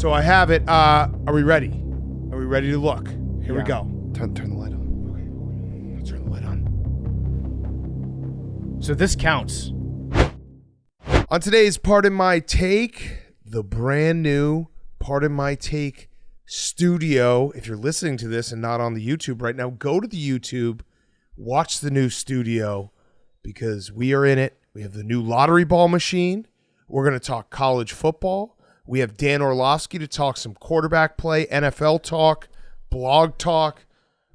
So I have it. Are we ready? Are we ready to look? Here we go. Turn the light on. Okay. Let's turn the light on. So this counts. On today's Pardon My Take, the brand new Pardon My Take studio. If you're listening to this and not on the YouTube right now, go to the YouTube, watch the new studio because we are in it. We have the new lottery ball machine. We're going to talk college football. We have Dan Orlovsky to talk some quarterback play, NFL talk, blog talk.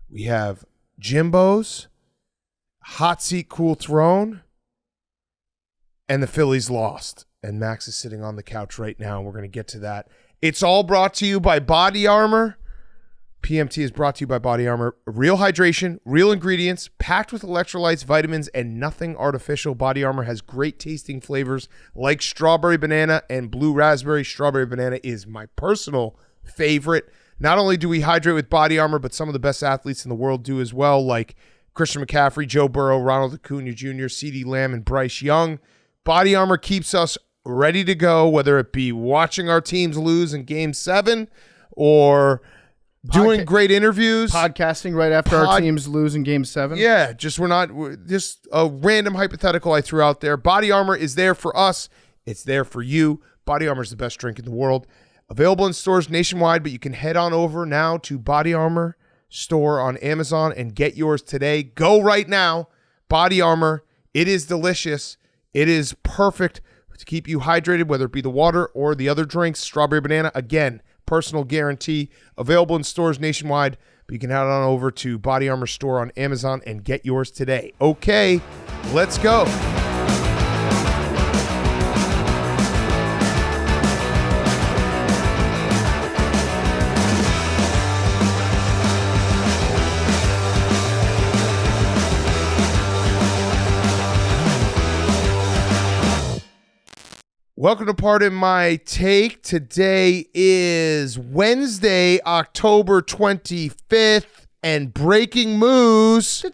We have Jimbos, hot seat, cool throne, and the Phillies lost. And Max is sitting on the couch right now, and we're going to get to that. It's all brought to you by Body Armor. PMT is brought to you by Body Armor. Real hydration, real ingredients, packed with electrolytes, vitamins, and nothing artificial. Body Armor has great tasting flavors like strawberry banana and blue raspberry. Strawberry banana is my personal favorite. Not only do we hydrate with Body Armor, but some of the best athletes in the world do as well, like Christian McCaffrey, Joe Burrow, Ronald Acuna Jr., CeeDee Lamb, and Bryce Young. Body Armor keeps us ready to go, whether it be watching our teams lose in Game 7 or doing great interviews. Podcasting right after our teams lose in Game 7. Yeah, just a random hypothetical I threw out there. Body Armor is there for us. It's there for you. Body Armor is the best drink in the world. Available in stores nationwide, but you can head on over now to Body Armor store on Amazon and get yours today. Go right now. Body Armor. It is delicious. It is perfect to keep you hydrated, whether it be the water or the other drinks. Strawberry banana, again, personal guarantee. Available in stores nationwide, but you can head on over to Body Armor store on Amazon and get yours today. Okay, let's go. Welcome to Pardon My Take. Today is Wednesday, October 25th, and breaking news.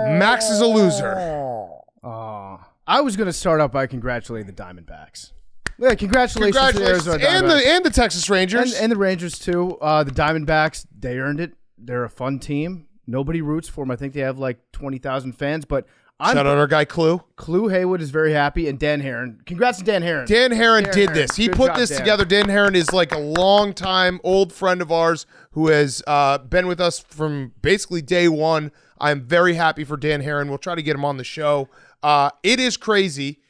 Max is a loser. I was going to start out by congratulating the Diamondbacks. Yeah, congratulations to the Arizona Diamondbacks. And the Texas Rangers. And the Rangers, too. The Diamondbacks, they earned it. They're a fun team. Nobody roots for them. I think they have like 20,000 fans, but shout out our guy, Clue. Clue Haywood is very happy, and Dan Herron. Congrats to Dan Herron. Dan Herron did this. He put this together. Dan Herron is like a long-time old friend of ours who has been with us from basically day one. I'm very happy for Dan Herron. We'll try to get him on the show. It is crazy.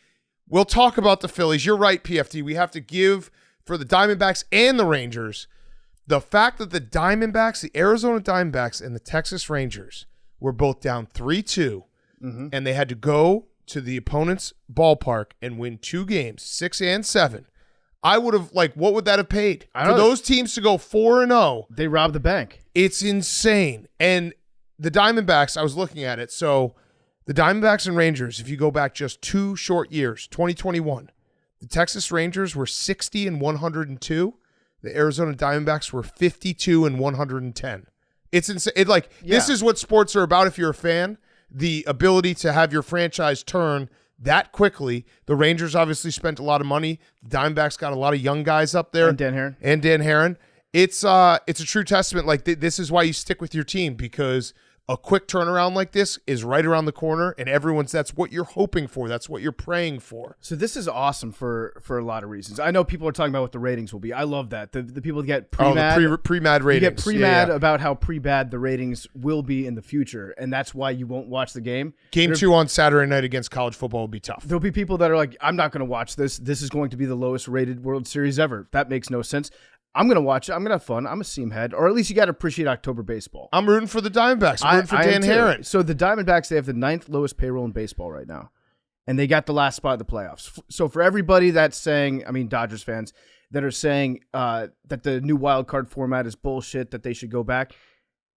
We'll talk about the Phillies. You're right, PFT. We have to give for the Diamondbacks and the Rangers the fact that the Diamondbacks, the Arizona Diamondbacks, and the Texas Rangers were both down 3-2. Mm-hmm. And they had to go to the opponent's ballpark and win 2 games, 6 and 7. I would have, what would that have paid? For those teams to go 4-0. They robbed the bank. It's insane. And the Diamondbacks, I was looking at it. So the Diamondbacks and Rangers, if you go back just 2 short years, 2021, the Texas Rangers were 60 and 102. The Arizona Diamondbacks were 52 and 110. It's insane. This is what sports are about if you're a fan. The ability to have your franchise turn that quickly. The Rangers obviously spent a lot of money. The Diamondbacks got a lot of young guys up there. And Dan Herron. It's a true testament. This is why you stick with your team, because a quick turnaround like this is right around the corner, and that's what you're hoping for. That's what you're praying for. So this is awesome for a lot of reasons. I know people are talking about what the ratings will be. I love that. The people get pre-mad. The pre-mad ratings. You get pre-mad about how pre-bad the ratings will be in the future, and that's why you won't watch the game. Game 2 on Saturday night against college football will be tough. There'll be people that are like, I'm not going to watch this. This is going to be the lowest rated World Series ever. That makes no sense. I'm going to watch it. I'm going to have fun. I'm a Seamhead. Or at least you got to appreciate October baseball. I'm rooting for the Diamondbacks. I'm rooting for Dan Herron. So the Diamondbacks, they have the 9th lowest payroll in baseball right now. And they got the last spot in the playoffs. So for everybody that's saying, Dodgers fans, that are saying that the new wild card format is bullshit, that they should go back.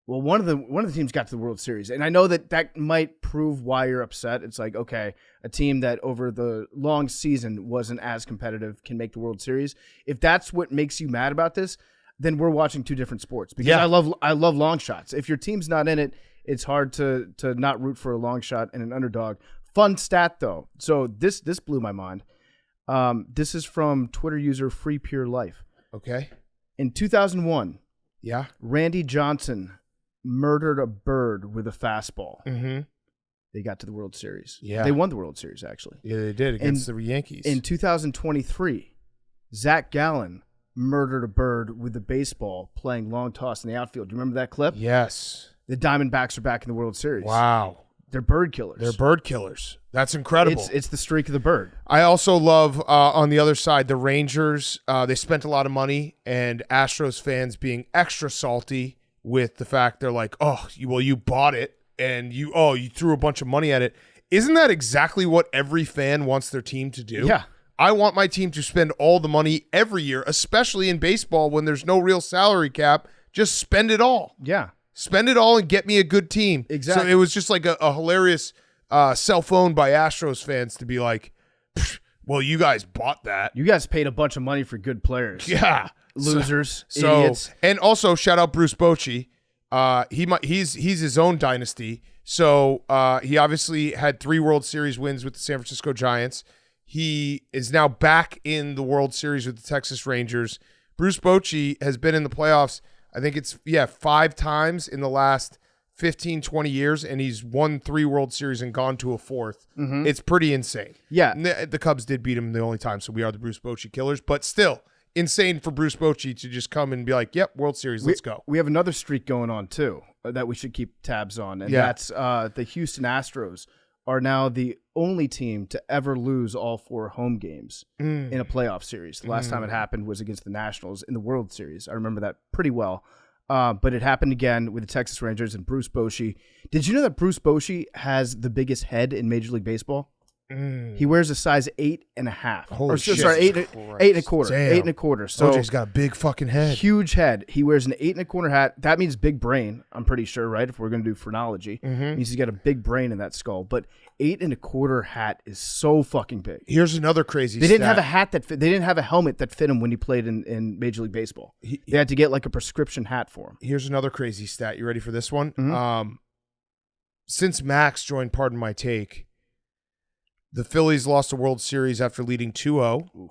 Well, one of the teams got to the World Series, and I know that might prove why you're upset. It's like, okay, a team that over the long season wasn't as competitive can make the World Series. If that's what makes you mad about this, then we're watching 2 different sports. Because I love long shots. If your team's not in it, it's hard to not root for a long shot and an underdog. Fun stat though. So this blew my mind. This is from Twitter user Free Pure Life. Okay. In 2001, Yeah. Randy Johnson murdered a bird with a fastball. Mm-hmm. They got to the World Series. Yeah. They won the World Series, actually. Yeah, they did against the Yankees. In 2023, Zach Gallen murdered a bird with a baseball playing long toss in the outfield. Do you remember that clip? Yes. The Diamondbacks are back in the World Series. Wow. They're bird killers. They're bird killers. That's incredible. It's the streak of the bird. I also love, on the other side, the Rangers. They spent a lot of money, and Astros fans being extra salty with the fact they're like, you bought it, and you threw a bunch of money at it. Isn't that exactly what every fan wants their team to do? Yeah. I want my team to spend all the money every year, especially in baseball when there's no real salary cap. Just spend it all. Yeah. Spend it all and get me a good team. Exactly. So it was just like a hilarious cell phone by Astros fans to be like, well, you guys bought that. You guys paid a bunch of money for good players. Yeah. Losers, idiots. And also shout out Bruce Bochy. He's his own dynasty. So he obviously had 3 World Series wins with the San Francisco Giants. He is now back in the World Series with the Texas Rangers. Bruce Bochy has been in the playoffs, I think it's 5 times in the last 15, 20 years, and he's won 3 World Series and gone to a 4th. Mm-hmm. It's pretty insane. Yeah. And the Cubs did beat him the only time, so we are the Bruce Bochy killers. But still, insane for Bruce Bochy to just come and be like, yep, World Series, let's go. We have another streak going on, too, that we should keep tabs on, and that's the Houston Astros are now the only team to ever lose all 4 home games in a playoff series. The last time it happened was against the Nationals in the World Series. I remember that pretty well. But it happened again with the Texas Rangers and Bruce Bochy. Did you know that Bruce Bochy has the biggest head in Major League Baseball? He wears a size 8.5. Holy shit. Sorry, 8.25. Damn. 8.25. So Bochy's got a big fucking head. huge head. He wears an 8.25 hat. That means big brain, I'm pretty sure, right? If we're going to do phrenology. It means he's got a big brain in that skull. But 8.25 hat is so fucking big. Here's another crazy They didn't stat. have a hat that fit. They didn't have a helmet that fit him when he played in Major League Baseball. They had to get like a prescription hat for him. Here's another crazy stat. You ready for this one? Since Max joined Pardon My Take, the Phillies lost a World Series after leading 2-0.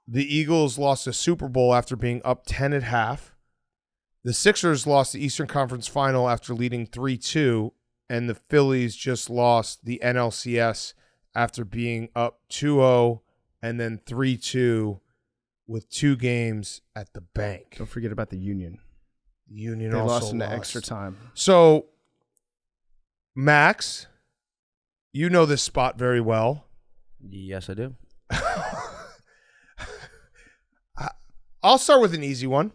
The Eagles lost a Super Bowl after being up 10 at half. The Sixers lost the Eastern Conference Final after leading 3-2. And the Phillies just lost the NLCS after being up 2-0 and then 3-2 with 2 games at the bank. Don't forget about the Union. The Union They also lost in the extra time. So, Max, you know this spot very well. Yes, I do. I'll start with an easy one.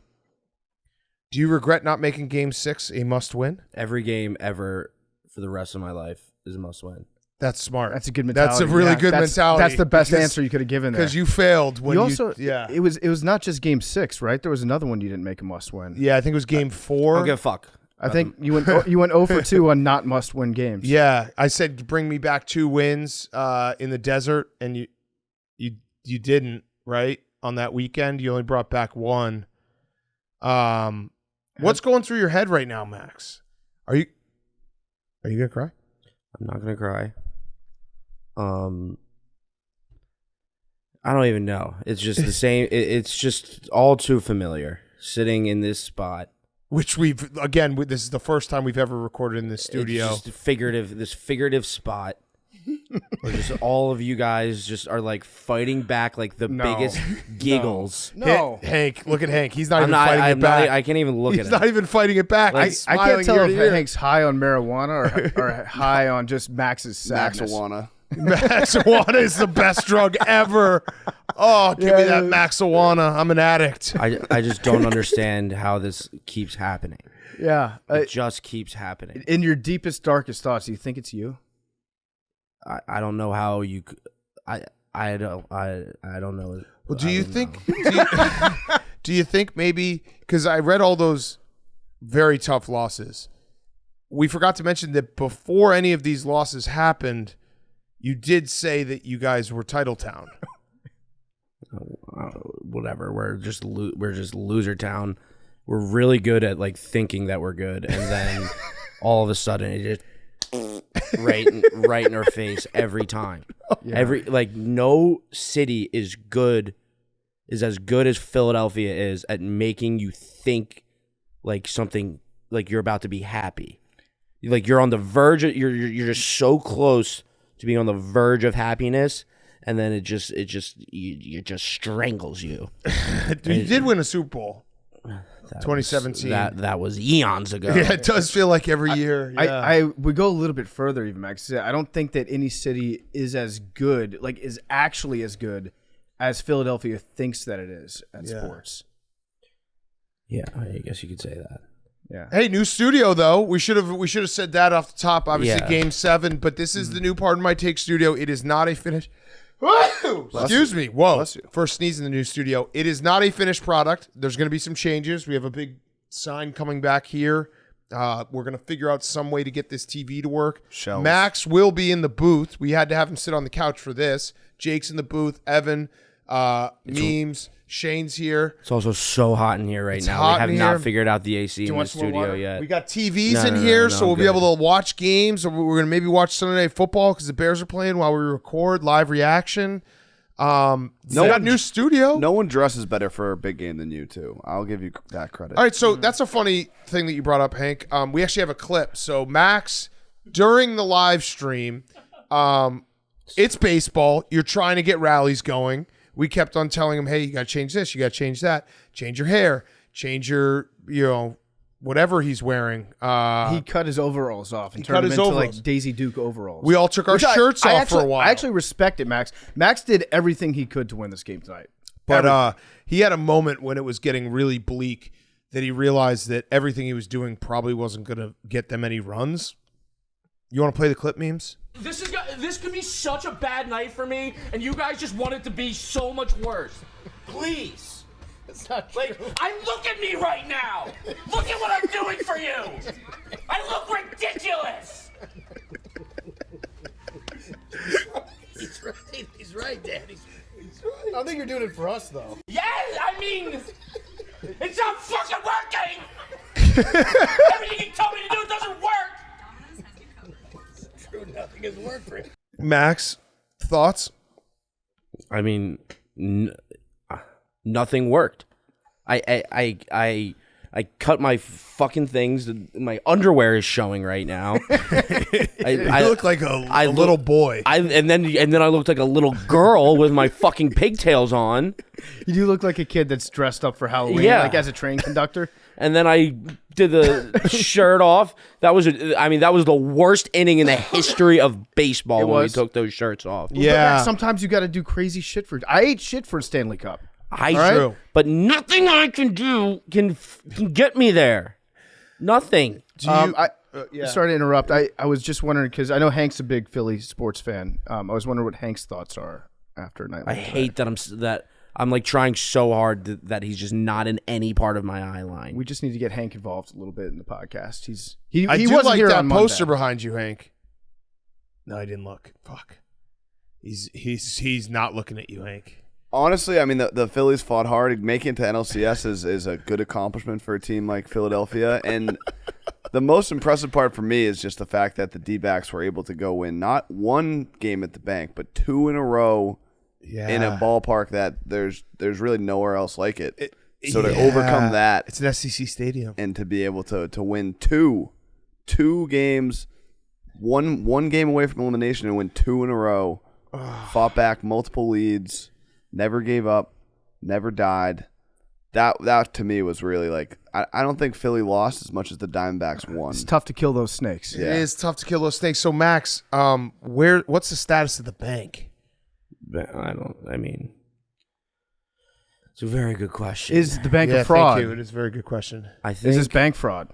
Do you regret not making Game 6 a must-win? Every game ever for the rest of my life is a must-win. That's smart. That's a good mentality. That's a really good mentality. That's the best answer you could have given there. Because you failed when you also, yeah. It was not just Game 6, right? There was another one you didn't make a must-win. Yeah, I think it was Game 4. Okay, fuck. I think you went 0 for 2 on not must-win games. Yeah, I said bring me back 2 wins in the desert, and you didn't, right? On that weekend, you only brought back 1. What's going through your head right now, Max? Are you gonna cry? I'm not gonna cry. I don't even know. It's just the same. It's just all too familiar. Sitting in this spot, Which this is the first time we've ever recorded in this studio. It's just figurative spot. Where just all of you guys just are like fighting back like the biggest giggles. No. Hank, look at Hank. He's not even fighting it back. I can't even look at He's him. not even fighting it back. Like, He's I smiling can't tell ear if to ear. Hank's high on marijuana or high on just Max's sadness. Maxawana. Maxawana is the best drug ever. Oh, give me that Maxawana. I'm an addict. I just don't understand how this keeps happening. Yeah. It just keeps happening. In your deepest, darkest thoughts, do you think it's you? I don't know how you. I don't know. Well, do you think? Do you think maybe because I read all those very tough losses? We forgot to mention that before any of these losses happened, you did say that you guys were Title Town. Whatever. We're just loser town. We're really good at like thinking that we're good, and then all of a sudden it just. right in our face every time. Yeah. No city is as good as Philadelphia is at making you think like something like you're about to be happy. Like you're on the verge of, you're just so close to being on the verge of happiness, and then it just strangles you. You did win a Super Bowl. 2017. That was eons ago. Yeah, it does feel like every year. Yeah. I would go a little bit further, even Max. I don't think that any city is as good, like is actually as good as Philadelphia thinks that it is at sports. Yeah, I guess you could say that. Yeah. Hey, new studio though. We should have said that off the top. Obviously, Yeah. Game 7, but this is the new Pardon My Take studio. It is not a finished. Excuse me. Whoa. First sneeze in the new studio. It is not a finished product. There's going to be some changes. We have a big sign coming back here. We're going to figure out some way to get this TV to work. Shelves. Max will be in the booth. We had to have him sit on the couch for this. Jake's in the booth. Evan, Memes. Shane's here. It's also so hot in here right now. hot We have in not here. figured out the AC in the want some more studio water? yet. We got TVs No, in no, here, no, so I'm we'll be good. able to watch games. Or we're going to maybe watch Sunday Night Football because the Bears are playing while we record live reaction. We got new studio. No one dresses better for a big game than you two. I'll give you that credit. All right, so that's a funny thing that you brought up, Hank. We actually have a clip. So Max, during the live stream, it's baseball. You're trying to get rallies going. We kept on telling him, hey, you got to change this. You got to change that. Change your hair. Change your, whatever he's wearing. He cut his overalls off and cut turned them his into overalls. like Daisy Duke overalls. We all took our shirts off for a while. I actually respect it, Max. Max did everything he could to win this game tonight. But he had a moment when it was getting really bleak that he realized that everything he was doing probably wasn't going to get them any runs. You want to play the clip, Memes? This could be such a bad night for me, and you guys just want it to be so much worse. Please. It's not true. Like, look at me right now. Look at what I'm doing for you. I look ridiculous. He's right, Dad. I don't think you're doing it for us, though. Yes, I mean, it's not fucking working. Everything you told me to do doesn't work. True, nothing has worked for you. Max, thoughts? I mean, nothing worked. I cut my fucking things. My underwear is showing right now. You look like a little boy. And then I looked like a little girl with my fucking pigtails on. You do look like a kid that's dressed up for Halloween, Yeah. like as a train conductor. And then I did the shirt off. That was the worst inning in the history of baseball when we was. took those shirts off. But Yeah. Max, sometimes you got to do crazy shit for. I ate shit for a Stanley Cup. True. But nothing I can do can get me there. Nothing. Sorry to interrupt. I was just wondering because I know Hank's a big Philly sports fan. I was wondering what Hank's thoughts are after a night. I Like hate that I'm like trying so hard that he's just not in any part of my eye line. We just need to get Hank involved a little bit in the podcast. He I do wasn't like here that on poster Monday. behind you, Hank. No, I didn't look. Fuck. He's not looking at you, Hank. Honestly, I mean, the Phillies fought hard. Making it to NLCS is a good accomplishment for a team like Philadelphia. And the most impressive part for me is just the fact that the D-backs were able to go win not one game at the bank, but 2 in a row in a ballpark that there's really nowhere else like it. So to overcome that, it's an SEC stadium, and to be able to win two games, one game away from elimination and win 2 in a row, fought back multiple leads. Never gave up, never died. That to me was really like I don't think Philly lost as much as the Diamondbacks won. It's tough to kill those snakes. It is tough to kill those snakes. So Max, what's the status of the bank? It's a very good question. Is the bank a fraud? Thank you. It is a very good question. I think Is this bank fraud?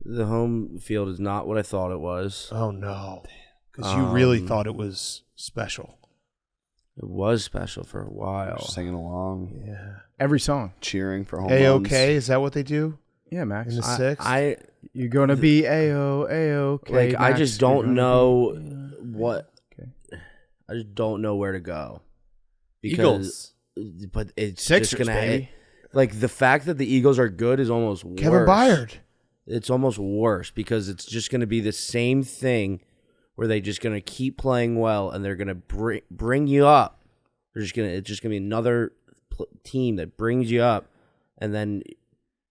the home field is not what I thought it was. Oh no, because you really thought it was special. It was special for a while. Singing along, Yeah. Every song. cheering for home A-OK, runs. is that what they do Yeah, Max. in the sixth? You're gonna be A-OK. Like I Max. just You're don't gonna know be- what. Okay. I just don't know where to go. Eagles. But it's Sixers, just gonna baby. like the fact that the Eagles are good is almost Kevin worse. Byard. It's almost worse because it's just gonna be the same thing where they just gonna keep playing well and they're gonna bring you up. It's just gonna be another team that brings you up, and then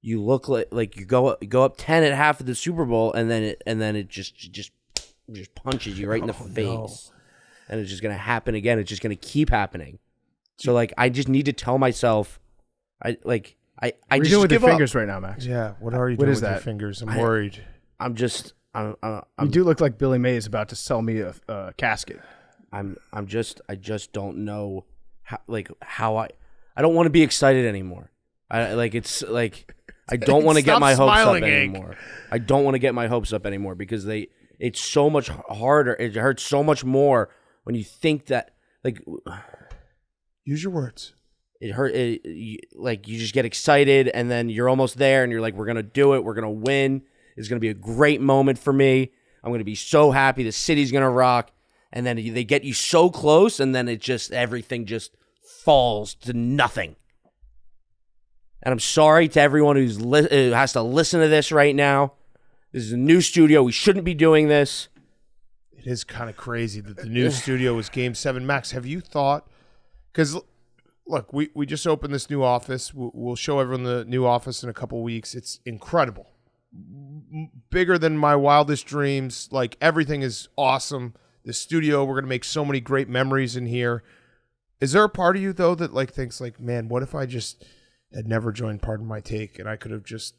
you look like you go up 10 at half of the Super Bowl, and then it just punches you right in the face, no. And it's just gonna happen again. It's just gonna keep happening. So like, I just need to tell myself, I just doing with your give up. fingers right now, Max. Yeah, what are you doing with that? your fingers? I'm worried. You do look like Billy Mays about to sell me a casket. I just don't know how I don't want to be excited anymore. I don't want to get my hopes up anymore. I don't want to get my hopes up anymore because it's so much harder. It hurts so much more when you think that use your words. It hurt. You just get excited and then you're almost there and you're like, we're gonna do it. We're gonna win. It's gonna be a great moment for me. I'm gonna be so happy. The city's gonna rock. And then they get you so close, and then everything just falls to nothing. And I'm sorry to everyone who has to listen to this right now. This is a new studio. We shouldn't be doing this. It is kind of crazy that the new studio is Game 7. Max, have you thought? Because, look, we just opened this new office. We'll show everyone the new office in a couple weeks. It's incredible. Bigger than my wildest dreams. Like, everything is awesome. The studio, we're going to make so many great memories in here. Is there a part of you, though, that thinks man, what if I just had never joined Pardon My Take and I could have just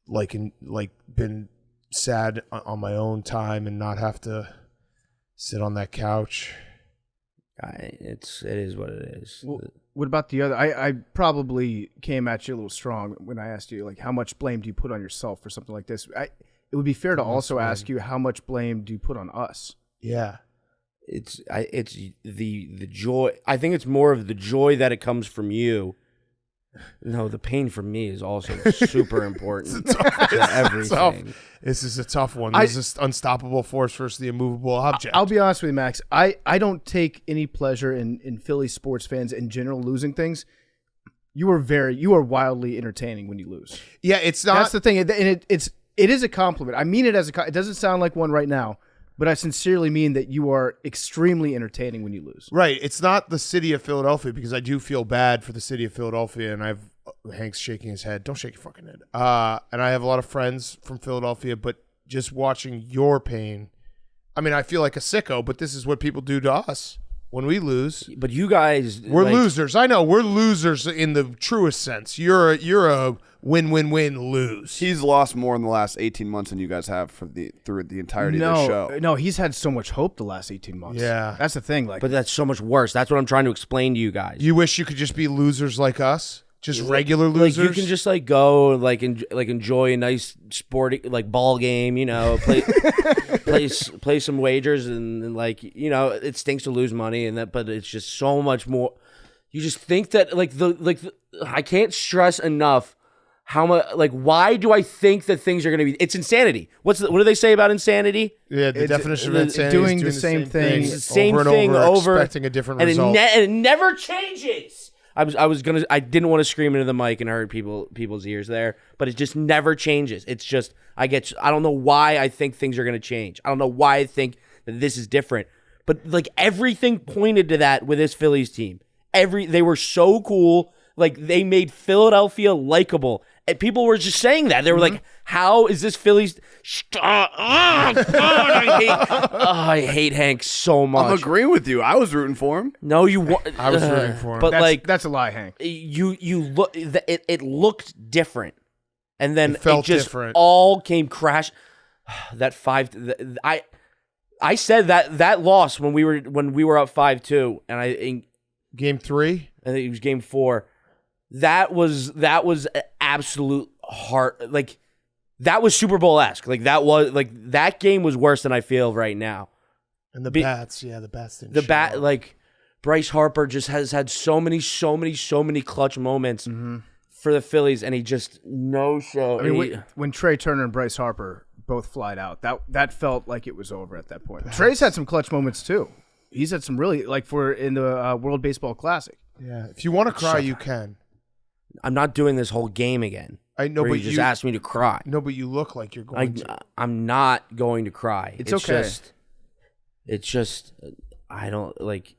been sad on my own time and not have to sit on that couch? It is what it is. Well, what about the other? I probably came at you a little strong when I asked you, how much blame do you put on yourself for something like this? It would be fair to also ask you, how much blame do you put on us? Yeah. It's the joy. I think it's more of the joy that it comes from you. No, the pain for me is also super important to everything. This is a tough one. This is unstoppable force versus the immovable object. I'll be honest with you, Max. I don't take any pleasure in Philly sports fans in general losing things. You are wildly entertaining when you lose. Yeah, it's not. That's the thing, and it is a compliment. I mean it as it doesn't sound like one right now. But I sincerely mean that you are extremely entertaining when you lose. Right. It's not the city of Philadelphia, because I do feel bad for the city of Philadelphia, and I've Hank's shaking his head. Don't shake your fucking head. And I have a lot of friends from Philadelphia, but just watching your pain, I mean, I feel like a sicko, but this is what people do to us when we lose. But you guys, we're losers. I know we're losers in the truest sense. You're a win-win-win lose. He's lost more in the last 18 months than you guys have through the entirety of the show. No, he's had so much hope the last 18 months. Yeah. That's the thing. But that's so much worse. That's what I'm trying to explain to you guys. You wish you could just be losers like us? Just regular losers? You can just go enjoy a nice sporting ball game, play some wagers and it stinks to lose money but it's just so much more. You just think that I can't stress enough how much why do I think that things are going to be? It's insanity. What do they say about insanity? Yeah, the definition of insanity doing is the same thing. It's the same thing over, expecting a different result. And it never changes. I didn't want to scream into the mic and hurt people's ears there, but it just never changes. It's just I don't know why I think things are going to change. I don't know why I think that this is different. But everything pointed to that with this Phillies team. They were so cool. They made Philadelphia likable. And people were just saying that. They were like, how is this Phillies? I hate Hank so much. I'm agreeing with you. I was rooting for him. No, I was rooting for him. But that's a lie, Hank. You look. It looked different, and then it felt just different. All came crash. That I said that loss when we were up 5-2, and Game 3. I think it was Game 4. That was absolute heart. That was Super Bowl-esque. That game was worse than I feel right now. And the bats, the bats didn't. Bryce Harper just has had so many clutch moments for the Phillies, and he just no show. I mean, when Trey Turner and Bryce Harper both flied out, that felt like it was over at that point. Trey's had some clutch moments too. He's had some really in the World Baseball Classic. Yeah, if you want to cry, you can. I'm not doing this whole game again. I know, but you just asked me to cry. No, but you look like you're going to. I'm not going to cry. It's okay. it's just I don't like.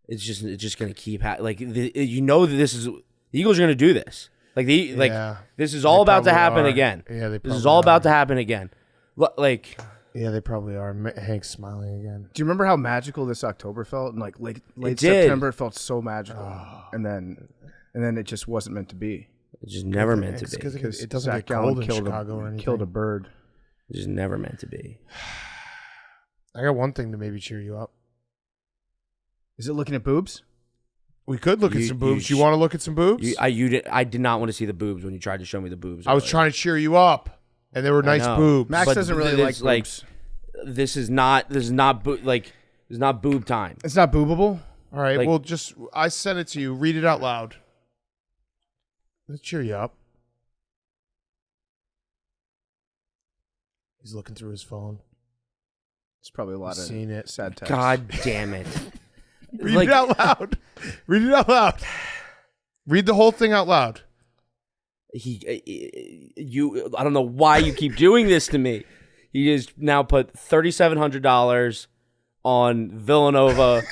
It's just gonna keep you know that this is the Eagles are gonna do this. This is all about to happen again. Yeah, this is all about to happen again. Like. Yeah, they probably are. Hank's smiling again. Do you remember how magical this October felt? And like late did. September, it felt so magical, and then it just wasn't meant to be. It's just never meant to be. Because it doesn't Zach get cold in Gallen Chicago or anything. Killed a bird. It's just never meant to be. I got one thing to maybe cheer you up. Is it looking at boobs? We could look at some boobs. You want to look at some boobs? I did not want to see the boobs when you tried to show me the boobs. I was trying to cheer you up. And they were nice boobs. Max doesn't really like boobs. This is not boob time. It's not boobable. All right, well, I sent it to you. Read it out loud. Let's cheer you up. He's looking through his phone. It's probably a lot of sad text. God damn it! Read it out loud. Read it out loud. Read the whole thing out loud. I don't know why you keep doing this to me. He has now put $3,700 on Villanova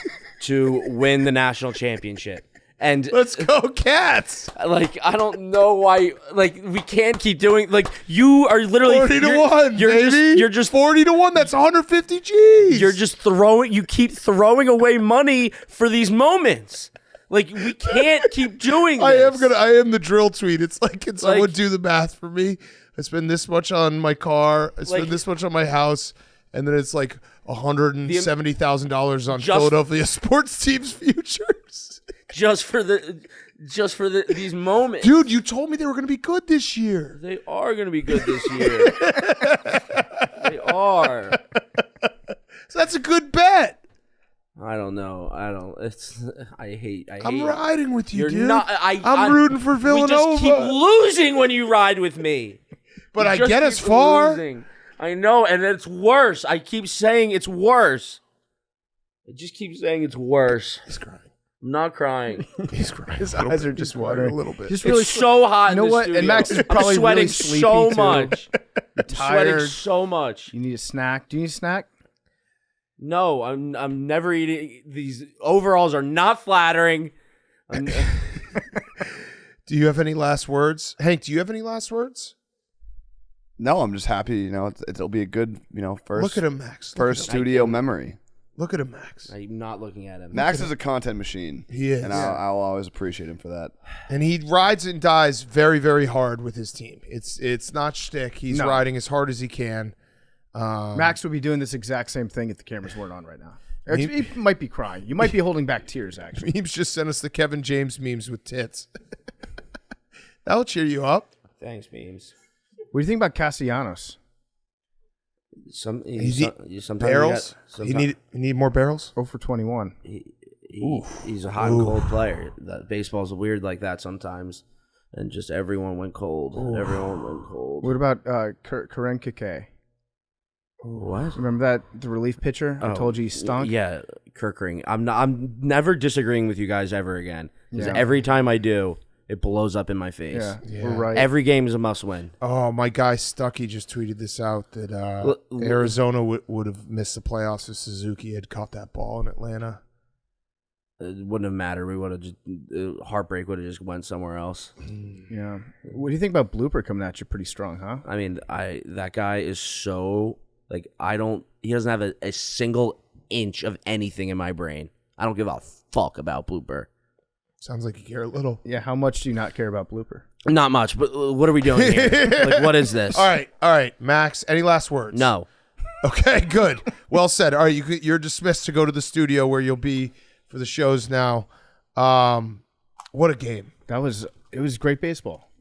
to win the national championship. And let's go Cats. Like, I don't know why. Like, we can't keep doing. Like, you are literally 40-1, baby. You're just 40-1. That's 150 G's. You're just throwing. You keep throwing away money for these moments. Like, we can't keep doing this. I am the drill tweet. It's like, can someone do the math for me? I spend this much on my car. I spend this much on my house. And then it's like $170,000 on Philadelphia sports teams' futures. Just for these moments. Dude, you told me they were going to be good this year. They are going to be good this year. They are. So that's a good bet. I don't know. I hate. I'm riding with you, You're dude. not. I'm rooting for Villanova. We just keep losing when you ride with me. But I get us far. Losing. I know, and it's worse. I keep saying it's worse. I just keep saying it's worse. He's crying. I'm not crying. He's crying. His eyes are just watering a little bit. Just really it's so hot. You know in the what? studio. And Max is probably I'm sweating really sleepy so too. much. You're Sweating tired. so much. You need a snack. Do you need a snack? No, I'm never eating. These overalls are not flattering. Do you have any last words? Hank, do you have any last words? No, I'm just happy. You know, it'll be a good, first. Look at him, Max. First studio memory. Look at him, Max. I'm not looking at him. Max is a content machine. He is. And I'll always appreciate him for that. And he rides and dies very, very hard with his team. It's not shtick. He's riding as hard as he can. Max would be doing this exact same thing if the cameras weren't on right now. He might be crying. You might be holding back tears, actually. Memes just sent us the Kevin James memes with tits. That'll cheer you up. Thanks, memes. What do you think about Castellanos? Sometimes barrels? You need more barrels? 0 for 21. He's a hot and cold player. Baseball's weird like that sometimes. And just everyone went cold. Everyone went cold. What about Karen Kike? What? Remember the relief pitcher? I told you he stunk? Yeah, Kirk. I'm never disagreeing with you guys ever again. Because every time I do, it blows up in my face. Yeah, we're right. Every game is a must-win. Oh, my guy Stuckey just tweeted this out that Arizona would have missed the playoffs if Suzuki had caught that ball in Atlanta. It wouldn't have mattered. We would have just heartbreak would have just went somewhere else. Yeah. What do you think about Blooper coming at you pretty strong, huh? I mean, that guy is so he doesn't have a single inch of anything in my brain. I don't give a fuck about Blooper. Sounds like you care a little. Yeah, how much do you not care about Blooper? Not much, but what are we doing here? Like, what is this? All right, Max. Any last words? No. Okay, good. Well said. All right, you're dismissed to go to the studio where you'll be for the shows now. What a game! It was great baseball.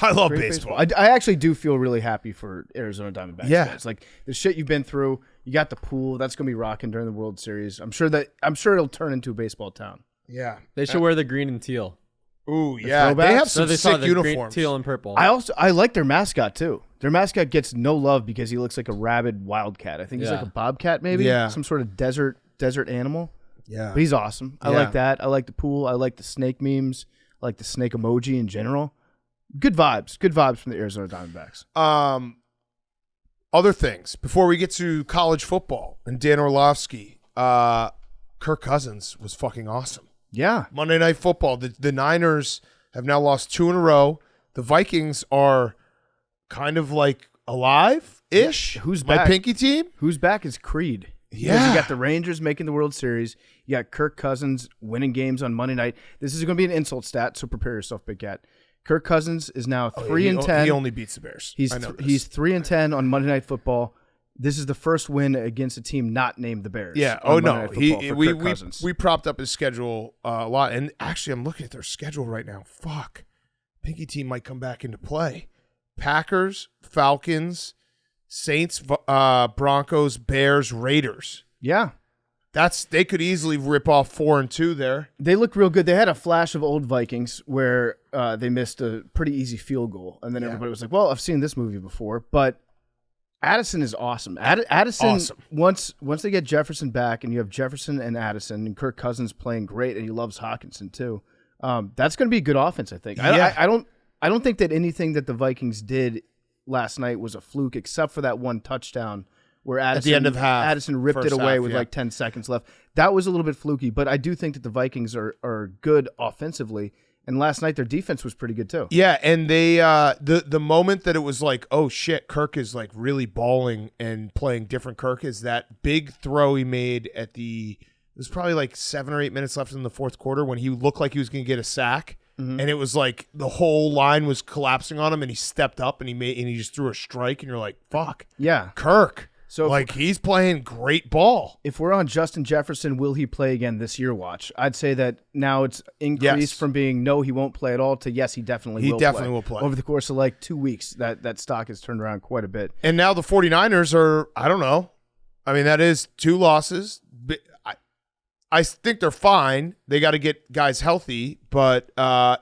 I love Great baseball. I actually do feel really happy for Arizona Diamondbacks. Yeah. Fans. Like the shit you've been through. You got the pool. That's gonna be rocking during the World Series. I'm sure it'll turn into a baseball town. Yeah, they should wear the green and teal. Ooh, yeah. They have some they sick the uniforms. Green, teal and purple. I like their mascot too. Their mascot gets no love because he looks like a rabid wildcat. I think he's like a bobcat, maybe. Yeah. Some sort of desert animal. Yeah. But he's awesome. I like that. I like the pool. I like the snake memes. I like the snake emoji in general. Good vibes. Good vibes from the Arizona Diamondbacks. other things before we get to college football and Dan Orlovsky. Kirk Cousins was fucking awesome. Yeah. Monday Night Football. The Niners have now lost 2 in a row. The Vikings are kind of like alive-ish. Who's my back? pinky team? Who's back is Creed. Because Yeah. you got the Rangers making the World Series. You got Kirk Cousins winning games on Monday night. This is going to be an insult stat, so prepare yourself, Big Cat. Kirk Cousins is now 3-10. He only beats the Bears. He's 3-10 on Monday Night Football. This is the first win against a team not named the Bears. Yeah. on Oh Monday no. Night Football for Kirk Cousins. We propped up his schedule a lot, and actually, I'm looking at their schedule right now. Fuck, pinky team might come back into play. Packers, Falcons, Saints, Broncos, Bears, Raiders. Yeah. They could easily rip off 4-2 there. They look real good. They had a flash of old Vikings where they missed a pretty easy field goal, and then everybody was like, "Well, I've seen this movie before." But Addison is awesome. Addison, Awesome. Once they get Jefferson back, and you have Jefferson and Addison, and Kirk Cousins playing great, and he loves Hawkinson too. That's going to be a good offense, I think. Yeah. I don't think that anything that the Vikings did last night was a fluke, except for that one touchdown where Addison, the end of half, Addison ripped it first away half, with yeah. like 10 seconds left. That was a little bit fluky, but I do think that the Vikings are good offensively. And last night their defense was pretty good too. Yeah, and they the moment that it was like, oh shit, Kirk is like really balling and playing different Kirk is that big throw he made at it was probably like 7 or 8 minutes left in the fourth quarter when he looked like he was going to get a sack. And it was like the whole line was collapsing on him, and he stepped up and he just threw a strike, and you're like, fuck. Yeah. Kirk. So like he's playing great ball. If we're on Justin Jefferson, will he play again this year? Watch. I'd say that now it's increased from being no, he won't play at all to yes, he definitely will play. Over the course of like 2 weeks, that stock has turned around quite a bit. And now the 49ers are, I don't know. I mean, that is 2 losses. I think they're fine. They got to get guys healthy, but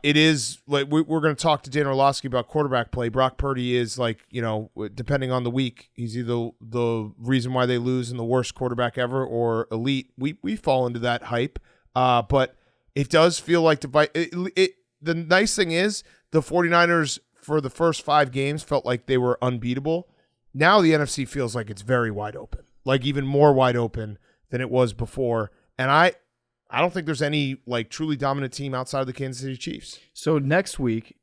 it is like we're going to talk to Dan Orlovsky about quarterback play. Brock Purdy is like, depending on the week, he's either the reason why they lose and the worst quarterback ever or elite. We fall into that hype, but it does feel like the nice thing is the 49ers for the first 5 games felt like they were unbeatable. Now the NFC feels like it's very wide open, like even more wide open than it was before. And I don't think there's any like truly dominant team outside of the Kansas City Chiefs. So next week,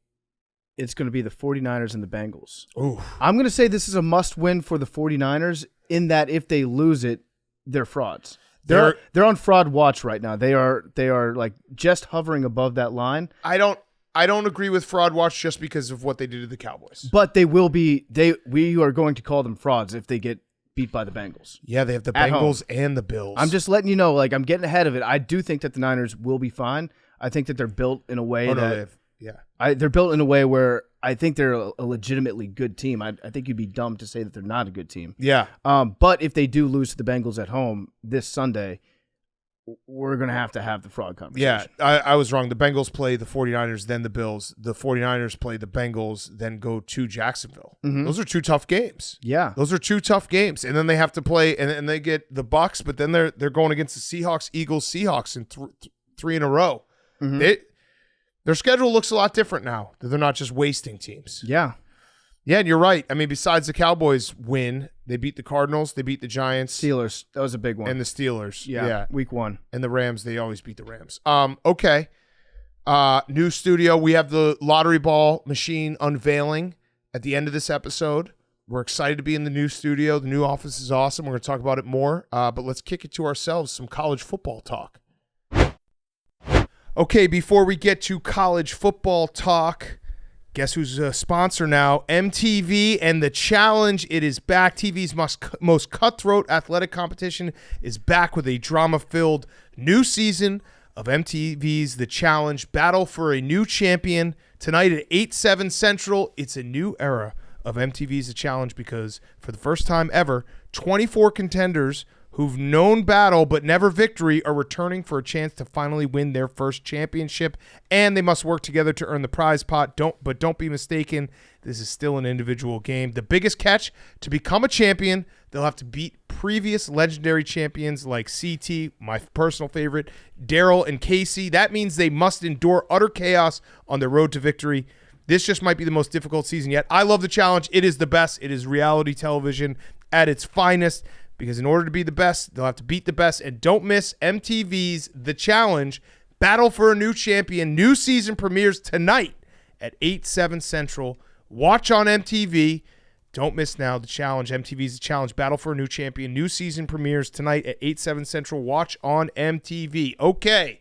it's going to be the 49ers and the Bengals. Ooh. I'm going to say this is a must-win for the 49ers in that if they lose it, they're frauds. They're on fraud watch right now. They are like just hovering above that line. I don't agree with fraud watch just because of what they did to the Cowboys. But they will be. We are going to call them frauds if they get beat by the Bengals. Yeah, they have the At Bengals and the Bills. I'm just letting you know, like I'm getting ahead of it. I do think that the Niners will be fine. I think that they're built in a way they're built in a way where I think they're a legitimately good team. I think you'd be dumb to say that they're not a good team. Yeah. But if they do lose to the Bengals at home this Sunday, we're going to have the fraud conversation. Yeah, I was wrong. The Bengals play the 49ers, then the Bills. The 49ers play the Bengals, then go to Jacksonville. Mm-hmm. Those are 2 tough games. Yeah. Those are 2 tough games. And then they have to play, and they get the Bucs, but then they're going against the Seahawks, Eagles, Seahawks in 3 in a row. Mm-hmm. Their schedule looks a lot different now. They're not just wasting teams. Yeah. Yeah, and you're right. I mean, besides the Cowboys win, they beat the Cardinals, they beat the Giants, Steelers. That was a big one. and the Steelers. Yeah. Week 1. And the Rams, they always beat the Rams. Okay. New studio. We have the lottery ball machine unveiling at the end of this episode. We're excited to be in the new studio. The new office is awesome. We're going to talk about it more. But let's kick it to ourselves, some college football talk. Okay, before we get to college football talk, guess who's a sponsor now? MTV and The Challenge. It is back. TV's most cutthroat athletic competition is back with a drama-filled new season of MTV's The Challenge. Battle for a new champion. Tonight at 8/7 Central, it's a new era of MTV's The Challenge because for the first time ever, 24 contenders who've known battle but never victory are returning for a chance to finally win their first championship, and they must work together to earn the prize pot. Don't be mistaken, this is still an individual game. The biggest catch, to become a champion, they'll have to beat previous legendary champions like CT, my personal favorite, Daryl and Casey. That means they must endure utter chaos on their road to victory. This just might be the most difficult season yet. I love the challenge. It is the best. It is reality television at its finest, because in order to be the best, they'll have to beat the best. And don't miss MTV's The Challenge, Battle for a New Champion. New season premieres tonight at 8/7 Central. Watch on MTV. Don't miss now. The Challenge, MTV's The Challenge, Battle for a New Champion. New season premieres tonight at 8/7 Central. Watch on MTV. Okay,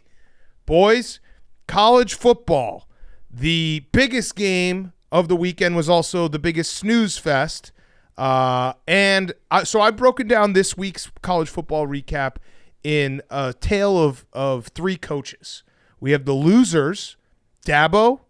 boys, college football. The biggest game of the weekend was also the biggest snooze fest. So I've broken down this week's college football recap in a tale of three coaches. We have the losers, Dabo,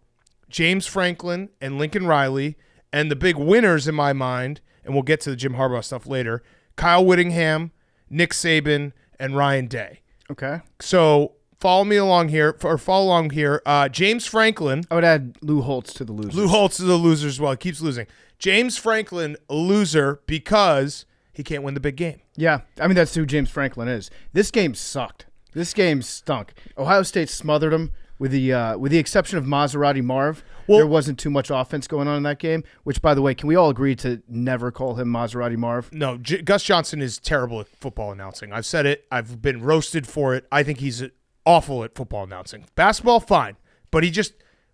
James Franklin, and Lincoln Riley, and the big winners in my mind, and we'll get to the Jim Harbaugh stuff later, Kyle Whittingham, Nick Saban, and Ryan Day. Okay. So follow along here. James Franklin. I would add Lou Holtz to the losers. Lou Holtz is a loser as well. He keeps losing. James Franklin, a loser because he can't win the big game. Yeah, I mean, that's who James Franklin is. This game sucked. This game stunk. Ohio State smothered them with the exception of Maserati Marv. There wasn't too much offense going on in that game, which, by the way, can we all agree to never call him Maserati Marv? No, Gus Johnson is terrible at football announcing. I've said it. I've been roasted for it. I think he's awful at football announcing. Basketball, fine. But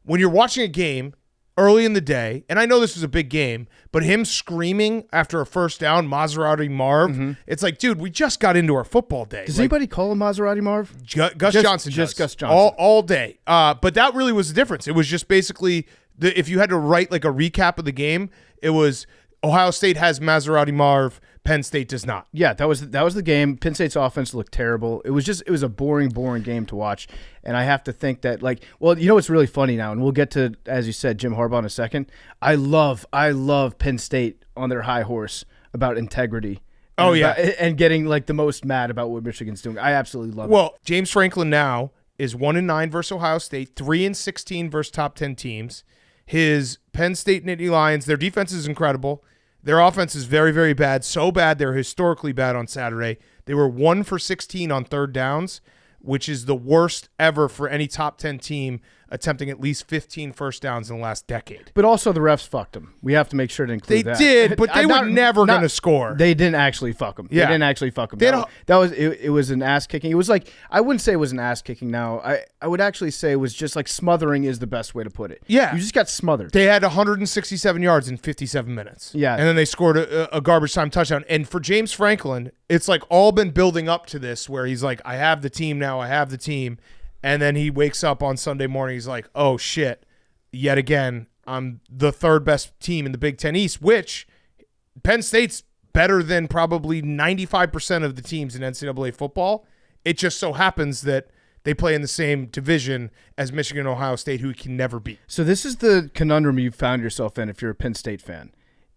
when you're watching a game early in the day, and I know this was a big game, but him screaming after a first down, Maserati Marv, it's like, dude, we just got into our football day. Does anybody call him Maserati Marv? Gus Johnson just does. Gus Johnson. All day. But that really was the difference. It was just basically, if you had to write like a recap of the game, it was Ohio State has Maserati Marv, Penn State does not. Yeah, that was the game. Penn State's offense looked terrible. It was a boring game to watch. And I have to think that, you know what's really funny now, and we'll get to, as you said, Jim Harbaugh in a second. I love Penn State on their high horse about integrity. And getting the most mad about what Michigan's doing. I absolutely love it. Well, James Franklin now is 1-9 versus Ohio State, 3-16 versus top 10 teams. His Penn State Nittany Lions, their defense is incredible. Their offense is very, very bad. So bad, they're historically bad on Saturday. They were 1 for 16 on third downs, which is the worst ever for any top 10 team attempting at least 15 first downs in the last decade. But also the refs fucked them. We have to make sure to include that. They did, but they were never going to score. They didn't actually fuck them. Yeah. They didn't actually fuck them. It was an ass kicking. It was I wouldn't say it was an ass kicking now. I would actually say it was just smothering is the best way to put it. Yeah. You just got smothered. They had 167 yards in 57 minutes. Yeah. And then they scored a garbage time touchdown. And for James Franklin, it's all been building up to this where he's like, I have the team now. I have the team. And then he wakes up on Sunday morning. He's like, oh, shit. Yet again, I'm the third best team in the Big Ten East, which Penn State's better than probably 95% of the teams in NCAA football. It just so happens that they play in the same division as Michigan and Ohio State, who he can never beat. So this is the conundrum you found yourself in if you're a Penn State fan.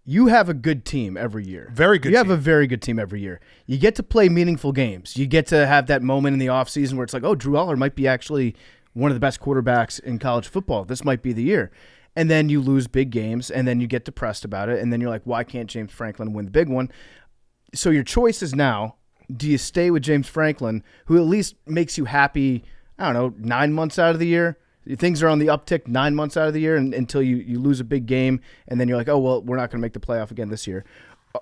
You have a good team every year. Very good You team. have a very good team every year. You get to play meaningful games. You get to have that moment in the offseason where it's like, oh, Drew Aller might be actually one of the best quarterbacks in college football. This might be the year. And then you lose big games, and then you get depressed about it, and then you're like, why can't James Franklin win the big one? So your choice is now, do you stay with James Franklin, who at least makes you happy, 9 months out of the year? Things are on the uptick 9 months out of the year until you lose a big game, and then you're like, oh, well, we're not going to make the playoff again this year.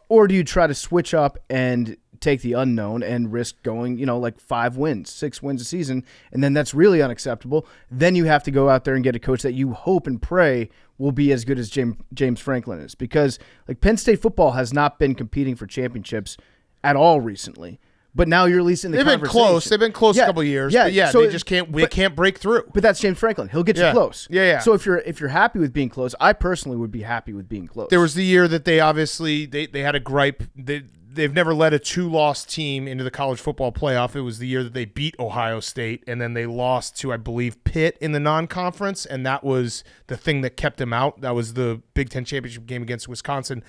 Or do you try to switch up and take the unknown and risk going, 5 wins, 6 wins a season, and then that's really unacceptable. Then you have to go out there and get a coach that you hope and pray will be as good as James Franklin is. Because Penn State football has not been competing for championships at all recently. But now you're at least in the conversation. They've been close a couple of years. Yeah, so they just can't break through. But that's James Franklin. He'll get you close. Yeah. So if you're happy with being close, I personally would be happy with being close. There was the year that they obviously they had a gripe. They've never led a 2-loss team into the college football playoff. It was the year that they beat Ohio State, and then they lost to, I believe, Pitt in the non-conference, and that was the thing that kept them out. That was the Big Ten championship game against Wisconsin.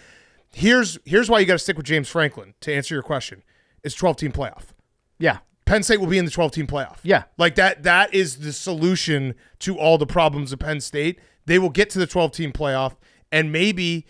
Here's why you got to stick with James Franklin, to answer your question. It's 12-team playoff. Yeah. Penn State will be in the 12-team playoff. Yeah. That is the solution to all the problems of Penn State. They will get to the 12-team playoff, and maybe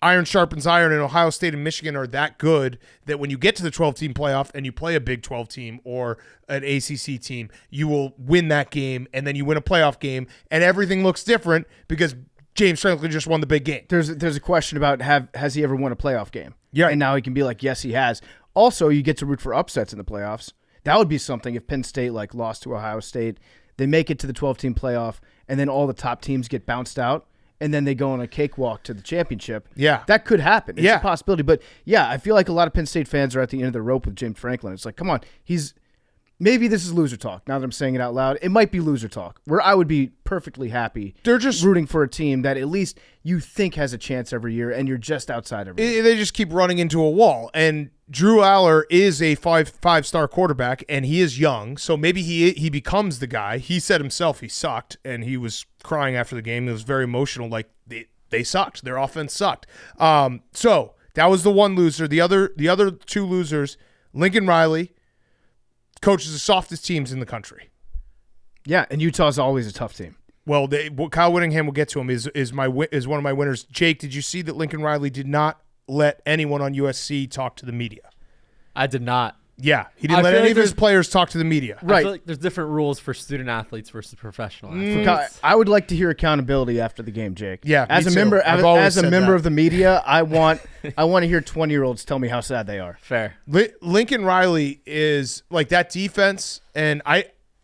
iron sharpens iron, and Ohio State and Michigan are that good that when you get to the 12-team playoff and you play a Big 12 team or an ACC team, you will win that game, and then you win a playoff game, and everything looks different because James Franklin just won the big game. There's a question about has he ever won a playoff game? Yeah. And now he can be like, yes, he has. Also, you get to root for upsets in the playoffs. That would be something if Penn State lost to Ohio State. They make it to the 12-team playoff, and then all the top teams get bounced out, and then they go on a cakewalk to the championship. Yeah. That could happen. It's Yeah. a possibility. But, yeah, I feel like a lot of Penn State fans are at the end of the rope with James Franklin. It's like, come on, maybe this is loser talk. Now that I'm saying it out loud, it might be loser talk, where I would be perfectly happy They're just rooting for a team that at least you think has a chance every year, and you're just outside every year. they just keep running into a wall. And Drew Aller is a five-star quarterback, and he is young, so maybe he becomes the guy. He said himself he sucked, and he was crying after the game. It was very emotional, like they sucked. Their offense sucked. So that was the one loser. The other two losers, Lincoln Riley, coaches the softest teams in the country. Yeah, and Utah's always a tough team. Well, Kyle Whittingham will get to him. Is one of my winners. Jake, did you see that Lincoln Riley did not let anyone on USC talk to the media? I did not. Yeah, he didn't I let feel any like of his there's- players talk to the media. I Right. feel like there's different rules for student athletes versus professional athletes. I would like to hear accountability after the game, Jake. Yeah, as me a too. member, I've always as a said member that. of the media, I want to hear 20-year-olds tell me how sad they are. Fair. Lincoln Riley is like that defense, and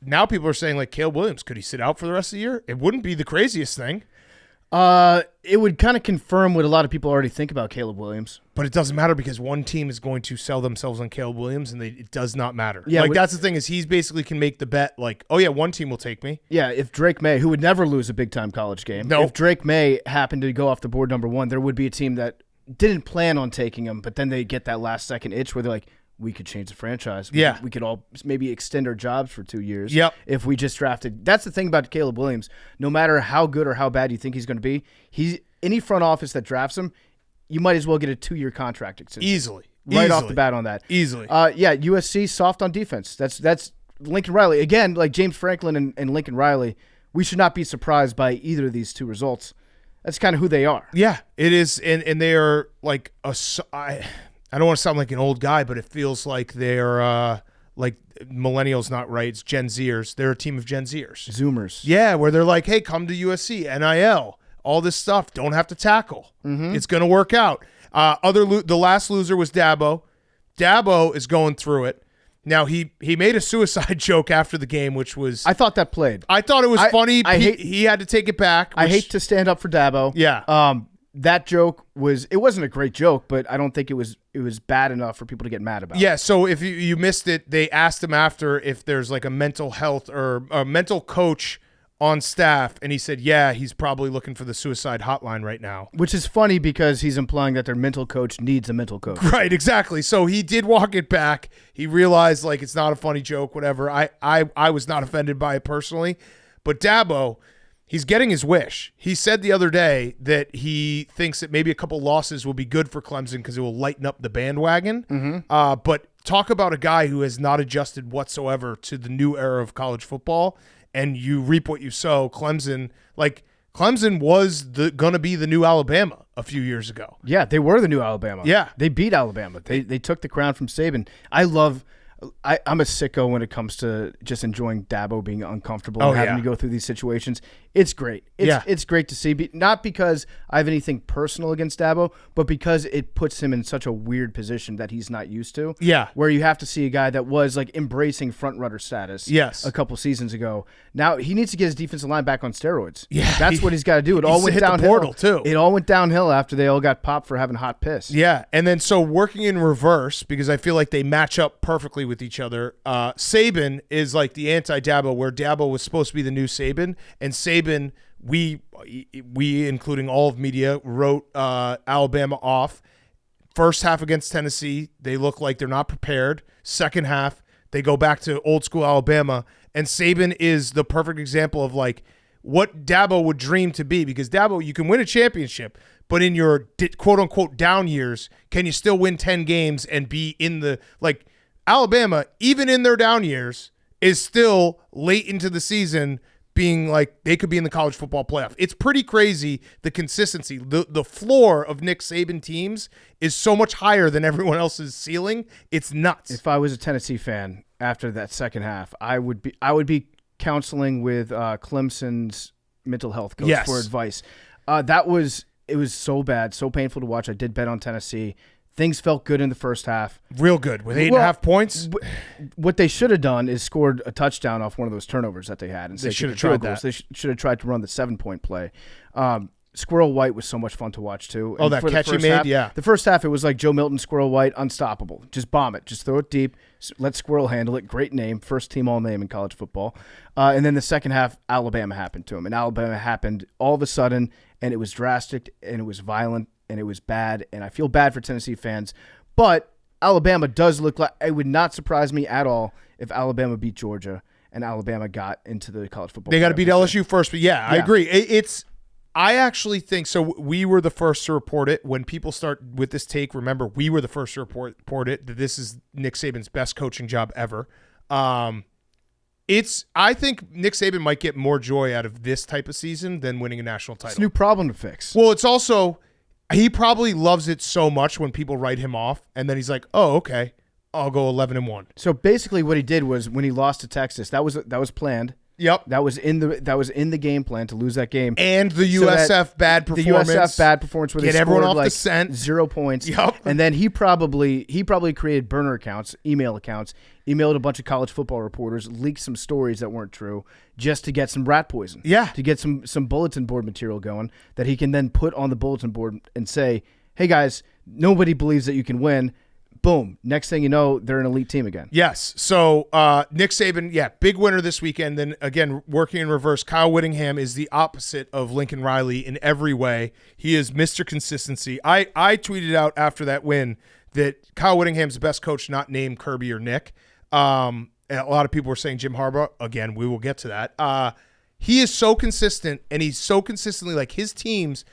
now people are saying like Caleb Williams, could he sit out for the rest of the year? It wouldn't be the craziest thing, It would kind of confirm what a lot of people already think about Caleb Williams. but it doesn't matter because one team is going to sell themselves on Caleb Williams, and it does not matter. Yeah, that's the thing is he's basically can make the bet like, oh yeah, one team will take me. Yeah, if Drake May, who would never lose a big-time college game, No. if Drake May happened to go off the board number one, there would be a team that didn't plan on taking him, but then they get that last-second itch where they're like, we could change the franchise. Yeah. We could all maybe extend our jobs for 2 years. Yep. If we just drafted. That's the thing about Caleb Williams. No matter how good or how bad you think he's going to be, any front office that drafts him, you might as well get a 2-year contract extension. Easily. Right off the bat on that. Easily. Yeah, USC soft on defense. That's Lincoln Riley. Again, like James Franklin and Lincoln Riley, we should not be surprised by either of these two results. That's kind of who they are. Yeah, it is, and they are like I don't want to sound like an old guy, but it feels like they're like millennials, not right. It's Gen Zers. They're a team of Gen Zers. Zoomers. Yeah, where they're like, hey, come to USC, NIL, all this stuff. Don't have to tackle. It's going to work out. The last loser was Dabo. Dabo is going through it. Now, he made a suicide joke after the game, which was... I thought that played. I thought it was funny. He had to take it back. I hate to stand up for Dabo. Yeah. That joke wasn't a great joke, but I don't think it was bad enough for people to get mad about. Yeah, so if you missed it, they asked him after if there's like a mental health or a mental coach on staff, and he said, yeah, he's probably looking for the suicide hotline right now. Which is funny because he's implying that their mental coach needs a mental coach. Right, exactly. So he did walk it back. He realized like it's not a funny joke, whatever. I was not offended by it personally, but Dabo, he's getting his wish. He said the other day that he thinks that maybe a couple losses will be good for Clemson because it will lighten up the bandwagon. But talk about a guy who has not adjusted whatsoever to the new era of college football, and you reap what you sow. Clemson was going to be the new Alabama a few years ago. Yeah, they were the new Alabama. Yeah. They beat Alabama. They took the crown from Saban. I'm a sicko when it comes to just enjoying Dabo being uncomfortable and having to go through these situations. It's great. It's great to see. Not because I have anything personal against Dabo, but because it puts him in such a weird position that he's not used to. Yeah. Where you have to see a guy that was like embracing front runner status a couple seasons ago. Now he needs to get his defensive line back on steroids. Yeah. That's what he's got to do. It all went hit the downhill. portal, too. It all went downhill after they all got popped for having hot piss. Yeah, and then so working in reverse, because I feel like they match up perfectly with each other, Saban is like the anti-Dabo, where Dabo was supposed to be the new Saban, and Saban, we including all of media, wrote Alabama off. First half against Tennessee, they look like they're not prepared. Second half, they go back to old school Alabama, and Saban is the perfect example of like what Dabo would dream to be, because Dabo, you can win a championship, but in your quote-unquote down years, can you still win 10 games and be in the, like, Alabama, even in their down years, is still late into the season being like they could be in the college football playoff. It's pretty crazy, the consistency. The floor of Nick Saban teams is so much higher than everyone else's ceiling. It's nuts. If I was a Tennessee fan after that second half, I would be counseling with Clemson's mental health coach for advice. It was so bad, so painful to watch. I did bet on Tennessee. Things felt good in the first half. Real good with 8.5 points. What they should have done is scored a touchdown off one of those turnovers that they had. They should have tried that. They should have tried to run the 7-point play. Squirrel White was so much fun to watch too. Oh, that catch he made, yeah. The first half, it was like Joe Milton, Squirrel White, unstoppable. Just bomb it. Just throw it deep. Let Squirrel handle it. Great name. First team all name in college football. And then the second half, Alabama happened to him. And Alabama happened all of a sudden, and it was drastic, and it was violent, and it was bad. And I feel bad for Tennessee fans. But Alabama does look like – it would not surprise me at all if Alabama beat Georgia and Alabama got into the college football. They got to beat LSU first, but yeah, I agree. I actually think so. We were the first to report it. When people start with this take, remember, we were the first to report it, that this is Nick Saban's best coaching job ever. I think Nick Saban might get more joy out of this type of season than winning a national title. It's a new problem to fix. Well, it's also, he probably loves it so much when people write him off, and then he's like, oh, okay, I'll go 11-1. So basically what he did was when he lost to Texas, that was planned. Yep. That was in the game plan to lose that game. And the USF bad performance. The USF bad performance where get they everyone scored off the like scent. 0 points. Yep. And then he probably created burner accounts, email accounts, emailed a bunch of college football reporters, leaked some stories that weren't true just to get some rat poison. Yeah. To get some bulletin board material going that he can then put on the bulletin board and say, hey guys, nobody believes that you can win. Boom. Next thing you know, they're an elite team again. Yes. So Nick Saban, big winner this weekend. Then again, working in reverse, Kyle Whittingham is the opposite of Lincoln Riley in every way. He is Mr. Consistency. I tweeted out after that win that Kyle Whittingham's the best coach not named Kirby or Nick. And a lot of people were saying Jim Harbaugh. Again, we will get to that. He is so consistent, and he's so consistently, like, his teams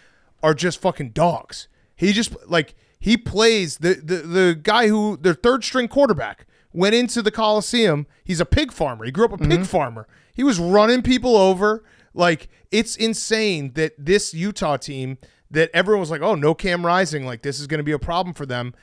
are just fucking dogs. He just, like, he plays the guy who, their third string quarterback, went into the Coliseum. He's a pig farmer. He grew up a pig farmer. He was running people over. Like, it's insane that this Utah team that everyone was like, oh, no Cam Rising, like, this is going to be a problem for them.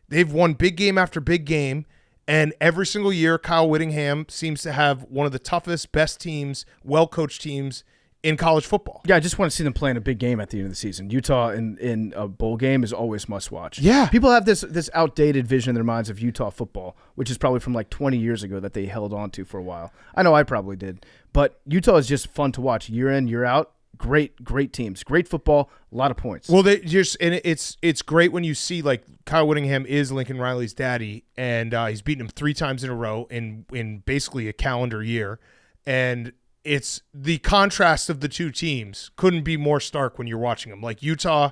They've won big game after big game. And every single year, Kyle Whittingham seems to have one of the toughest, best teams, well-coached teams in college football. Yeah, I just want to see them play in a big game at the end of the season. Utah in a bowl game is always must-watch. Yeah. People have this outdated vision in their minds of Utah football, which is probably from like 20 years ago that they held on to for a while. I know I probably did. But Utah is just fun to watch year in, year out. Great teams. Great football. A lot of points. Well, it's great when you see, like, Kyle Whittingham is Lincoln Riley's daddy, and he's beaten him 3 times in a row in basically a calendar year. And it's the contrast of the two teams couldn't be more stark when you're watching them. Like, Utah,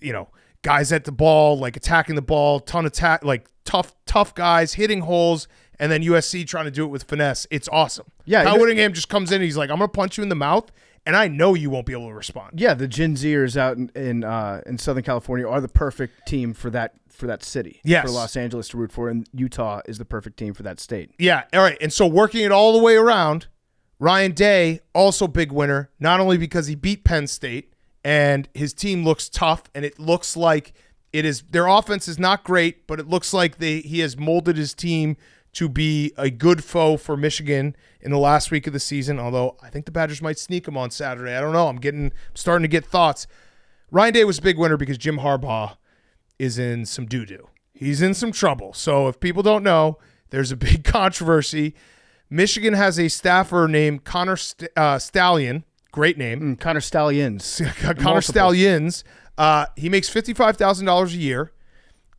you know, guys at the ball, like attacking the ball, tough guys hitting holes, and then USC trying to do it with finesse. It's awesome. Yeah, Kyle Whittingham just comes in and he's like, I'm going to punch you in the mouth, and I know you won't be able to respond. Yeah, the Gen Zers out in Southern California are the perfect team for that city. Yes. For Los Angeles to root for, and Utah is the perfect team for that state. Yeah, all right. And so working it all the way around, Ryan Day, also big winner, not only because he beat Penn State and his team looks tough, and it looks like it is, their offense is not great, but it looks like he has molded his team to be a good foe for Michigan in the last week of the season, although I think the Badgers might sneak them on Saturday. I don't know. I'm starting to get thoughts. Ryan Day was a big winner because Jim Harbaugh is in some doo-doo. He's in some trouble. So if people don't know, there's a big controversy. Michigan has a staffer named Connor Stallion. Great name. Connor Stallions. Connor Stallions. He makes $55,000 a year.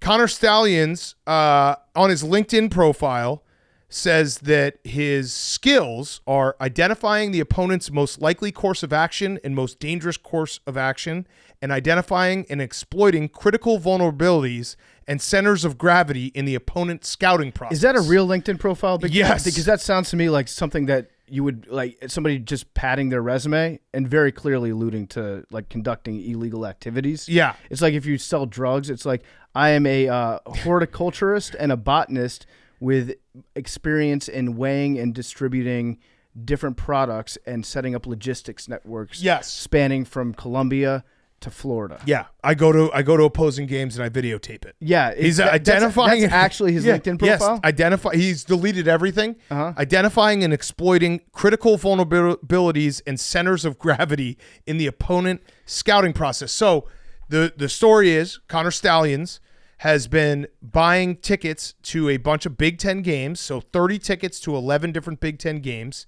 Connor Stallions, on his LinkedIn profile, says that his skills are identifying the opponent's most likely course of action and most dangerous course of action, and identifying and exploiting critical vulnerabilities and centers of gravity in the opponent's scouting process. Is that a real LinkedIn profile? Yes. Because that sounds to me like something that you would, like, somebody just padding their resume and very clearly alluding to, like, conducting illegal activities. Yeah. It's like if you sell drugs, it's like, I am a horticulturist and a botanist with experience in weighing and distributing different products and setting up logistics networks. Yes. Spanning from Colombia to Florida. Yeah, I go to opposing games and I videotape it. Yeah, He's identifying. That's actually his LinkedIn profile. Yes, he's deleted everything. Identifying and exploiting critical vulnerabilities and centers of gravity in the opponent scouting process. So the story is Connor Stallions has been buying tickets to a bunch of Big Ten games, so 30 tickets to 11 different Big Ten games.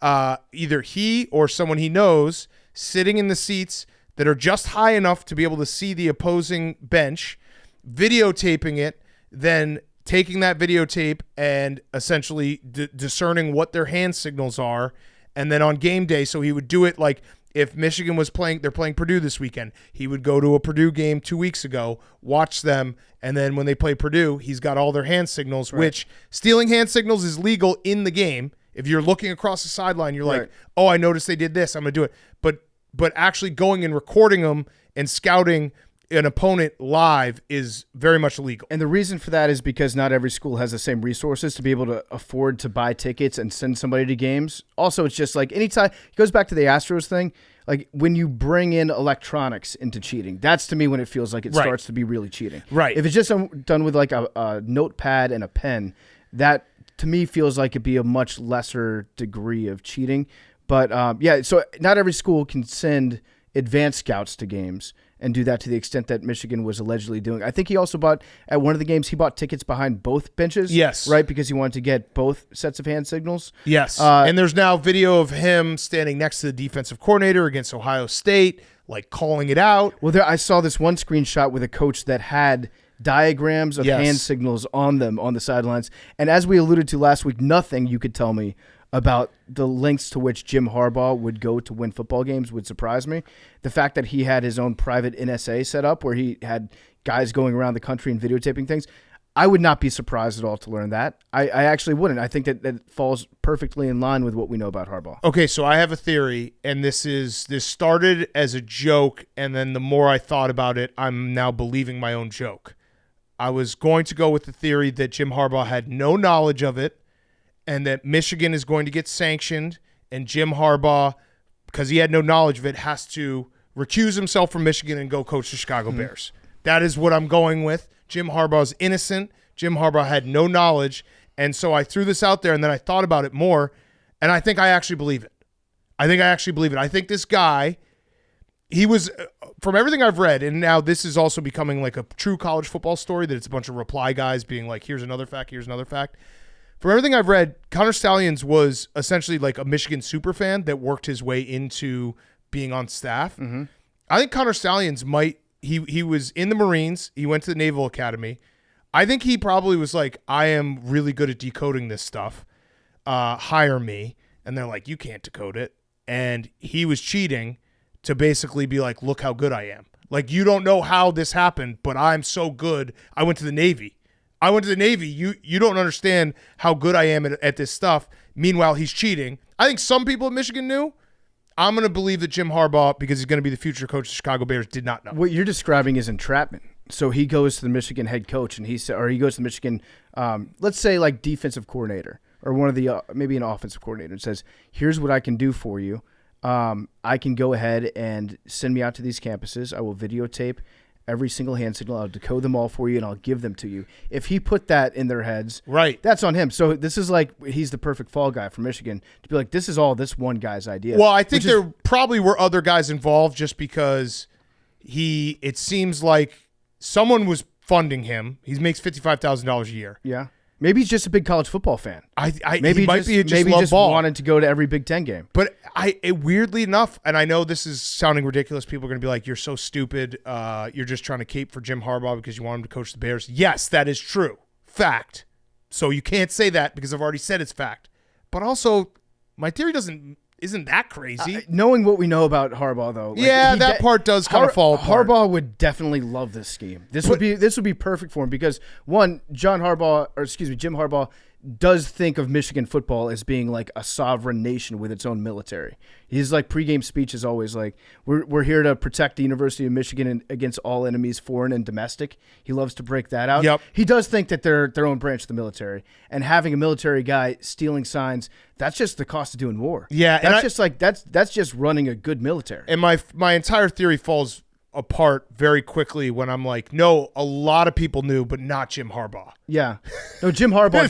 Either he or someone he knows sitting in the seats that are just high enough to be able to see the opposing bench, videotaping it, then taking that videotape and essentially discerning what their hand signals are, and then on game day, so he would do it like if Michigan was they're playing Purdue this weekend, he would go to a Purdue game 2 weeks ago, watch them, and then when they play Purdue, he's got all their hand signals, which stealing hand signals is legal in the game. If you're looking across the sideline, you're like, oh, I noticed they did this, I'm going to do it. But actually going and recording them and scouting an opponent live is very much illegal. And the reason for that is because not every school has the same resources to be able to afford to buy tickets and send somebody to games. Also, it's just like anytime it goes back to the Astros thing, like when you bring in electronics into cheating, that's to me when it feels like it starts to be really cheating. Right. If it's just done with like a notepad and a pen, that to me feels like it'd be a much lesser degree of cheating. But so not every school can send advanced scouts to games and do that to the extent that Michigan was allegedly doing. I think he also at one of the games, he bought tickets behind both benches. Yes. Right? Because he wanted to get both sets of hand signals. Yes. And there's now video of him standing next to the defensive coordinator against Ohio State, like calling it out. Well, I saw this one screenshot with a coach that had diagrams of hand signals on them on the sidelines. And as we alluded to last week, nothing you could tell me about the lengths to which Jim Harbaugh would go to win football games would surprise me. The fact that he had his own private NSA set up where he had guys going around the country and videotaping things, I would not be surprised at all to learn that. I actually wouldn't. I think that falls perfectly in line with what we know about Harbaugh. Okay, so I have a theory, and this started as a joke, and then the more I thought about it, I'm now believing my own joke. I was going to go with the theory that Jim Harbaugh had no knowledge of it, and that Michigan is going to get sanctioned, and Jim Harbaugh, because he had no knowledge of it, has to recuse himself from Michigan and go coach the Chicago Bears. That is what I'm going with. Jim Harbaugh's innocent. Jim Harbaugh had no knowledge, and so I threw this out there, and then I thought about it more, and I think I actually believe it. I think this guy, he was, from everything I've read, and now this is also becoming like a true college football story, that it's a bunch of reply guys being like, here's another fact, here's another fact. From everything I've read, Connor Stallions was essentially like a Michigan super fan that worked his way into being on staff. Mm-hmm. I think Connor Stallions he was in the Marines. He went to the Naval Academy. I think he probably was like, I am really good at decoding this stuff. Hire me. And they're like, you can't decode it. And he was cheating to basically be like, look how good I am. Like, you don't know how this happened, but I'm so good. I went to the Navy. You don't understand how good I am at this stuff. Meanwhile, he's cheating. I think some people at Michigan knew. I'm going to believe that Jim Harbaugh, because he's going to be the future coach of the Chicago Bears, did not know. What you're describing is entrapment. So he goes to the Michigan head coach, and he goes to the Michigan, let's say like defensive coordinator or one of the maybe an offensive coordinator, and says, "Here's what I can do for you. I can go ahead and send me out to these campuses. I will videotape every single hand signal. I'll decode them all for you, and I'll give them to you." If he put that in their heads, right, that's on him. So this is like he's the perfect fall guy for Michigan to be like, this is all this one guy's idea. Well, I think there probably were other guys involved, just because it seems like someone was funding him. He makes $55,000 a year. Yeah. Maybe he's just a big college football fan. Maybe he might just wanted to go to every Big Ten game. But weirdly enough, and I know this is sounding ridiculous, people are going to be like, you're so stupid. You're just trying to cape for Jim Harbaugh because you want him to coach the Bears. Yes, that is true. Fact. So you can't say that because I've already said it's fact. But also, my theory isn't that crazy. Knowing what we know about Harbaugh, though. That part does kind of fall apart. Harbaugh would definitely love this scheme. This would be perfect for him because, one, Jim Harbaugh does think of Michigan football as being like a sovereign nation with its own military. His like pregame speech is always like, we're here to protect the University of Michigan against all enemies, foreign and domestic. He loves to break that out. Yep. He does think that they're their own branch of the military, and having a military guy stealing signs, that's just the cost of doing war. Yeah, that's just running a good military. And my entire theory falls apart very quickly when I'm like, no, a lot of people knew, but not Jim Harbaugh. Yeah. No, Jim Harbaugh.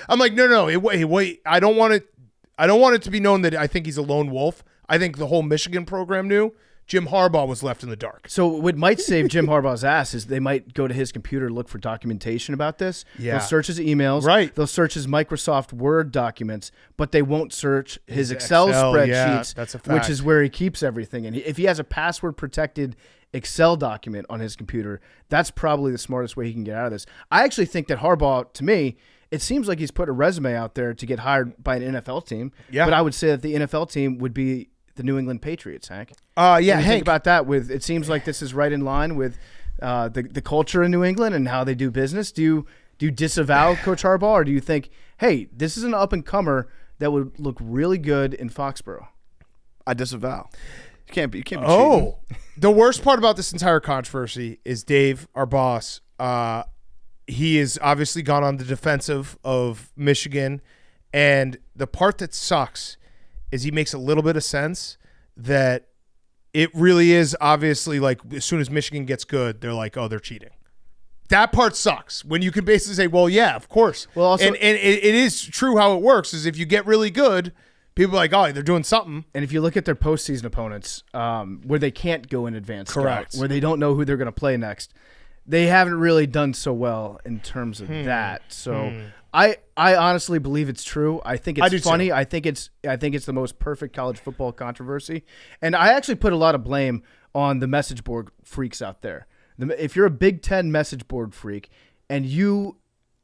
I'm like, no, wait. I don't want it to be known that I think he's a lone wolf. I think the whole Michigan program knew. Jim Harbaugh was left in the dark. So what might save Jim Harbaugh's ass is they might go to his computer to look for documentation about this. Yeah. They'll search his emails. Right. They'll search his Microsoft Word documents, but they won't search his Excel yeah, spreadsheets, that's a fact. which is where he keeps everything. And if he has a password-protected Excel document on his computer, that's probably the smartest way he can get out of this. I actually think that Harbaugh, to me, it seems like he's put a resume out there to get hired by an NFL team. Yeah. But I would say that the NFL team would be the New England Patriots, Hank. Yeah, What do you Hank. think about that? It seems like this is right in line with the culture in New England and how they do business. Do you disavow Coach Harbaugh, or do you think, hey, this is an up and comer that would look really good in Foxborough? I disavow. You can't be cheating. The worst part about this entire controversy is Dave, our boss. He has obviously gone on the defensive of Michigan, and the part that sucks is he makes a little bit of sense that it really is obviously like as soon as Michigan gets good, they're like, oh, they're cheating. That part sucks when you can basically say, well, yeah, of course. Well, also, and it is true how it works is if you get really good, people are like, oh, they're doing something. And if you look at their postseason opponents, where they can't go in advance, Correct. where they don't know who they're going to play next, they haven't really done so well in terms of that. So I honestly believe it's true. I think it's funny. Too. I think it's the most perfect college football controversy. And I actually put a lot of blame on the message board freaks out there. If you're a Big Ten message board freak and you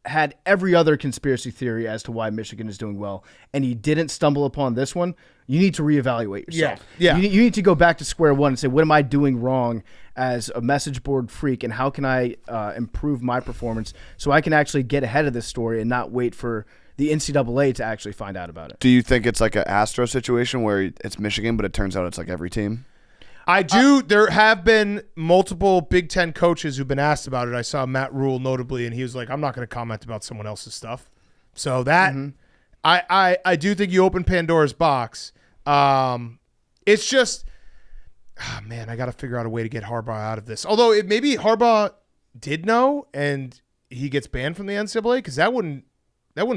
had every other conspiracy theory as to why Michigan is doing well, and you didn't stumble upon this one, you need to reevaluate yourself. Yeah. You need to go back to square one and say, what am I doing wrong as a message board freak, and how can I improve my performance so I can actually get ahead of this story and not wait for the NCAA to actually find out about it? Do you think it's like an Astro situation where it's Michigan, but it turns out it's like every team? I do. There have been multiple Big Ten coaches who've been asked about it. I saw Matt Rule notably, and he was like, I'm not going to comment about someone else's stuff. So that I do think you open Pandora's box. It's just, man, I got to figure out a way to get Harbaugh out of this. Although maybe Harbaugh did know and he gets banned from the NCAA, because that wouldn't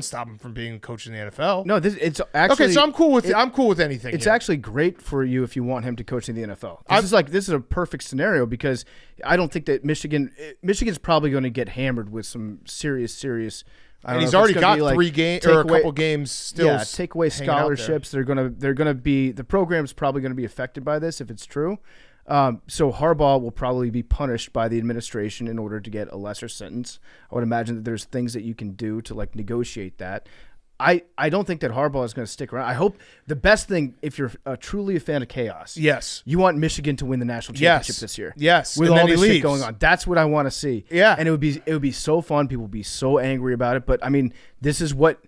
stop him from being a coach in the NFL. No, it's actually okay. So I'm cool with anything. It's here. actually great for you if you want him to coach in the NFL. This is a perfect scenario, because I don't think that Michigan's probably going to get hammered with some serious. And he's already got 3 games or a couple games still. Yeah, take away scholarships. They're gonna be, the program's probably going to be affected by this if it's true. So Harbaugh will probably be punished by the administration in order to get a lesser sentence. I would imagine that there's things that you can do to like negotiate that. I don't think that Harbaugh is going to stick around. I hope the best thing, if you're truly a fan of chaos, yes, you want Michigan to win the national championship this year. Yes, with and all then this he shit leaves. going on. That's what I want to see. Yeah, and it would be so fun. People would be so angry about it. But I mean, this is what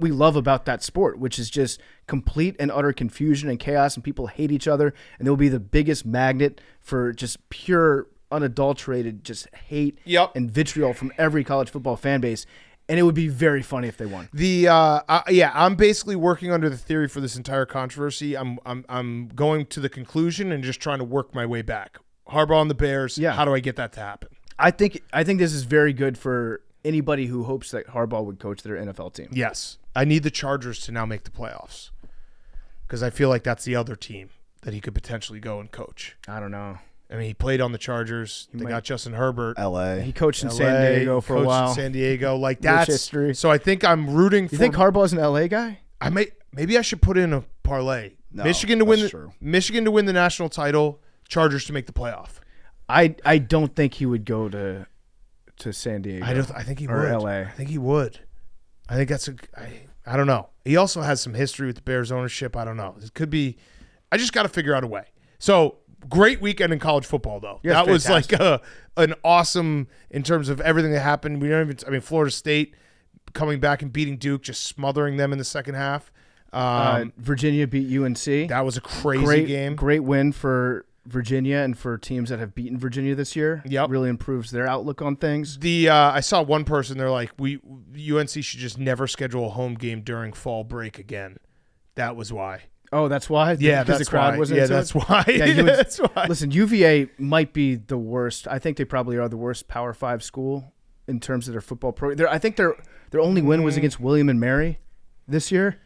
we love about that sport, which is just complete and utter confusion and chaos, and people hate each other, and they'll be the biggest magnet for just pure, unadulterated, just hate and vitriol from every college football fan base. And it would be very funny if they won. I'm basically working under the theory for this entire controversy. I'm going to the conclusion and just trying to work my way back. Harbaugh and the Bears. Yeah. How do I get that to happen? I think this is very good for anybody who hopes that Harbaugh would coach their NFL team. Yes. I need the Chargers to now make the playoffs, because I feel like that's the other team that he could potentially go and coach. I don't know. I mean, he played on the Chargers. They got Justin Herbert. L.A. He coached in LA, San Diego for a coached while. in San Diego. Like, Rich that's history. So I think I'm rooting for. You think Harbaugh's an LA guy? Maybe I should put in a parlay. No, Michigan to win that's true. Michigan to win the national title, Chargers to make the playoff. I don't think he would go to San Diego. I think he or would. LA. I think he would. I think that's I don't know. He also has some history with the Bears ownership. I don't know. It could be. I just got to figure out a way. So great weekend in college football, though. Yeah, that was fantastic. like an awesome in terms of everything that happened. Florida State coming back and beating Duke, just smothering them in the second half. Virginia beat UNC. That was a crazy game. Great win for Virginia and for teams that have beaten Virginia this year. Yep. Really improves their outlook on things. I saw one person, they're like, UNC should just never schedule a home game during fall break again. That was why. Oh, that's why? Yeah, because that's the crowd why. wasn't Yeah, into that's it? why. Yeah, you would- That's why. Listen, UVA might be the worst. I think they probably are the worst Power 5 school in terms of their football program. I think their only win was against William and Mary this year.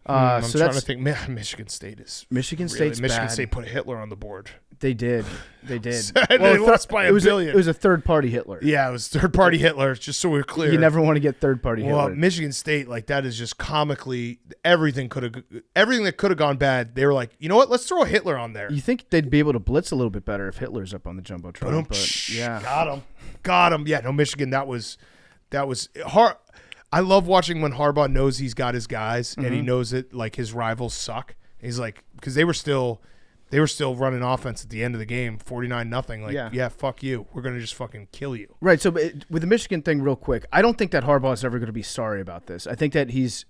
I'm So trying to that's think. Man, Michigan State is Michigan really, State's Michigan bad. State put Hitler on the board. They did. They did. They lost by a billion. It was a third-party Hitler. Yeah, it was third-party Hitler. Just so we're clear. You never want to get third-party Well, Hitler. Michigan State, like that is just comically everything that could have gone bad. They were like, you know what? Let's throw a Hitler on there. You think they'd be able to blitz a little bit better if Hitler's up on the jumbotron? Boom, But yeah, got him. Yeah, no, Michigan. That was hard. I love watching when Harbaugh knows he's got his guys and he knows that like his rivals suck. He's like, because they were still running offense at the end of the game, 49-0. Like, yeah, fuck you. We're gonna just fucking kill you. right. So but with the Michigan thing, real quick, I don't think that Harbaugh is ever going to be sorry about this. I think that he's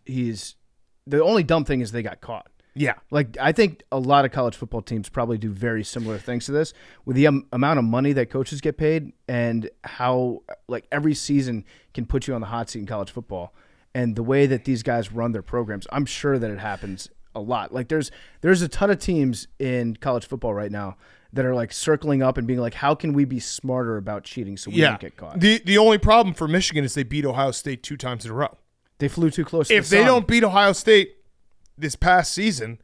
the only dumb thing is they got caught. Yeah, Like, I think a lot of college football teams probably do very similar things to this with the amount of money that coaches get paid and how, like, every season can put you on the hot seat in college football. And the way that these guys run their programs, I'm sure that it happens a lot. Like, there's a ton of teams in college football right now that are, like, circling up and being like, how can we be smarter about cheating so we don't get caught? The only problem for Michigan is they beat Ohio State 2 times in a row. They flew too close to the If they sun. don't beat Ohio State this past season,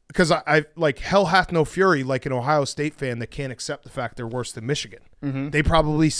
because I like hell hath no fury like an Ohio State fan that can't accept the fact they're worse than Michigan. They probably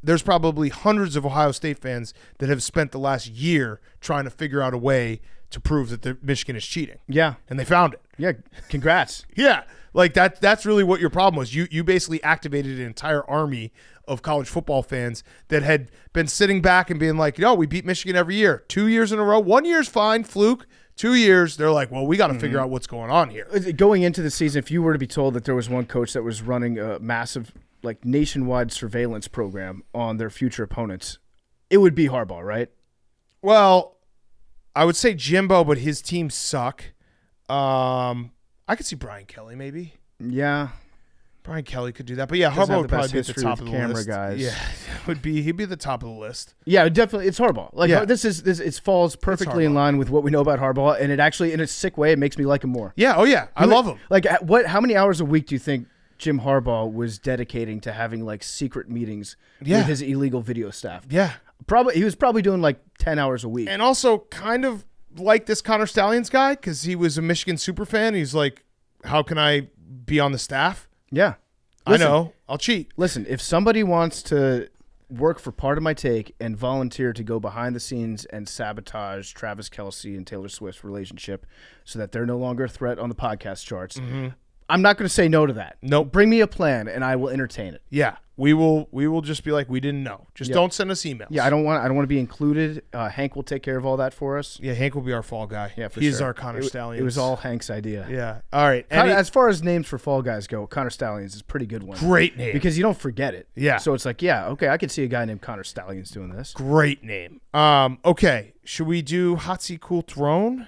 there's probably hundreds of Ohio State fans that have spent the last year trying to figure out a way to prove that Michigan is cheating. Yeah. And they found it. Yeah. Congrats. Yeah. Like that's really what your problem was. You basically activated an entire army of college football fans that had been sitting back and being like, we beat Michigan every year. 2 years in a row. 1 year's fine, fluke. 2 years, they're like, well, we got to figure out what's going on here. Going into the season, if you were to be told that there was one coach that was running a massive, like, nationwide surveillance program on their future opponents, it would be Harbaugh, right? Well, I would say Jimbo, but his teams suck. I could see Brian Kelly maybe. Yeah. Brian Kelly could do that. But yeah, Doesn't Harbaugh have would the probably best be at the history top with of the camera list. guys. Yeah, he'd be the top of the list. Yeah, definitely. It's Harbaugh. Like, Yeah. it falls perfectly in Harbaugh. line with what we know about Harbaugh, and it actually, in a sick way, it makes me like him more. Yeah, oh yeah. I love him. Like, how many hours a week do you think Jim Harbaugh was dedicating to having, like, secret meetings with his illegal video staff? Yeah. He was probably doing, like, 10 hours a week. And also kind of like this Connor Stallions guy because he was a Michigan super fan. He's like, how can I be on the staff? Yeah. I know. I'll cheat. Listen, if somebody wants to work for Part of My Take and volunteer to go behind the scenes and sabotage Travis Kelce and Taylor Swift's relationship so that they're no longer a threat on the podcast charts, I'm not going to say no to that. Nope. Bring me a plan and I will entertain it. Yeah. We will just be like, we didn't know. Just don't send us emails. Yeah, I don't want to be included. Hank will take care of all that for us. Yeah, Hank will be our fall guy. Yeah, for He's sure. our Connor Stallions. It was all Hank's idea. Yeah. All right. As far as names for fall guys go, Connor Stallions is a pretty good one. Great name. Because you don't forget it. Yeah. So it's like, yeah, okay, I could see a guy named Connor Stallions doing this. Great name. Okay. Should we do Hot Seat Cool Throne?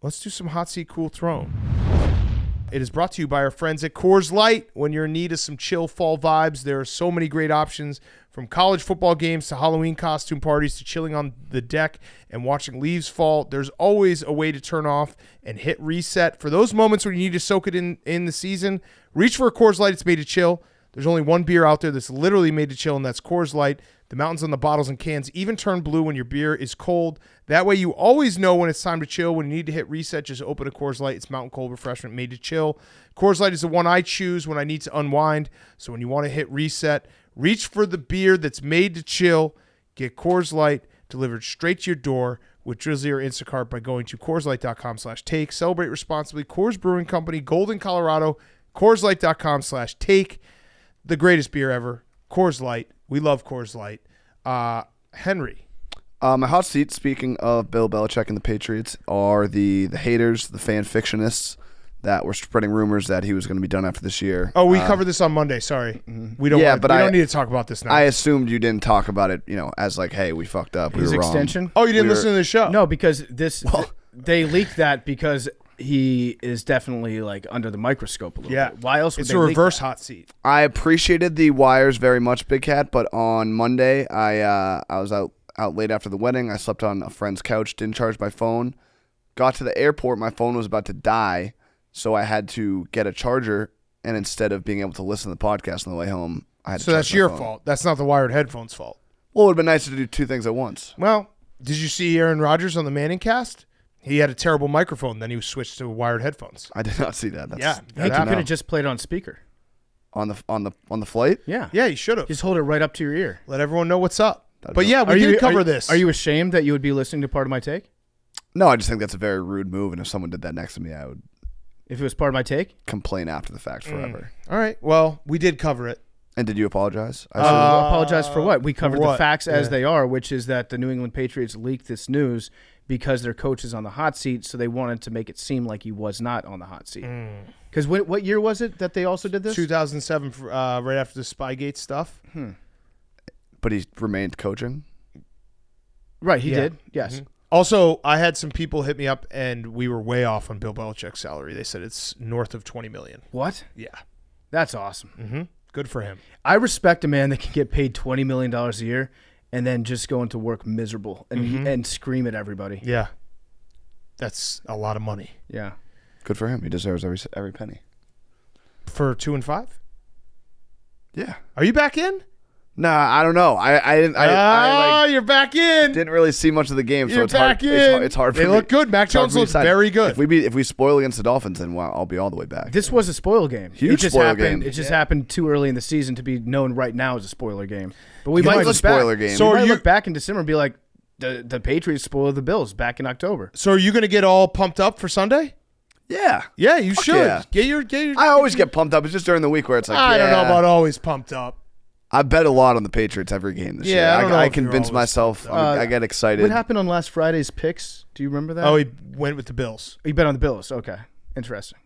Let's do some Hot Seat Cool Throne. It is brought to you by our friends at Coors Light. When you're in need of some chill fall vibes, there are so many great options, from college football games to Halloween costume parties to chilling on the deck and watching leaves fall. There's always a way to turn off and hit reset. For those moments when you need to soak it in the season, reach for a Coors Light. It's made to chill. There's only one beer out there that's literally made to chill, and that's Coors Light. The mountains on the bottles and cans even turn blue when your beer is cold. That way you always know when it's time to chill. When you need to hit reset, just open a Coors Light. It's mountain cold refreshment made to chill. Coors Light is the one I choose when I need to unwind. So when you want to hit reset, reach for the beer that's made to chill. Get Coors Light delivered straight to your door with Drizzly or Instacart by going to CoorsLight.com/take. Celebrate responsibly. Coors Brewing Company, Golden, Colorado. CoorsLight.com/take. The greatest beer ever. Coors Light. We love Coors Light. Henry. My hot seat, speaking of Bill Belichick and the Patriots, are the haters, the fan fictionists that were spreading rumors that he was going to be done after this year. Oh, we covered this on Monday. Sorry. We don't Yeah, wanna- but we I- don't need to talk about this now. I assumed you didn't talk about it, as like, hey, we fucked up. His we were extension? wrong. Oh, you didn't We were- listen to the show? No, because they leaked that because he is definitely, like, under the microscope a little Yeah. bit. Why else would It's they a leak reverse that? hot seat. I appreciated the wires very much, Big Cat, but on Monday I was out late after the wedding. I slept on a friend's couch, didn't charge my phone. Got to the airport, my phone was about to die, so I had to get a charger. And instead of being able to listen to the podcast on the way home, I had to. So charge that's my your phone. fault. That's not the wired headphones' fault. Well, it would have been nicer to do two things at once. Well, did you see Aaron Rodgers on the Manning cast? He had a terrible microphone. Then he switched to wired headphones. I did not see that. That's, Yeah. I think good you to could know. have just played it on speaker. on the flight. Yeah. Yeah, you should have. Just hold it right up to your ear. Let everyone know what's up. That'd But be- yeah, we did cover this. Are you ashamed that you would be listening to part of my take? No, I just think that's a very rude move, and if someone did that next to me, I would If it was part of my take? complain after the fact forever. All right. Well, we did cover it. And did you apologize? I Apologize for what? We covered the what? facts as Yeah. they are, which is that the New England Patriots leaked this news because their coach is on the hot seat, so they wanted to make it seem like he was not on the hot seat. Because what year was it that they also did this? 2007, right after the Spygate stuff. but he remained coaching. Right, he Yeah. did. Yes. Also, I had some people hit me up, and we were way off on Bill Belichick's salary. They said it's north of $20 million. What? Yeah. That's awesome. Good for him. I respect a man that can get paid $20 million a year and then just go into work miserable and scream at everybody. Yeah. That's a lot of money. Yeah. Good for him. He deserves every penny. For 2 and 5? Yeah. Are you back in? Nah, I don't know. I didn't. I you're back in. didn't really see much of the game, so You're it's hard. back in. It's hard for They me. look good. Mac it's hard Jones for me to looks decide. very good. If we spoil against the Dolphins, then I'll be all the way back. This was a spoil game. Huge it just spoil happened. game. It just happened too early in the season to be known right now as a spoiler game. But we It might was a look back. spoiler game. So we are might you- look back in December and be like, the Patriots spoiled the Bills back in October. So are you going to get all pumped up for Sunday? Yeah. Yeah, you Fuck should. yeah. Get your. I always get pumped up. It's just during the week where it's like, I don't know yeah. about always pumped up. I bet a lot on the Patriots every game this Yeah, year. I don't know I if you're convince always myself. pumped up. I get excited. What happened on last Friday's picks? Do you remember that? Oh, he went with the Bills. You bet on the Bills. Okay. Interesting.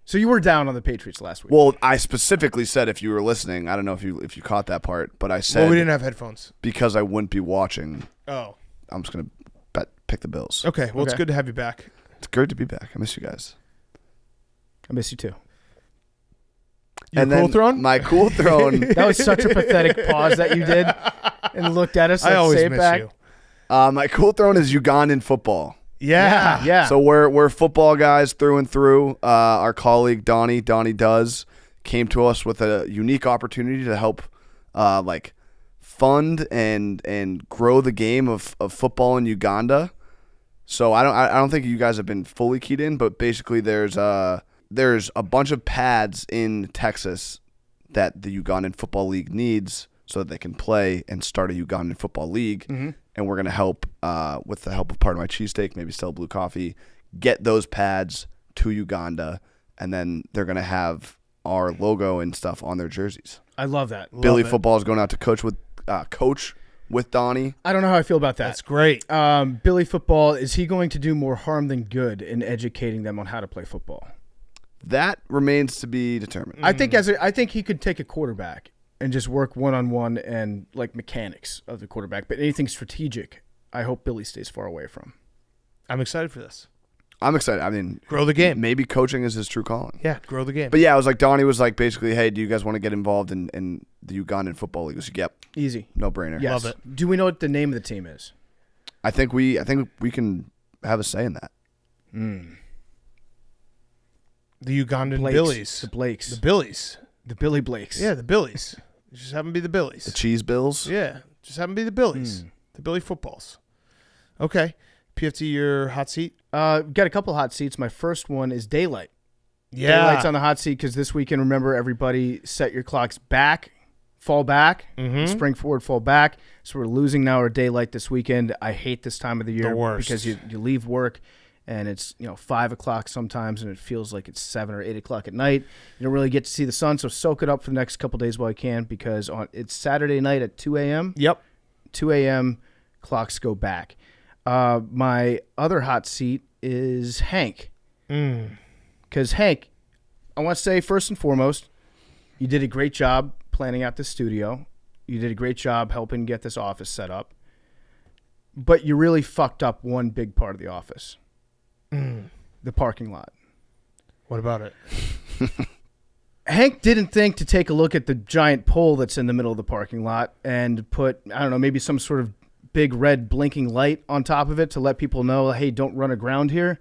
So you were down on the Patriots last week. Well, I specifically said if you were listening, I don't know if you caught that part, but I said Well, we didn't have headphones. because I wouldn't be watching, Oh. I'm just gonna pick the Bills. Okay. Well, it's Okay. good to have you back. It's good to be back. I miss you guys. I miss you too. Your and cool then throne? my cool throne. That was such a pathetic pause that you did and looked at us. I Let's always say it miss back. you. My cool throne is Ugandan football. Yeah. Yeah. So we're football guys through and through. Our colleague Donnie Does came to us with a unique opportunity to help fund and grow the game of football in Uganda. So I don't think you guys have been fully keyed in, but basically there's a bunch of pads in Texas that the Ugandan Football League needs so that they can play and start a Ugandan Football League. And we're going to help, with the help of Part of My Cheesesteak, maybe Sell Blue Coffee, get those pads to Uganda, and then they're going to have our logo and stuff on their jerseys. I love that. Billy it. Football is going out to coach with Donnie. I don't know how I feel about that. That's great. Billy Football, is he going to do more harm than good in educating them on how to play football? That remains to be determined. I think he could take a quarterback and just work one-on-one and like mechanics of the quarterback, but anything strategic, I hope Billy stays far away from. I'm excited for this. I'm excited. I mean, Grow the game. maybe coaching is his true calling. Yeah, grow the game. But yeah, I was like, Donnie was like, basically, hey, do you guys want to get involved in the Ugandan Football League? I was like, yep, Easy. no brainer. Yes. Love it. Do we know what the name of the team is? I think we can have a say in that. the Ugandan Blakes. Billies. The Blakes. The Billies. The Billy Blakes. Yeah, the Billies. It just happen to be the Billies. The Cheese Bills. Yeah, just happen to be the Billies. The Billy footballs. Okay. PFT, your hot seat? Got a couple hot seats. My first one is Daylight. Yeah. Daylight's on the hot seat because this weekend, remember, everybody set your clocks back, fall back, spring forward, fall back. So we're losing now our Daylight this weekend. I hate this time of the year The worst. because you leave work and it's 5 o'clock sometimes and it feels like it's 7 or 8 o'clock at night. You don't really get to see the sun, so soak it up for the next couple days while you can because it's Saturday night at 2 a.m. Yep. 2 a.m. clocks go back. My other hot seat is Hank. Because Hank, I want to say first and foremost, you did a great job planning out this studio. You did a great job helping get this office set up. But you really fucked up one big part of the office. The parking lot. What about it? Hank didn't think to take a look at the giant pole that's in the middle of the parking lot and put, I don't know, maybe some sort of big red blinking light on top of it to let people know, hey, don't run aground here.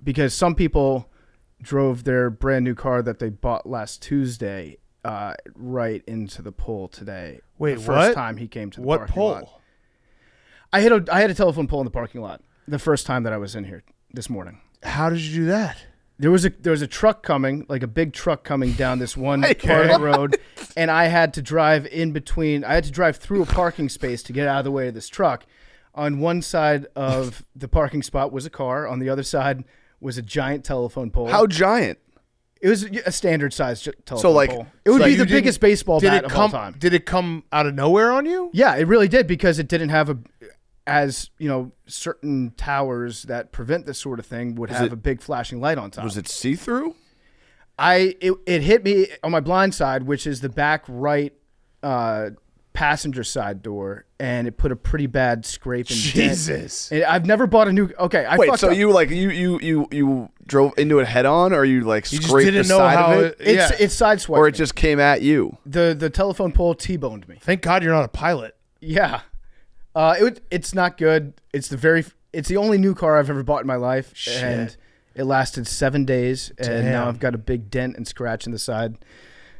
Because some people drove their brand new car that they bought last Tuesday right into the pole today. Wait, the first what? time he came to the What parking pole? lot. I had a telephone pole in the parking lot the first time that I was in here this morning. How did you do that? There was a truck coming, like a big truck coming down this one part of the road, and I had to drive in between. I had to drive through a parking space to get out of the way of this truck. On one side of the parking spot was a car. On the other side was a giant telephone pole. How giant? It was a standard size telephone So, like- pole. It would so be you the didn't- biggest baseball bat of all time. Did it come out of nowhere on you? Yeah, it really did because it didn't have certain towers that prevent this sort of thing would have a big flashing light on top. Was it see-through? It hit me on my blind side, which is the back right passenger side door, and it put a pretty bad scrape and Jesus. dent. I've never bought a new. Okay, I Wait, fucked so up. you drove into it head on, or you like You just scraped didn't the know side how of it, It's sideswiped. or it just came at you? the telephone pole T-boned me. Thank God you're not a pilot. Yeah, it's not good. It's the only new car I've ever bought in my life, and it lasted 7 days, and now Damn. I've got a big dent and scratch in the side.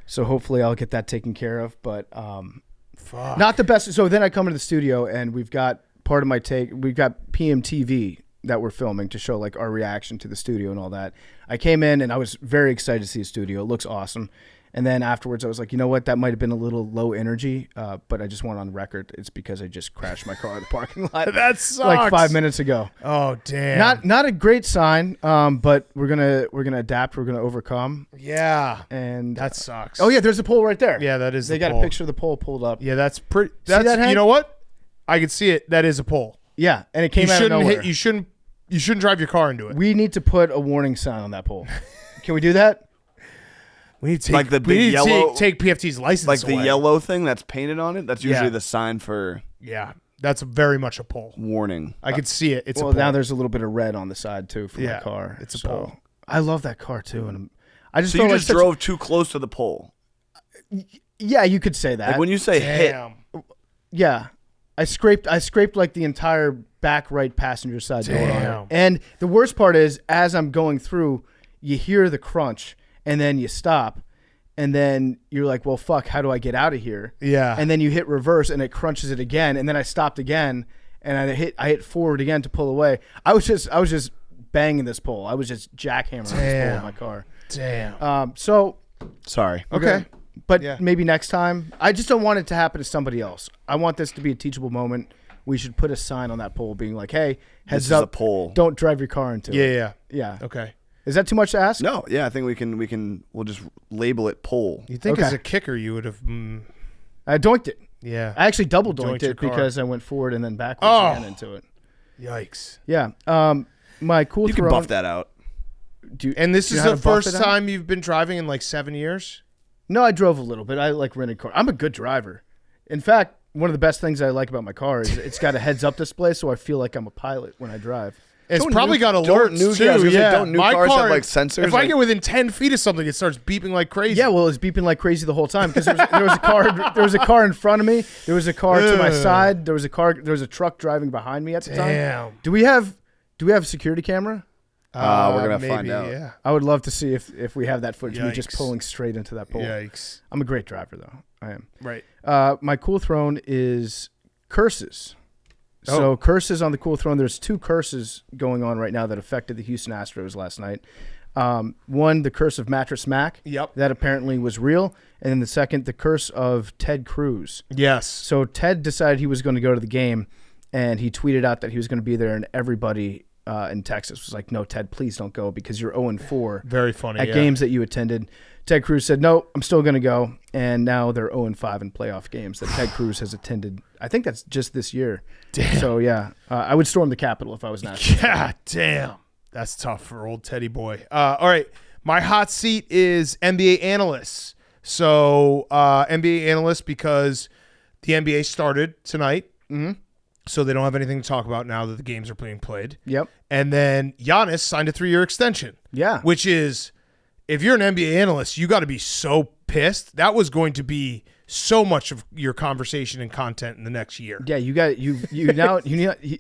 So hopefully I'll get that taken care of, but not the best. So then I come into the studio and we've got part of my take. We've got PMTV that we're filming to show like our reaction to the studio and all that. I came in and I was very excited to see the studio. It looks awesome. And then afterwards I was like, you know what? That might have been a little low energy, but I just went on record. It's because I just crashed my car in the parking lot. That sucks. Like 5 minutes ago. Oh damn. Not a great sign, but we're gonna adapt. We're gonna overcome. Yeah. And That sucks. oh yeah, there's a pole right there. Yeah, that is They the got pole. a picture of the pole pulled up. Yeah, that's pretty. That's that, Hank? you know what? I can see it. That is a pole. Yeah, and it came out of nowhere. You shouldn't drive your car into it. We need to put a warning sign on that pole. Can we do that? We need to take, Like the we big need to yellow- take PFT's license Like the away. yellow thing that's painted on it? That's usually Yeah. the sign for Yeah, that's very much a pole. warning. I could see it. It's Well, a pole. now there's a little bit of red on the side too for Yeah, my car. it's a So, pole. I love that car too, and I just So feel you like just such- drove too close to the pole. Yeah, you could say that. Like when you say hit, Damn. Yeah, I scraped like the entire back right passenger side door on Damn. it. And the worst part is, as I'm going through, you hear the crunch, and then you stop, and then you're like, "Well, fuck, how do I get out of here?" Yeah. And then you hit reverse, and it crunches it again, and then I stopped again, and I hit forward again to pull away. I was just banging this pole. I was just jackhammering this pole Damn. in my car. Damn. So sorry. Okay. but Yeah. maybe next time. I just don't want it to happen to somebody else. I want this to be a teachable moment. We should put a sign on that pole being like, hey, heads This is up, a pole. don't drive your car into Yeah, it. yeah. Yeah. Okay. Is that too much to ask? No, yeah, I think we'll just label it pole. You think Okay. as a kicker you would have? I doinked it. Yeah. I actually double Doinked doinked your it car. because I went forward and then backwards Oh. again into it. Yikes. Yeah. My cool You can throw. buff that out. And this Do you is know how the to buff first it out? time you've been driving in like 7 years? No, I drove a little bit. I like rented car. I'm a good driver. In fact, one of the best things I like about my car is it's got a heads-up display, so I feel like I'm a pilot when I drive. It's Don't probably new- got don't alerts new- too. yeah, I was gonna say, yeah. don't new My cars have, car, like, sensors, If I like- get within 10 feet of something, it starts beeping like crazy. Yeah, well, it was beeping like crazy the whole time because there was a car. There was a car in front of me. There was a car to my Ugh. side. There was a car. There was a truck driving behind me at the time. Damn. Do we have a security camera? We're gonna maybe, find out. Yeah. I would love to see if we have that footage. Me just Yikes. pulling straight into that pole. Yikes. I'm a great driver though. I am. Right. My cool throne is curses. So Oh. curses on the cool throne. There's two curses going on right now that affected the Houston Astros last night. One, the curse of Mattress Mac. Yep. That apparently was real. And then the second, the curse of Ted Cruz. Yes. So Ted decided he was going to go to the game, and he tweeted out that he was going to be there, and everybody in Texas was like, no, Ted, please don't go because you're 0-4 Very funny. at yeah. games that you attended. Ted Cruz said, no, I'm still going to go. And now they're 0-5 in playoff games that Ted Cruz has attended. I think that's just this year. Damn. So, yeah, I would storm the Capitol if I was National. God damn. That's tough for old Teddy boy. All right. My hot seat is NBA analysts. So, NBA analysts because the NBA started tonight. Mm-hmm. So they don't have anything to talk about now that the games are being played. Yep. And then Giannis signed a 3-year extension. Yeah. Which is, if you're an NBA analyst, you got to be so pissed. That was going to be so much of your conversation and content in the next year. Yeah, you got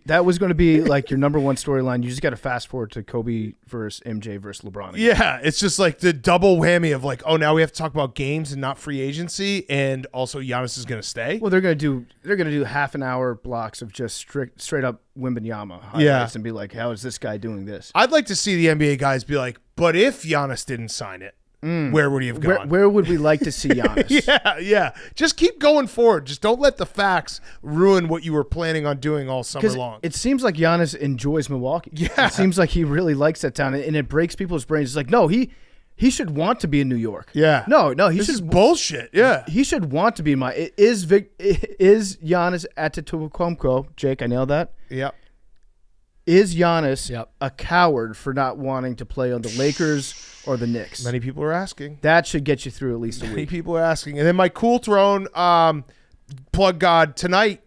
that was going to be like your number one storyline. You just got to fast forward to Kobe versus MJ versus LeBron again. Yeah, it's just like the double whammy of like, oh, now we have to talk about games and not free agency, and also Giannis is going to stay. Well, they're gonna do half an hour blocks of just straight up Wembanyama highlights and be like, how is this guy doing this? I'd like to see the NBA guys be like, but if Giannis didn't sign it, where would he have gone? Where would we like to see Giannis? Yeah. Just keep going forward. Just don't let the facts ruin what you were planning on doing all summer long. It seems like Giannis enjoys Milwaukee. Yeah. It seems like he really likes that town, and it breaks people's brains. It's like, no, he should want to be in New York. Yeah. No, he this should is bullshit. Yeah. He should want to be in is Giannis Antetokounmpo, Jake, I nailed that? Yep. Is Giannis Yep. a coward for not wanting to play on the Lakers or the Knicks? Many people are asking. That should get you through at least a Many week. people are asking. And then my Cool Throne, plug God, tonight,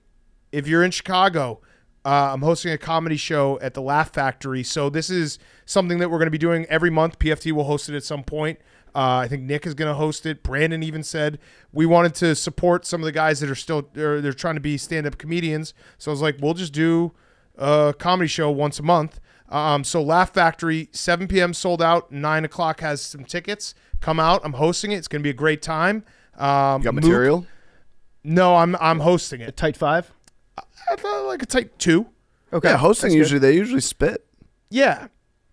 if you're in Chicago, I'm hosting a comedy show at the Laugh Factory. So this is something that we're going to be doing every month. PFT will host it at some point. I think Nick is going to host it. Brandon even said we wanted to support some of the guys that are still they're trying to be stand-up comedians. So I was like, we'll just do a comedy show once a month. So Laugh Factory, 7 p.m. sold out. 9 o'clock has some tickets. Come out. I'm hosting it. It's going to be a great time. You got material? No, I'm hosting A it. tight five? I thought like a tight 2. Okay. Yeah, hosting they usually spit. Yeah.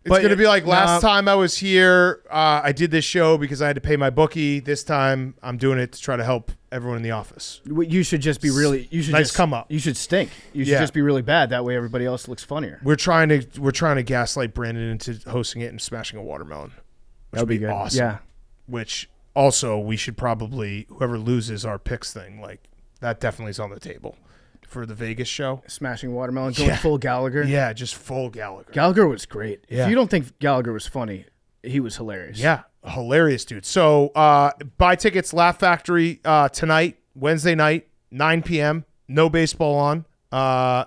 It's But going to be like last no. time I was here, I did this show because I had to pay my bookie. This time I'm doing it to try to help everyone in the office. You should just be really. You should Nice just come up. You should stink. You should Yeah. just be really bad. That way, everybody else looks funnier. We're trying to gaslight Brandon into hosting it and smashing a watermelon. Which would be good. awesome. Yeah. Which also we should probably, whoever loses our picks thing, like that definitely is on the table for the Vegas show. Smashing watermelon, going full Gallagher. Yeah, just full Gallagher. Gallagher was great. Yeah. If you don't think Gallagher was funny, he was hilarious. Yeah, hilarious, dude. So buy tickets, Laugh Factory tonight, Wednesday night, 9 p.m. No baseball on,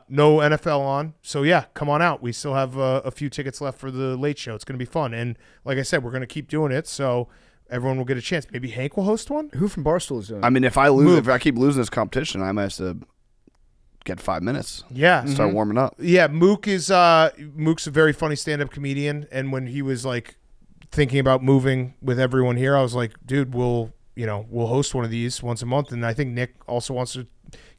no NFL on. So, yeah, come on out. We still have a few tickets left for the late show. It's going to be fun. And like I said, we're going to keep doing it, so everyone will get a chance. Maybe Hank will host one? Who from Barstool is doing it? I mean, if I keep losing this competition, I might have to get 5 minutes. Yeah. Start warming up. Yeah, Mook's a very funny stand-up comedian, and when he was like thinking about moving with everyone here, I was like, dude, we'll host one of these once a month. And I think Nick also wants to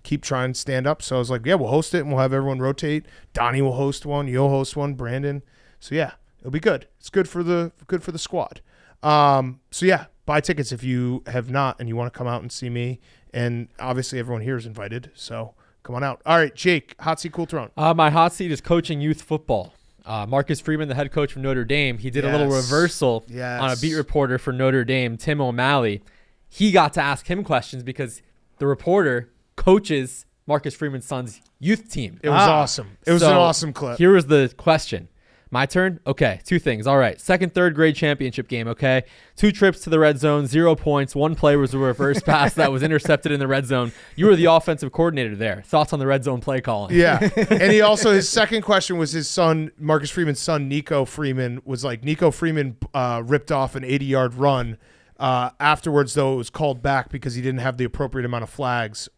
keep trying to stand up. So I was like, yeah, we'll host it and we'll have everyone rotate. Donnie will host one, you'll host one, Brandon. So yeah, it'll be good. It's good for the squad. So yeah, buy tickets if you have not and you want to come out and see me. And obviously everyone here is invited. So come on out. All right, Jake, hot seat, cool throne. My hot seat is coaching youth football. Marcus Freeman, the head coach from Notre Dame, he did a little reversal on a beat reporter for Notre Dame, Tim O'Malley. He got to ask him questions because the reporter coaches Marcus Freeman's son's youth team. It was awesome. It was an awesome clip. Here was the question. My turn? Okay, 2 things. All right. Second, third grade championship game, okay? 2 trips to the red zone, 0 points. 1 play was a reverse pass that was intercepted in the red zone. You were the offensive coordinator there. Thoughts on the red zone play calling? Yeah. And he also, his second question was his son, Marcus Freeman's son, Nico Freeman, was like, Nico Freeman ripped off an 80-yard run. Afterwards, though, it was called back because he didn't have the appropriate amount of flags.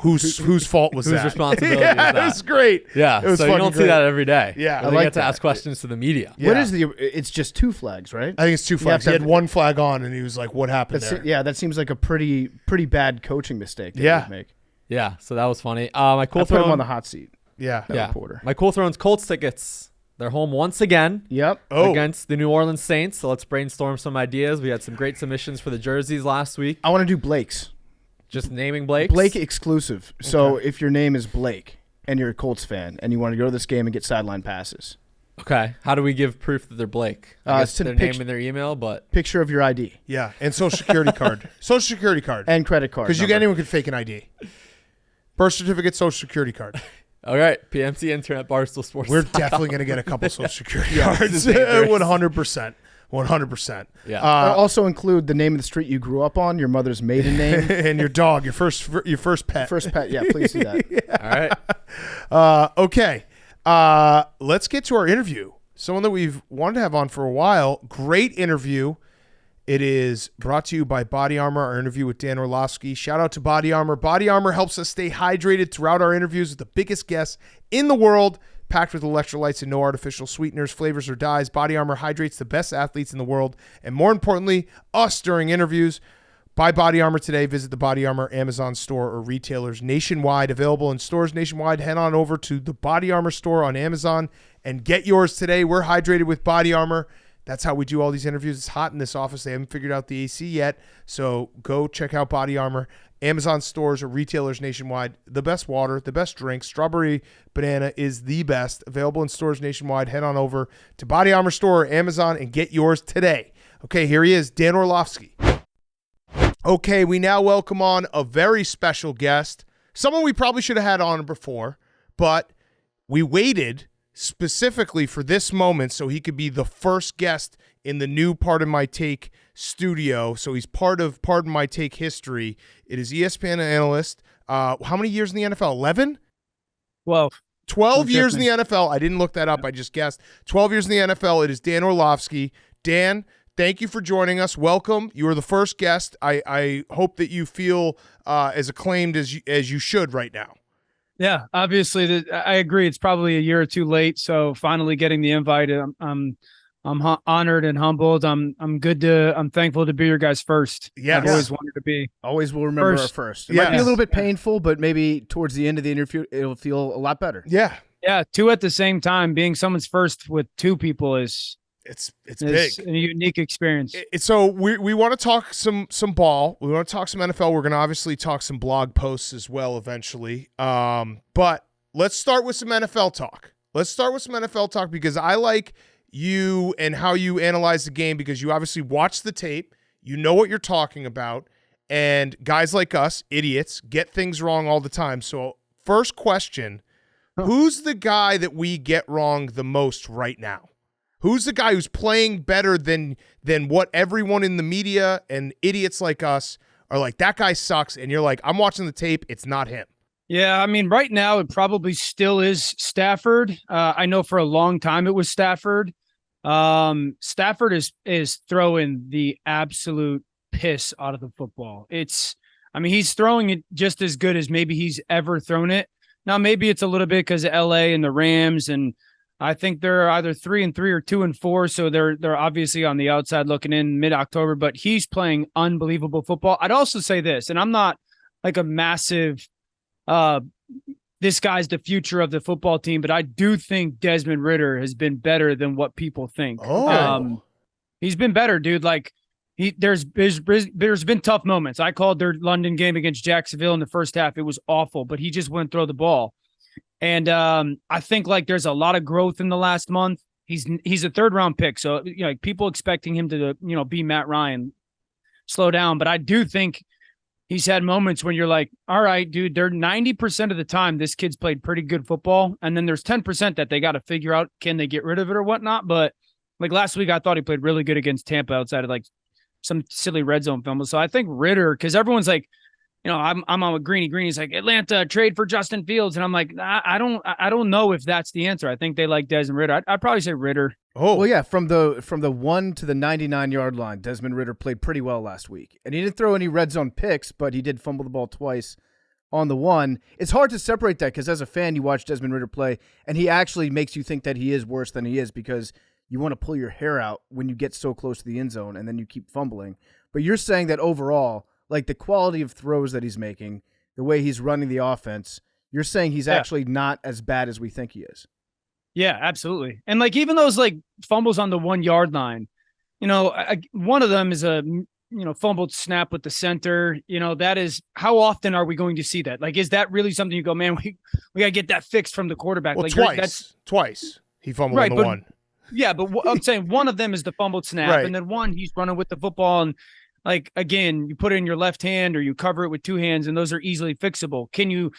Whose fault was that? Whose responsibility yeah, was that? It was great. Yeah, it was so you don't see that every day. Yeah. Where I they like get to that. ask questions to the media. Yeah. What is it's just 2 flags, right? I think it's 2 flags. to He had have- 1 flag on, and he was like, what happened there? Yeah, that seems like a pretty bad coaching mistake that Yeah. you would make. Yeah, so that was funny. My cool I put him throne on the hot seat. Yeah. that reporter. My cool throne's Colts tickets. They're home once again. Yep. Oh. Against the New Orleans Saints. So let's brainstorm some ideas. We had some great submissions for the jerseys last week. I want to do Blake's. Just naming Blake's. Blake exclusive. So if your name is Blake and you're a Colts fan and you want to go to this game and get sideline passes, Okay. How do we give proof that they're Blake? I guess send a their pic- name and their email, but picture of your ID Yeah. And social security card. Social security card. and credit card. Because number. anyone could fake an ID. Birth certificate, social security card. all right. PMT intern at Barstool Sports. We're definitely going to get a couple social security this cards. is dangerous. 100%. 100%. Yeah. Also include the name of the street you grew up on, your mother's maiden name, And your dog, your first pet. first pet. Yeah, please do that. all right. Okay. Let's get to our interview. Someone that we've wanted to have on for a while. Great interview. It is brought to you by Body Armor, our interview with Dan Orlovsky. Shout out to Body Armor. Body Armor helps us stay hydrated throughout our interviews with the biggest guests in the world, packed with electrolytes and no artificial sweeteners, flavors, or dyes. Body Armor hydrates the best athletes in the world, and more importantly, us during interviews. Buy Body Armor today. Visit the Body Armor Amazon store or retailers nationwide. Available in stores nationwide. Head on over to the Body Armor store on Amazon and get yours today. We're hydrated with Body Armor. That's how we do all these interviews. It's hot in this office. They haven't figured out the AC yet. So go check out Body Armor. Amazon stores or retailers nationwide. The best water, the best drinks. Strawberry banana is the best. Available in stores nationwide. Head on over to Body Armor store or Amazon and get yours today. Okay, here he is, Dan Orlovsky. Okay, we now welcome on a very special guest. Someone we probably should have had on before, but we waited specifically for this moment so he could be the first guest in the new Pardon My Take studio. So he's part of Pardon My Take history. It is ESPN analyst. How many years in the NFL? 11? 12 years in the NFL. I didn't look that up. I just guessed. 12 years in the NFL. It is Dan Orlovsky. Dan, thank you for joining us. Welcome. You are the first guest. I hope that you feel as acclaimed as you should right now. Yeah, obviously, I agree. It's probably a year or two late. So finally getting the invite, I'm honored and humbled. I'm thankful to be your guys first. Yeah, I've always wanted to be. Always will remember our first. It might be a little bit painful, but maybe towards the end of the interview, it'll feel a lot better. Yeah. Yeah, two at the same time. Being someone's first with two people is big. A unique experience. So we want to talk some ball. We want to talk some NFL. We're going to obviously talk some blog posts as well eventually. But let's start with some NFL talk. Because I like you and how you analyze the game, because you obviously watch the tape. You know what you're talking about. And guys like us, idiots, get things wrong all the time. So first question, who's the guy that we get wrong the most right now? Who's the guy who's playing better than what everyone in the media and idiots like us are like, that guy sucks, and you're like, I'm watching the tape, it's not him? Yeah, I mean, right now it probably still is Stafford. I know for a long time it was Stafford. Stafford is throwing the absolute piss out of the football. He's throwing it just as good as maybe he's ever thrown it. Now, maybe it's a little bit because of LA and the Rams, and I think they're either 3-3 or 2-4, so they're obviously on the outside looking in mid-October. But he's playing unbelievable football. I'd also say this, and I'm not like a massive, this guy's the future of the football team, but I do think Desmond Ridder has been better than what people think. He's been better, dude. Like there's been tough moments. I called their London game against Jacksonville in the first half. It was awful, but he just wouldn't throw the ball. And I think like there's a lot of growth in the last month. He's a third round pick, so like people expecting him to be Matt Ryan. Slow down, but I do think he's had moments when you're like, all right, dude, they're 90% of the time this kid's played pretty good football, and then there's 10% that they got to figure out, can they get rid of it or whatnot. But like last week, I thought he played really good against Tampa outside of like some silly red zone film. So I think Ridder, because everyone's like, I'm on with Greeny. Greeny's like, Atlanta, trade for Justin Fields. And I'm like, I don't know if that's the answer. I think they like Desmond Ridder. I'd probably say Ridder. Oh, well, yeah. From the 1 to the 99-yard line, Desmond Ridder played pretty well last week. And he didn't throw any red zone picks, but he did fumble the ball twice on the one. It's hard to separate that because as a fan, you watch Desmond Ridder play, and he actually makes you think that he is worse than he is because you want to pull your hair out when you get so close to the end zone and then you keep fumbling. But you're saying that overall, like the quality of throws that he's making, the way he's running the offense, you're saying he's actually not as bad as we think he is. Yeah, absolutely. And like even those like fumbles on the 1 yard line, one of them is a fumbled snap with the center. That is, how often are we going to see that? Like, is that really something you go, man, we got to get that fixed from the quarterback? Well, like twice he fumbled on the one. Yeah, but I'm saying one of them is the fumbled snap, and then one he's running with the football, and like again, you put it in your left hand or you cover it with two hands, and those are easily fixable. Can you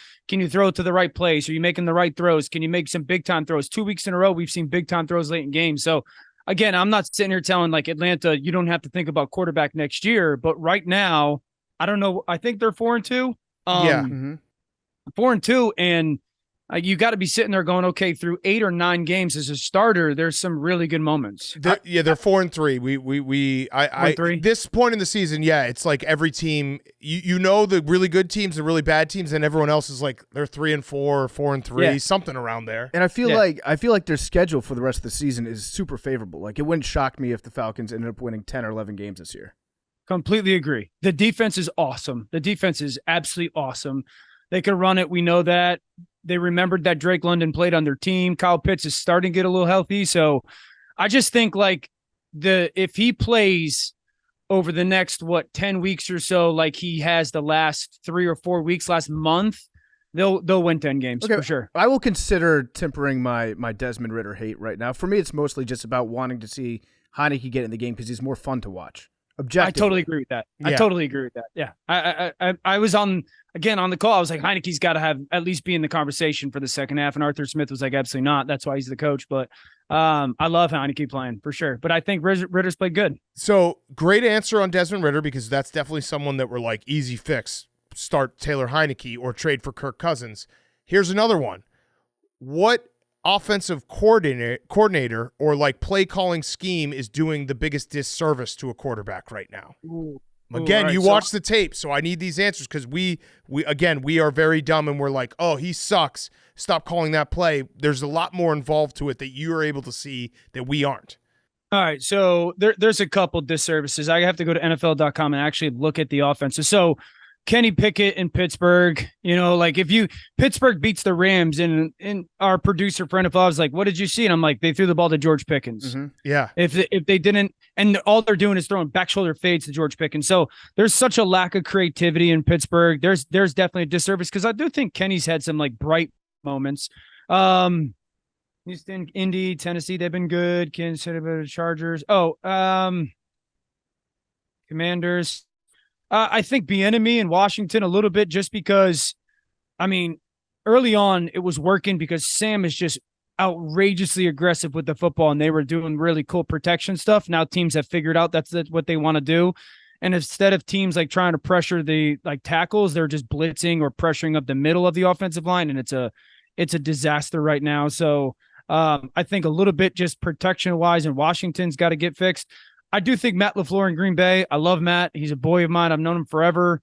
throw it to the right place? Are you making the right throws? Can you make some big time throws? 2 weeks in a row, we've seen big time throws late in games. So again, I'm not sitting here telling like Atlanta, you don't have to think about quarterback next year, but right now, I don't know. I think they're 4-2. 4-2, and You got to be sitting there going, okay, through 8 or 9 games as a starter, there's some really good moments. They're 4-3. At this point in the season, it's like every team, the really good teams, the really bad teams, and everyone else is like they're 3-4 or 4-3, something around there. And I feel like their schedule for the rest of the season is super favorable. Like, it wouldn't shock me if the Falcons ended up winning 10 or 11 games this year. Completely agree. The defense is awesome. The defense is absolutely awesome. They can run it. We know that. They remembered that Drake London played on their team. Kyle Pitts is starting to get a little healthy. So I just think like if he plays over the next, 10 weeks or so, like he has the last 3 or 4 weeks, last month, they'll win 10 games for sure. I will consider tempering my Desmond Ridder hate right now. For me, it's mostly just about wanting to see Heineke get in the game because he's more fun to watch. Objectively. I totally agree with that. Yeah. I totally agree with that. Yeah. I was on the call. I was like, Heineke's got to have at least be in the conversation for the second half. And Arthur Smith was like, absolutely not. That's why he's the coach. But I love Heineke playing for sure. But I think Ritter's played good. So great answer on Desmond Ridder, because that's definitely someone that we're like, easy fix. Start Taylor Heineke or trade for Kirk Cousins. Here's another one. What offensive coordinator or like play calling scheme is doing the biggest disservice to a quarterback right now? Again, right, you watch the tape, so I need these answers because we are very dumb and we're like, oh, he sucks. Stop calling that play. There's a lot more involved to it that you are able to see that we aren't. All right, so there's a couple disservices. I have to go to NFL.com and actually look at the offenses. So Kenny Pickett in Pittsburgh, like if Pittsburgh beats the Rams and our producer for NFL was like, what did you see? And I'm like, they threw the ball to George Pickens. Mm-hmm. Yeah. If they didn't, and all they're doing is throwing back shoulder fades to George Pickens. So there's such a lack of creativity in Pittsburgh. There's definitely a disservice because I do think Kenny's had some like bright moments. Houston, Indy, Tennessee, they've been good. Kansas City, Chargers. Commanders. I think Bieniemy in Washington a little bit just because, early on it was working because Sam is just outrageously aggressive with the football and they were doing really cool protection stuff. Now teams have figured out that's what they want to do. And instead of teams like trying to pressure the like tackles, they're just blitzing or pressuring up the middle of the offensive line. And it's a disaster right now. So I think a little bit just protection wise and Washington's got to get fixed. I do think Matt LaFleur in Green Bay. I love Matt. He's a boy of mine. I've known him forever.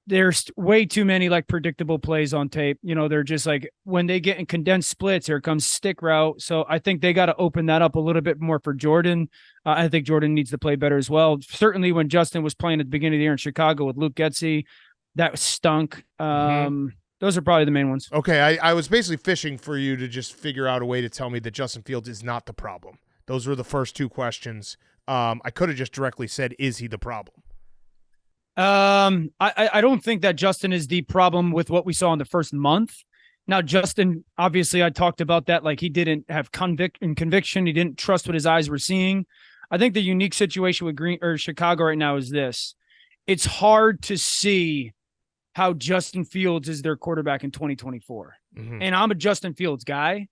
There's way too many like predictable plays on tape. They're just like when they get in condensed splits, here comes stick route. So I think they got to open that up a little bit more for Jordan. I think Jordan needs to play better as well. Certainly when Justin was playing at the beginning of the year in Chicago with Luke Getsy, that stunk. Those are probably the main ones. Okay. I was basically fishing for you to just figure out a way to tell me that Justin Fields is not the problem. Those were the first 2 questions. I could have just directly said, is he the problem? I don't think that Justin is the problem with what we saw in the first month. Now, Justin, obviously I talked about that. Like he didn't have conviction. He didn't trust what his eyes were seeing. I think the unique situation with Chicago right now is this. It's hard to see how Justin Fields is their quarterback in 2024. Mm-hmm. And I'm a Justin Fields guy.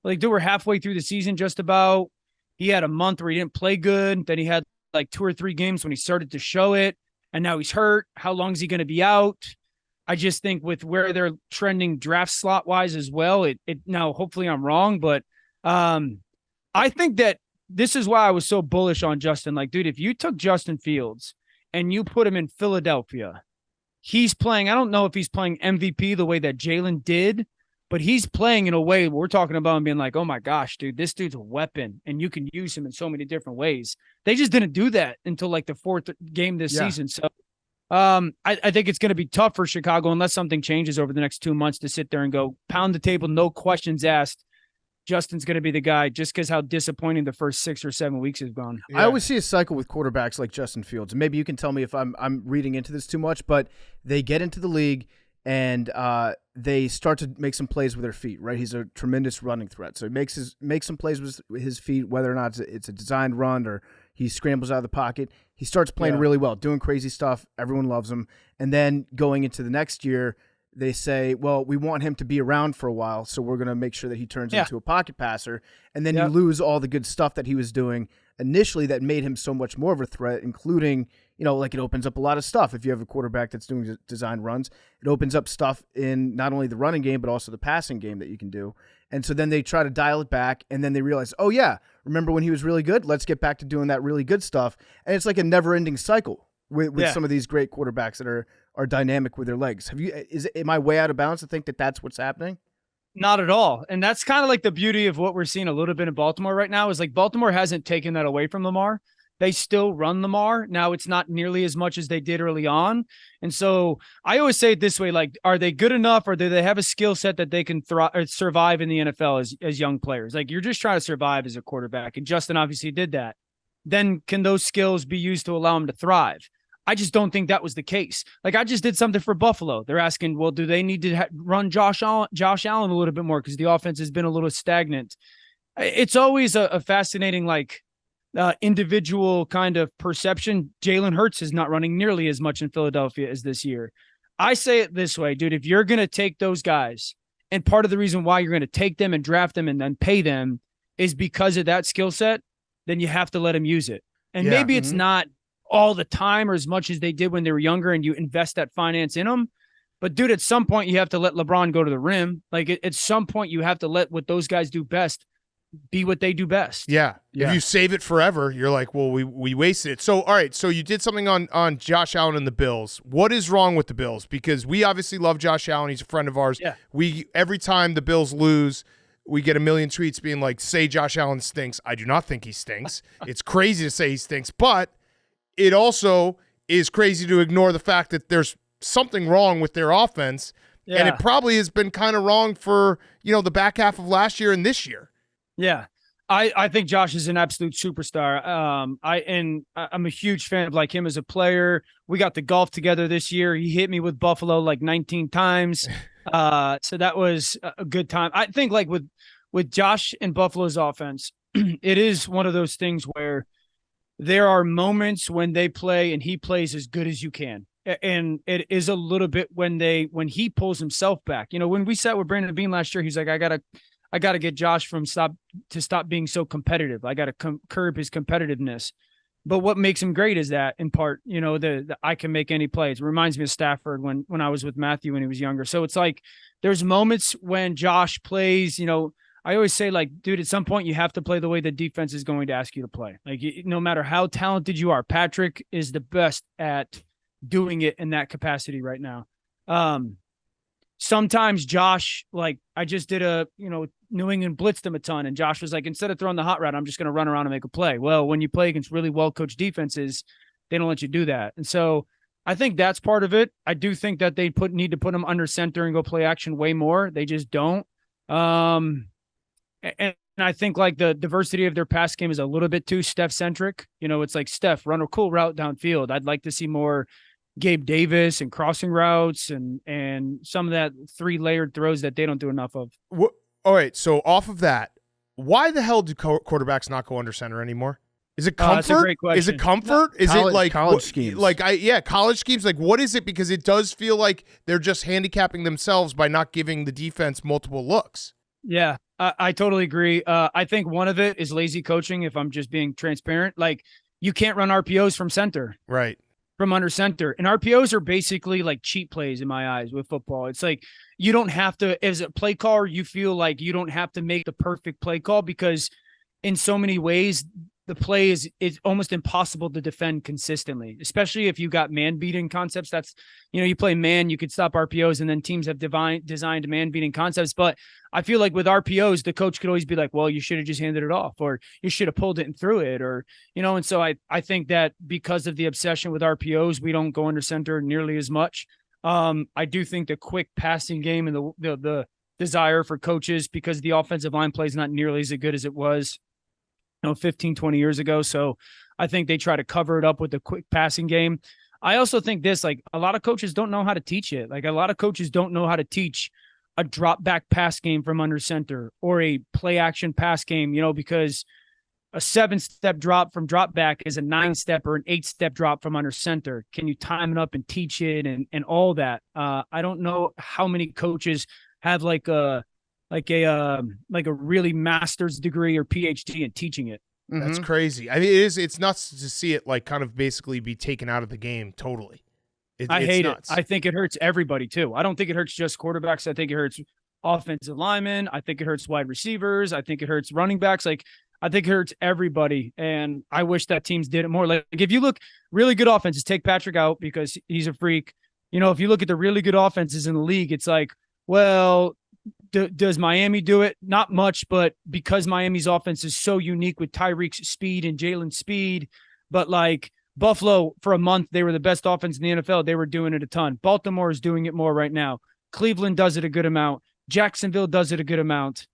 Like they were halfway through the season just about. He had a month where he didn't play good. Then he had like 2 or 3 games when he started to show it. And now he's hurt. How long is he going to be out? I just think with where they're trending draft slot wise as well, it now hopefully I'm wrong, but I think that this is why I was so bullish on Justin. Like, dude, if you took Justin Fields and you put him in Philadelphia, he's playing. I don't know if he's playing MVP the way that Jalen did, but he's playing in a way we're talking about him being like, oh my gosh, dude, this dude's a weapon and you can use him in so many different ways. They just didn't do that until like the 4th game this season. So I think it's going to be tough for Chicago unless something changes over the next 2 months to sit there and go pound the table, no questions asked. Justin's going to be the guy just because how disappointing the first 6 or 7 weeks has gone. Yeah. I always see a cycle with quarterbacks like Justin Fields. Maybe you can tell me if I'm reading into this too much, but they get into the league and they start to make some plays with their feet, right? He's a tremendous running threat. So he makes some plays with his feet, whether or not it's a designed run or he scrambles out of the pocket. He starts playing really well, doing crazy stuff. Everyone loves him. And then going into the next year, they say, well, we want him to be around for a while, so we're going to make sure that he turns into a pocket passer. And then you lose all the good stuff that he was doing initially that made him so much more of a threat, including, like it opens up a lot of stuff. If you have a quarterback that's doing design runs, it opens up stuff in not only the running game, but also the passing game that you can do. And so then they try to dial it back, and then they realize, oh yeah, remember when he was really good? Let's get back to doing that really good stuff. And it's like a never-ending cycle with some of these great quarterbacks that are dynamic with their legs. Am I way out of bounds to think that that's what's happening? Not at all. And that's kind of like the beauty of what we're seeing a little bit in Baltimore right now is like Baltimore hasn't taken that away from Lamar. They still run Lamar. Now it's not nearly as much as they did early on. And so I always say it this way, like, are they good enough or do they have a skill set that they can survive in the NFL as young players? Like you're just trying to survive as a quarterback. And Justin obviously did that. Then can those skills be used to allow him to thrive? I just don't think that was the case. Like I just did something for Buffalo. They're asking, well, do they need to run Josh Allen a little bit more because the offense has been a little stagnant? It's always a fascinating, individual kind of perception. Jalen Hurts is not running nearly as much in Philadelphia as this year. I say it this way, dude, if you're going to take those guys, and part of the reason why you're going to take them and draft them and then pay them is because of that skill set, then you have to let them use it. And maybe it's not all the time or as much as they did when they were younger and you invest that finance in them. But dude, at some point you have to let LeBron go to the rim. Like at some point you have to let what those guys do best be what they do best. Yeah. If you save it forever, you're like, well, we wasted it. So, all right. So you did something on Josh Allen and the Bills. What is wrong with the Bills? Because we obviously love Josh Allen. He's a friend of ours. Yeah. Every time the Bills lose, we get a million tweets being like, say Josh Allen stinks. I do not think he stinks. It's crazy to say he stinks, but it also is crazy to ignore the fact that there's something wrong with their offense. Yeah. And it probably has been kind of wrong for, the back half of last year and this year. Yeah, I think Josh is an absolute superstar. I'm a huge fan of him as a player. We got the golf together this year. He hit me with Buffalo 19 times. So that was a good time. I think with Josh and Buffalo's offense, it is one of those things where there are moments when they play and he plays as good as you can. And it is a little bit when he pulls himself back. When we sat with Brandon Bean last year, he's like, I got to get Josh to stop being so competitive. I got to curb his competitiveness. But what makes him great is that, in part, the I can make any plays. It reminds me of Stafford when I was with Matthew when he was younger. So it's like there's moments when Josh plays, I always say, dude, at some point you have to play the way the defense is going to ask you to play. No matter how talented you are, Patrick is the best at doing it in that capacity right now. Sometimes Josh, I just did New England blitzed him a ton, and Josh was like, instead of throwing the hot route, I'm just going to run around and make a play. Well, when you play against really well-coached defenses, they don't let you do that. And so I think that's part of it. I do think that they need to put him under center and go play action way more. They just don't. And I think the diversity of their pass game is a little bit too Steph-centric. It's like, Steph, run a cool route downfield. I'd like to see more Gabe Davis and crossing routes and some of that 3-layered throws that they don't do enough of. All right, so off of that, why the hell do quarterbacks not go under center anymore? Is it comfort? That's a great question. Is it comfort? Is it college schemes? College schemes. What is it? Because it does feel like they're just handicapping themselves by not giving the defense multiple looks. Yeah, I totally agree. I think one of it is lazy coaching, if I'm just being transparent. You can't run RPOs from center. Right. From under center. And RPOs are basically cheat plays in my eyes with football. It's you don't have to, as a play caller, you feel like you don't have to make the perfect play call because in so many ways, the play is almost impossible to defend consistently, especially if you got man beating concepts. That's, you play man, you could stop RPOs, and then teams have designed man beating concepts. But I feel like with RPOs, the coach could always be like, well, you should have just handed it off, or you should have pulled it and threw it, or, and so I think that because of the obsession with RPOs, we don't go under center nearly as much. I do think the quick passing game and the desire for coaches, because the offensive line play is not nearly as good as it was 15, 20 years ago. So I think they try to cover it up with the quick passing game. I also think this, a lot of coaches don't know how to teach it. A lot of coaches don't know how to teach a drop back pass game from under center or a play action pass game, because a 7-step drop from drop back is a 9-step or an 8-step drop from under center. Can you time it up and teach it and all that? I don't know how many coaches have a really master's degree or PhD in teaching it. That's crazy. I mean, it's nuts to see it like kind of basically be taken out of the game totally. I hate nuts. it. I think it hurts everybody too. I don't think it hurts just quarterbacks. I think it hurts offensive linemen. I think it hurts wide receivers. I think it hurts running backs. Like, I think it hurts everybody. And I wish that teams did it more. Like, if you look, really good offenses, take Patrick out because he's a freak. If you look at the really good offenses in the league, it's like, well, does Miami do it? Not much, but because Miami's offense is so unique with Tyreek's speed and Jalen's speed, but like Buffalo for a month, they were the best offense in the NFL. They were doing it a ton. Baltimore is doing it more right now. Cleveland does it a good amount. Jacksonville does it a good amount.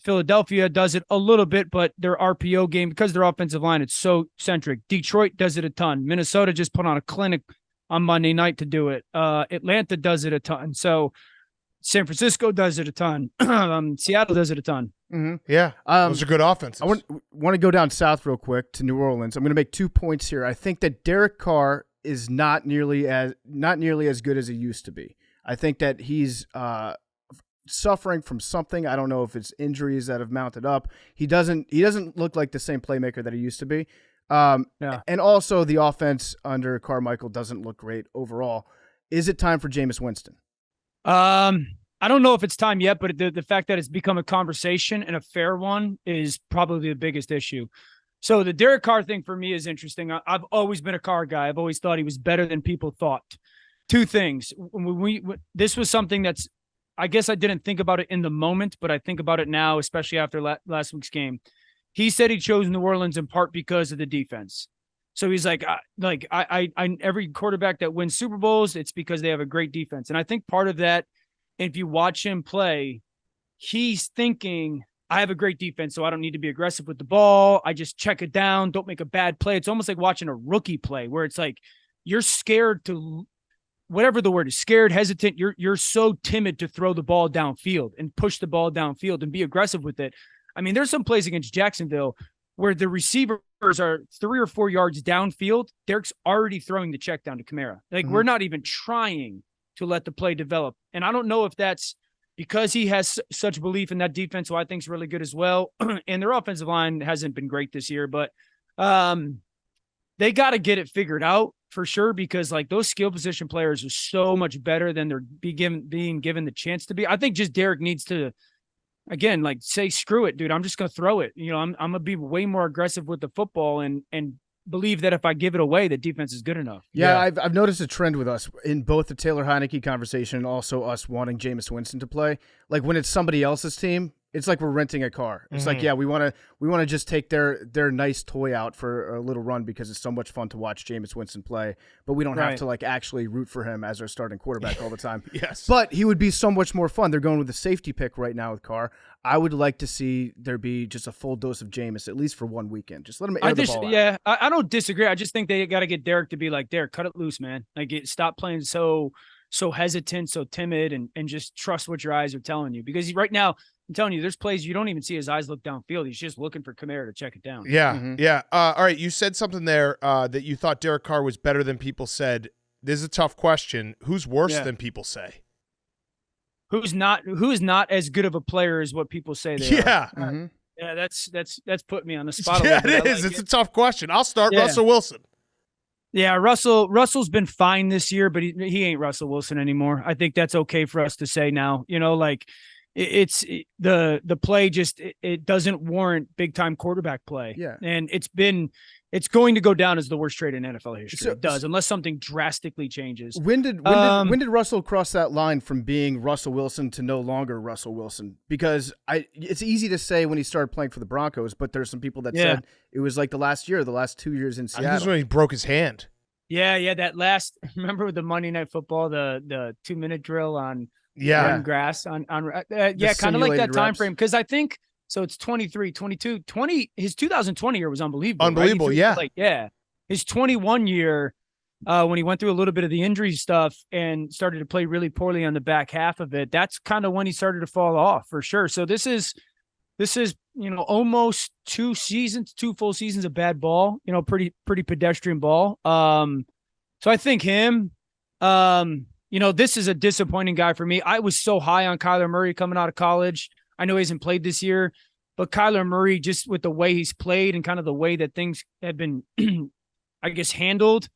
Philadelphia does it a little bit, but their RPO game, because their offensive line, it's so centric. Detroit does it a ton. Minnesota just put on a clinic on Monday night to do it. Atlanta does it a ton. So San Francisco does it a ton. Seattle does it a ton. Mm-hmm. Yeah, those are good offenses. I want to go down south real quick to New Orleans. I'm going to make 2 points here. I think that Derek Carr is not nearly as good as he used to be. I think that he's suffering from something. I don't know if it's injuries that have mounted up. He doesn't look like the same playmaker that he used to be. And also the offense under Carmichael doesn't look great overall. Is it time for Jameis Winston? I don't know if it's time yet, but the fact that it's become a conversation and a fair one is probably the biggest issue. So the Derek Carr thing for me is interesting. I've always been a Carr guy. I've always thought he was better than people thought. Two things. This was something that's, I guess I didn't think about it in the moment, but I think about it now, especially after last week's game. He said he chose New Orleans in part because of the defense. So he's like every quarterback that wins Super Bowls, it's because they have a great defense. And I think part of that, if you watch him play, he's thinking, I have a great defense, so I don't need to be aggressive with the ball. I just check it down, don't make a bad play. It's almost like watching a rookie play where it's like you're scared to, whatever the word is, scared, hesitant. You're so timid to throw the ball downfield and push the ball downfield and be aggressive with it. I mean, there's some plays against Jacksonville where the receivers are 3 or 4 yards downfield. Derek's already throwing the check down to Kamara. Like, we're not even trying to let the play develop. And I don't know if that's because he has such belief in that defense, who I think is really good as well. And their offensive line hasn't been great this year, but they got to get it figured out for sure, because like those skill position players are so much better than they're being given the chance to be. I think just Derek needs to, again, like say, screw it, dude. I'm just going to throw it. I'm going to be way more aggressive with the football and believe that if I give it away, the defense is good enough. Yeah. I've noticed a trend with us in both the Taylor Heineke conversation and also us wanting Jameis Winston to play. Like when it's somebody else's team, it's like we're renting a car. It's like, yeah, we want to just take their nice toy out for a little run because it's so much fun to watch Jameis Winston play, but we don't have to like actually root for him as our starting quarterback all the time. Yes. But he would be so much more fun. They're going with the safety pick right now with Carr. I would like to see there be just a full dose of Jameis, at least for one weekend. Just let him air the ball out. Yeah, I don't disagree. I just think they got to get Derek to be like, Derek, cut it loose, man. Like, stop playing so hesitant, so timid, and just trust what your eyes are telling you. Because right now, I'm telling you, there's plays you don't even see his eyes look downfield. He's just looking for Kamara to check it down. Yeah, yeah. All right, you said something there that you thought Derek Carr was better than people said. This is a tough question. Who's worse than people say? Who is not as good of a player as what people say they are. Yeah, that's put me on the spot. Yeah, it is. It's a tough question. I'll start. Russell Wilson. Yeah, Russell's been fine this year, but he ain't Russell Wilson anymore. I think that's okay for us to say now. Like it's the play just it doesn't warrant big time quarterback play. Yeah, and it's going to go down as the worst trade in NFL history. It does, unless something drastically changes. When did Russell cross that line from being Russell Wilson to no longer Russell Wilson? Because it's easy to say when he started playing for the Broncos, but there's some people that said it was like the last 2 years in Seattle. I think it was when he broke his hand. Yeah, that last. Remember with the Monday Night Football, the 2-minute drill on grass on kind of like that time frame, because I think. So it's 23, 22, 20. His 2020 year was unbelievable. Unbelievable, right? His 21 year, when he went through a little bit of the injury stuff and started to play really poorly on the back half of it, that's kind of when he started to fall off for sure. So this is almost 2 full seasons of bad ball. Pretty pedestrian ball. So I think him. This is a disappointing guy for me. I was so high on Kyler Murray coming out of college. I know he hasn't played this year. But Kyler Murray, just with the way he's played and kind of the way that things have been, I guess, handled,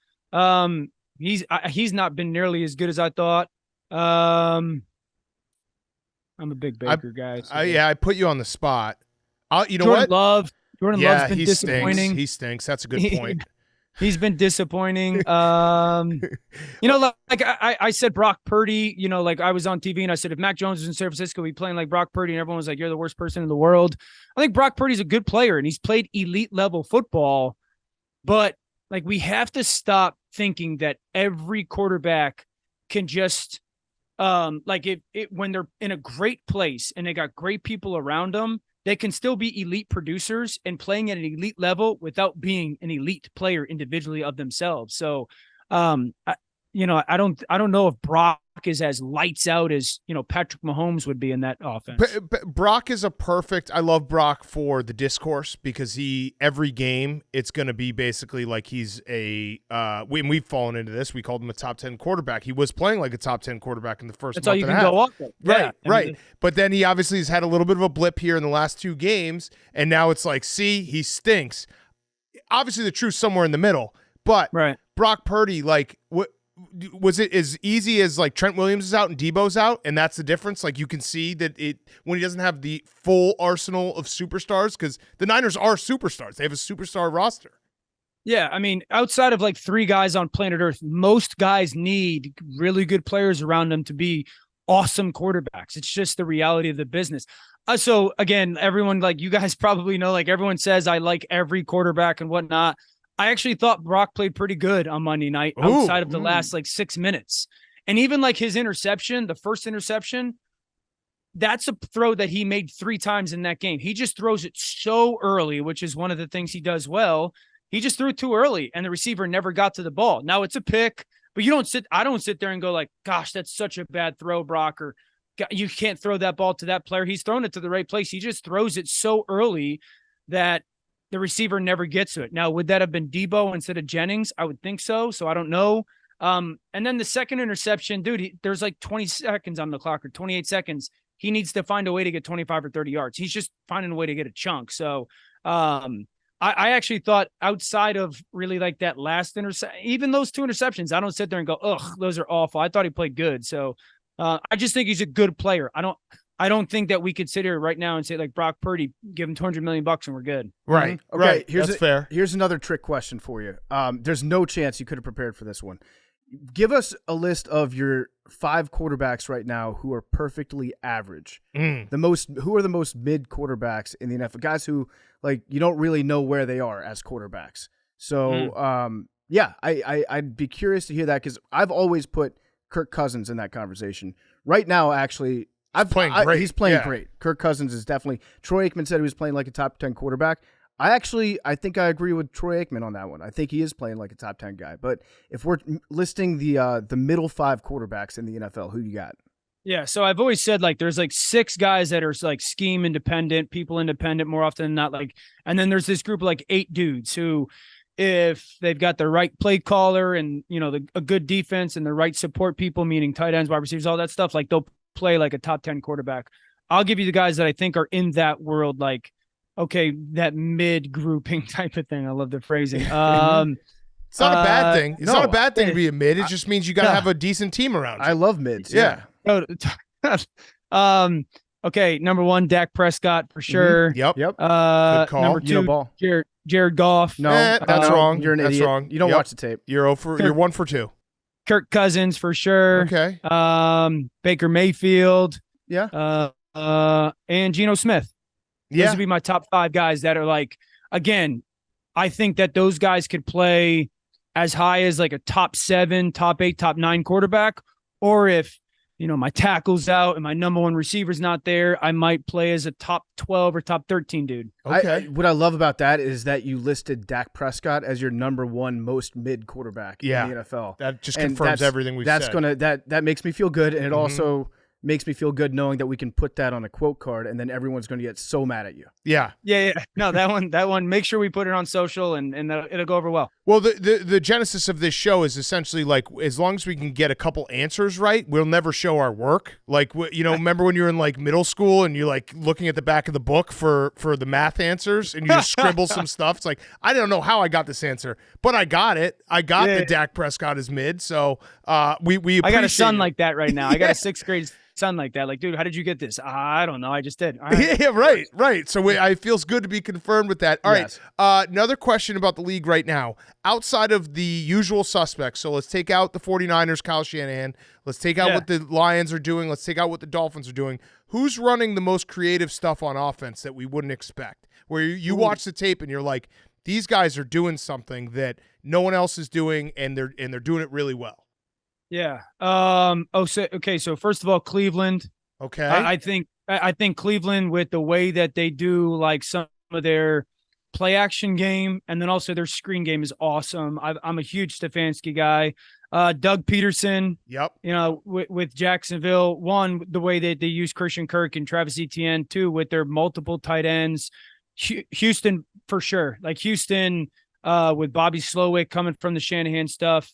he's not been nearly as good as I thought. I'm a big Baker guy. So I put you on the spot. You know Jordan what? Love. Jordan Love's been he disappointing. Stinks. He stinks. That's a good point. He's been disappointing. Like I said, Brock Purdy, like I was on TV and I said, if Mac Jones was in San Francisco, he'd be playing like Brock Purdy. And everyone was like, you're the worst person in the world. I think Brock Purdy's a good player and he's played elite level football. But like, we have to stop thinking that every quarterback can just, when they're in a great place and they got great people around them, they can still be elite producers and playing at an elite level without being an elite player individually of themselves. So, I don't know if Brock is as lights out as, Patrick Mahomes would be in that offense. But Brock is I love Brock for the discourse because every game, it's going to be basically like he's we've fallen into this. We called him a top 10 quarterback. He was playing like a top 10 quarterback in the first That's month all you and a can half. go off of. Right, Yeah. right. But then he obviously has had a little bit of a blip here in the last 2 games, and now it's like, see, he stinks. Obviously, the truth's somewhere in the middle, but Right. Brock Purdy, like, what was it as easy as like Trent Williams is out and Debo's out, and that's the difference? Like, you can see that when he doesn't have the full arsenal of superstars, because the Niners are superstars. They have a superstar roster. Yeah, I mean, outside of like 3 guys on planet Earth, most guys need really good players around them to be awesome quarterbacks. It's just the reality of the business. So again, everyone, like you guys probably know, like everyone says, I like every quarterback and whatnot. I actually thought Brock played pretty good on Monday night outside of the last like 6 minutes. And even like his interception, the first interception, that's a throw that he made 3 times in that game. He just throws it so early, which is one of the things he does well. He just threw it too early and the receiver never got to the ball. Now it's a pick, but I don't sit there and go like, gosh, that's such a bad throw, Brock, or you can't throw that ball to that player. He's thrown it to the right place. He just throws it so early that the receiver never gets to it. Now, would that have been Dabo instead of Jennings? I would think so. So I don't know. And then the second interception, dude, there's like 20 seconds on the clock or 28 seconds. He needs to find a way to get 25 or 30 yards. He's just finding a way to get a chunk. So I actually thought outside of really like that last interception, even those 2 interceptions, I don't sit there and go, ugh, those are awful. I thought he played good. So I just think he's a good player. I don't think that we could sit here right now and say like Brock Purdy, give him $200 million and we're good. Right. Mm-hmm. Okay, right. That's fair. Here's another trick question for you. There's no chance you could have prepared for this one. Give us a list of your 5 quarterbacks right now who are perfectly average. Who are the most mid quarterbacks in the NFL? Guys who like you don't really know where they are as quarterbacks. So I'd be curious to hear that because I've always put Kirk Cousins in that conversation. Right now, actually, he's playing great. Kirk Cousins is definitely. Troy Aikman said he was playing like a top 10 quarterback. I think I agree with Troy Aikman on that one. I think he is playing like a top 10 guy. But if we're listing the middle 5 quarterbacks in the NFL, who you got? Yeah, so I've always said like there's like 6 guys that are like scheme independent, people independent more often than not. Like, and then there's this group of like 8 dudes who, if they've got the right play caller and a good defense and the right support people, meaning tight ends, wide receivers, all that stuff, like they'll play like a top 10 quarterback. I'll give you the guys that I think are in that world, like, okay, that mid grouping type of thing. I love the phrasing. It's not a bad thing. It's not a bad thing to be a mid. It just means you got to have a decent team around you. I love mids. Yeah. Okay, number 1, Dak Prescott for sure. Yep. Good call. Number 2, Jared Goff. No, that's wrong. You're an That's idiot. wrong. You don't watch the tape. You're 1 for 2. Kirk Cousins for sure. Okay. Baker Mayfield. Yeah. And Geno Smith. Those would be my top 5 guys that are like, again, I think that those guys could play as high as like a top 7, top 8, top 9 quarterback. Or if, my tackle's out and my number 1 receiver's not there, I might play as a top 12 or top 13 dude. Okay. What I love about that is that you listed Dak Prescott as your number 1 most mid quarterback in the NFL. That just confirms everything we've said. That makes me feel good, and it also makes me feel good knowing that we can put that on a quote card, and then everyone's going to get so mad at you. Yeah. Yeah. No, that one. Make sure we put it on social, and it'll go over well. Well, the genesis of this show is essentially like, as long as we can get a couple answers right, we'll never show our work. Like, remember when you were in like middle school and you're like looking at the back of the book for the math answers and you just scribble some stuff. It's like, I don't know how I got this answer, but I got it. I got that Dak Prescott is mid. So we I got a son it. like that right now. I got a 6th grade son like that. Like, dude, how did you get this? I don't know. I just did. All right. Yeah, right. So it feels good to be confirmed with that. All right. Another question about the league right now. Outside of the usual suspects, so let's take out the 49ers, Kyle Shanahan. Let's take out what the Lions are doing. Let's take out what the Dolphins are doing. Who's running the most creative stuff on offense that we wouldn't expect? Where you watch the tape and you're like, these guys are doing something that no one else is doing, and they're doing it really well. Yeah. So first of all, Cleveland. Okay. I think Cleveland, with the way that they do like some of their play action game, and then also their screen game, is awesome. I'm a huge Stefanski guy. Doug Peterson. Yep. With Jacksonville, one, the way that they use Christian Kirk and Travis Etienne, two, with their multiple tight ends. Houston for sure. Like Houston, with Bobby Slowick coming from the Shanahan stuff.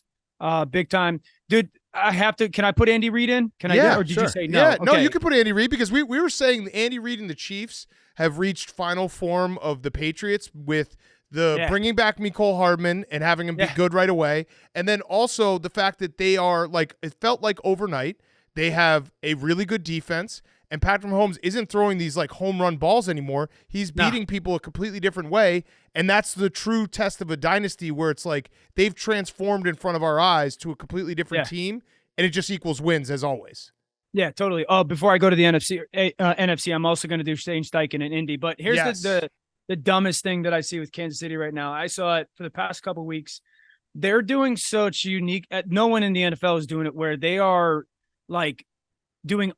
Big time, dude. Can I put Andy Reid in? Can I? Or did you say no? Yeah, okay. no, you can put Andy Reid, because we were saying that Andy Reid and the Chiefs have reached final form of the Patriots with the bringing back Mecole Hardman and having him be good right away. And then also the fact that they are like, it felt like overnight, they have a really good defense. And Patrick Mahomes isn't throwing these like home run balls anymore. He's beating people a completely different way. And that's the true test of a dynasty, where it's like they've transformed in front of our eyes to a completely different team, and it just equals wins as always. Yeah, totally. Oh, before I go to the NFC, I'm also going to do Shane Steichen and Indy. But here's the dumbest thing that I see with Kansas City right now. I saw it for the past couple of weeks. They're doing such unique. No one in the NFL is doing it, where they are like doing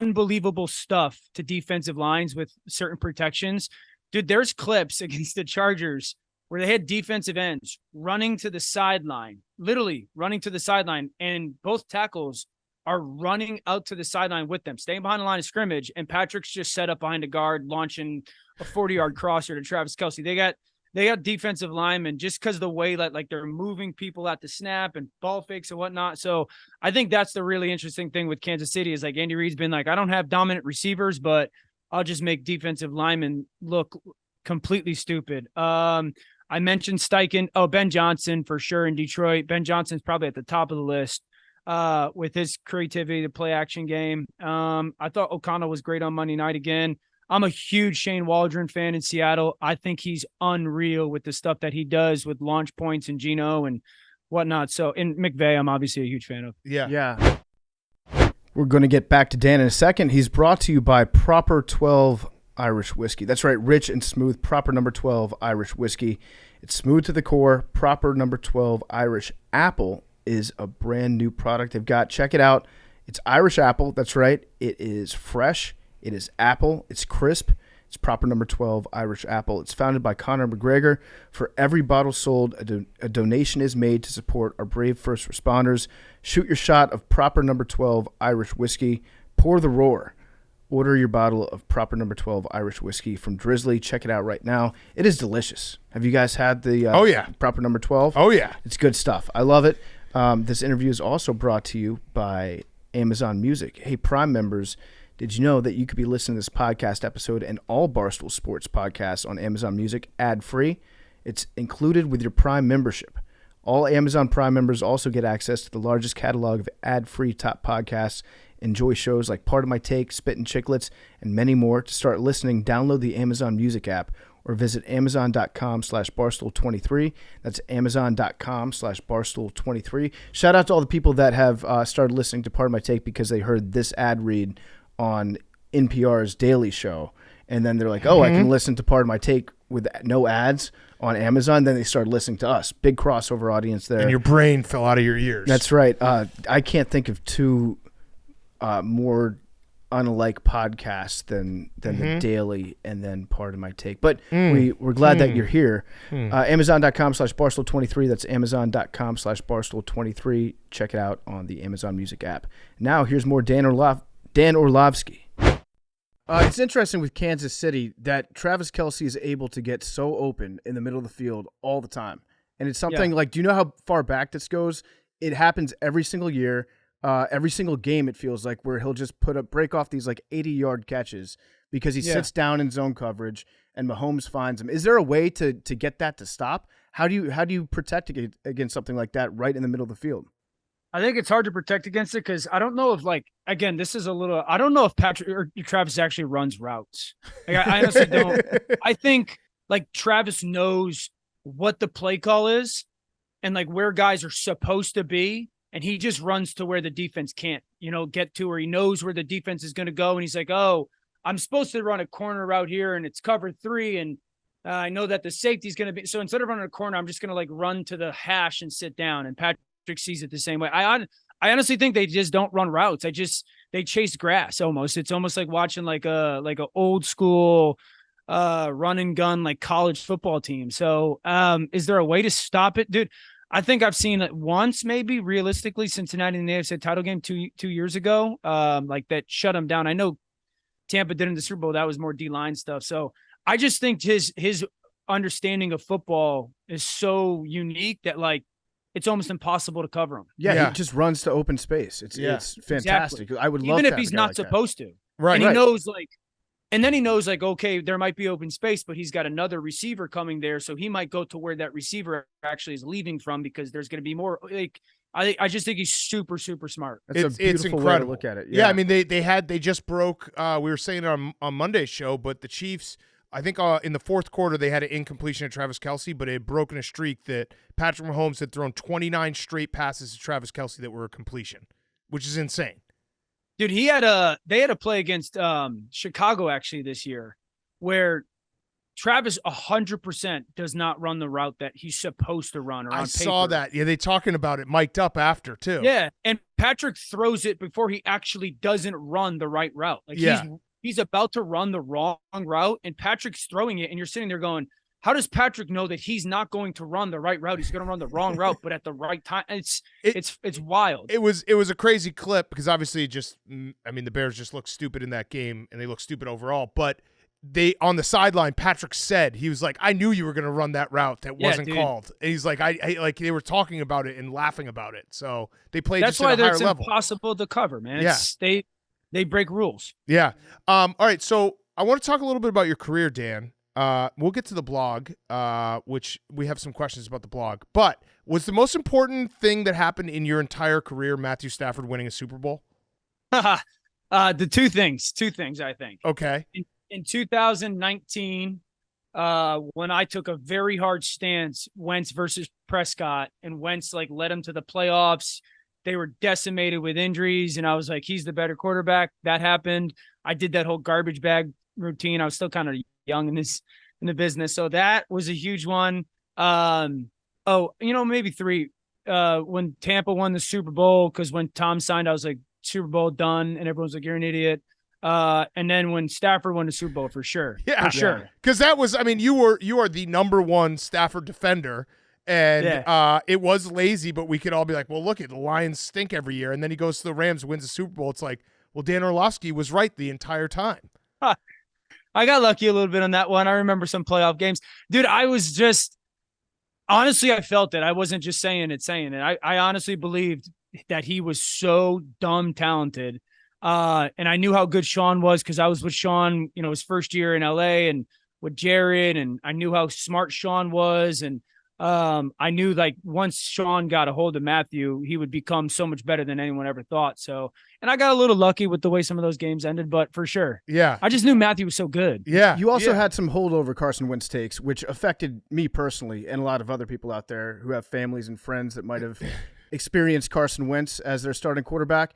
unbelievable stuff to defensive lines with certain protections. Dude, there's clips against the Chargers where they had defensive ends running to the sideline, literally running to the sideline, and both tackles are running out to the sideline with them, staying behind the line of scrimmage, and Patrick's just set up behind a guard, launching a 40-yard crosser to Travis Kelce. They got defensive linemen just because of the way that like they're moving people at the snap and ball fakes and whatnot. So I think that's the really interesting thing with Kansas City, is like Andy Reid's been like, I don't have dominant receivers, but I'll just make defensive linemen look completely stupid. I mentioned Steichen. Oh, Ben Johnson for sure in Detroit. Ben Johnson's probably at the top of the list with his creativity, the play action game. I thought O'Connell was great on Monday night again. I'm a huge Shane Waldron fan in Seattle. I think he's unreal with the stuff that he does with launch points and Geno and whatnot. So in McVay, I'm obviously a huge fan of. Yeah. We're going to get back to Dan in a second. He's brought to you by Proper 12 Irish Whiskey. That's right, rich and smooth, Proper number 12 Irish Whiskey. It's smooth to the core. Proper number 12 Irish Apple is a brand new product they've got. Check it out. It's Irish Apple. That's right. It is fresh. It is apple. It's crisp. It's Proper number 12 Irish Apple. It's founded by Conor McGregor. For every bottle sold, a donation is made to support our brave first responders. Shoot your shot of Proper number 12 Irish Whiskey. Pour the roar. Order your bottle of Proper number 12 Irish Whiskey from Drizzly. Check it out right now. It is delicious. Have you guys had the Proper number 12? Oh, yeah. It's good stuff. I love it. This interview is also brought to you by Amazon Music. Hey, Prime members, did you know that you could be listening to this podcast episode and all Barstool Sports podcasts on Amazon Music ad-free? It's included with your Prime membership. All Amazon Prime members also get access to the largest catalog of ad-free top podcasts. Enjoy shows like Part of My Take, Spit and Chicklets, and many more. To start listening, download the Amazon Music app or visit amazon.com/barstool23. That's amazon.com/barstool23. Shout out to all the people that have started listening to Part of My Take because they heard this ad read on NPR's Daily Show. And then they're like, I can listen to Part of My Take with no ads on Amazon. Then they started listening to us. Big crossover audience there. And your brain fell out of your ears. That's right. I can't think of two more unlike podcasts than the Daily and then Part of My Take. But we're glad that you're here. Amazon.com/Barstool23. That's Amazon.com/Barstool23. Check it out on the Amazon Music app. Now, here's more Dan Dan Orlovsky. It's interesting with Kansas City that Travis Kelce is able to get so open in the middle of the field all the time. And it's something like, do you know how far back this goes? It happens every single year, every single game, it feels like, where he'll just break off these like 80-yard catches because he sits down in zone coverage and Mahomes finds him. Is there a way to get that to stop? How do you protect against something like that right in the middle of the field? I think it's hard to protect against it because I don't know if, like, again, this is a little, I don't know if Patrick or Travis actually runs routes. Like, I honestly don't. I think, like, Travis knows what the play call is and, like, where guys are supposed to be. And he just runs to where the defense can't, get to, or he knows where the defense is going to go. And he's like, oh, I'm supposed to run a corner route here and it's cover 3. And I know that the safety's going to be, so instead of running a corner, I'm just going to like run to the hash and sit down. And Patrick sees it the same way. I honestly think they just don't run routes. They chase grass almost. It's almost like watching like a old school run and gun, like college football team. So is there a way to stop it, dude? I think I've seen it once, maybe realistically, Cincinnati in the AFC title game two years ago, like that shut them down. I know Tampa did in the Super Bowl. That was more D-line stuff. So I just think his understanding of football is so unique that, like, it's almost impossible to cover him. Yeah, he just runs to open space. It's fantastic. Exactly. I would love even to if he's not supposed to. Right. And he knows, like, and then he knows, like, okay, there might be open space, but he's got another receiver coming there, so he might go to where that receiver actually is leaving from because there's going to be more. Like, I just think he's super, super smart. It's a beautiful way to look at it. Yeah, I mean, they just broke. We were saying it on Monday's show, but the Chiefs, I think in the fourth quarter they had an incompletion of Travis Kelce, but it had broken a streak that Patrick Mahomes had thrown 29 straight passes to Travis Kelce that were a completion, which is insane. Dude, they had a play against Chicago actually this year where Travis 100% does not run the route that he's supposed to run. Or on I paper. saw that. Yeah, they talking about it mic'd up after too. Yeah, and Patrick throws it before he actually doesn't run the right route. Like he's about to run the wrong route, and Patrick's throwing it, and you're sitting there going, how does Patrick know that he's not going to run the right route? He's going to run the wrong route, but at the right time. It's wild. It was a crazy clip because obviously the Bears just looked stupid in that game, and they look stupid overall. But they on the sideline, Patrick said, he was like, I knew you were going to run that route that wasn't called. And he's like, I like they were talking about it and laughing about it. So they played just at a higher level. That's why it's impossible to cover, man. They break rules. Yeah. All right. So I want to talk a little bit about your career, Dan. We'll get to the blog, which we have some questions about the blog. But was the most important thing that happened in your entire career Matthew Stafford winning a Super Bowl? The two things, I think. Okay. In 2019, when I took a very hard stance, Wentz versus Prescott, and Wentz led him to the playoffs. They were decimated with injuries, and I was like, he's the better quarterback. That happened. I did that whole garbage bag routine. I was still kind of young in the business, so that was a huge one. Maybe 3. When Tampa won the Super Bowl, because when Tom signed, I was like, Super Bowl done, and everyone's like, you're an idiot. And then when Stafford won the Super Bowl, for sure. Yeah, for sure. Because that was, you are the number one Stafford defender. And it was lazy, but we could all be like, well, look, the Lions stink every year. And then he goes to the Rams, wins the Super Bowl. It's like, well, Dan Orlovsky was right the entire time. I got lucky a little bit on that one. I remember some playoff games. Dude, I was just – honestly, I felt it. I wasn't just saying it. I honestly believed that he was so dumb talented. And I knew how good Sean was because I was with Sean, his first year in L.A. and with Jared, and I knew how smart Sean was. And I knew once Sean got a hold of Matthew, he would become so much better than anyone ever thought. So, and I got a little lucky with the way some of those games ended, but for sure. Yeah. I just knew Matthew was so good. Yeah. You also had some holdover Carson Wentz takes, which affected me personally and a lot of other people out there who have families and friends that might have experienced Carson Wentz as their starting quarterback.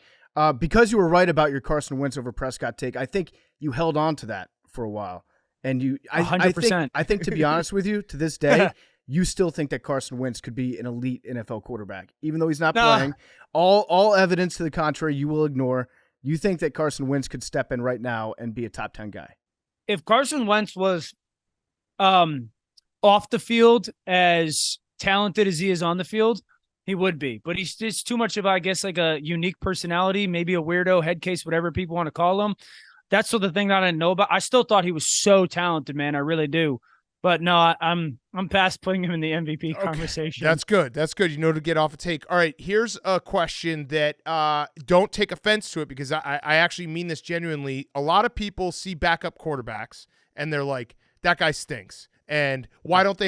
Because you were right about your Carson Wentz over Prescott take, I think you held on to that for a while. And 100%. I think to be honest with you, to this day, you still think that Carson Wentz could be an elite NFL quarterback, even though he's not playing. All evidence to the contrary, you will ignore. You think that Carson Wentz could step in right now and be a top 10 guy. If Carson Wentz was off the field as talented as he is on the field, He would be, but he's just too much of, I guess, like a unique personality, maybe a weirdo, head case, whatever people want to call him. That's the thing that I didn't know about. I still thought he was so talented, man. I really do. But no, I'm past putting him in the MVP conversation. That's good. That's good. You know, to get off a take. All right, here's a question that don't take offense to it, because I actually mean this genuinely. A lot of people see backup quarterbacks and they're like, that guy stinks. And why don't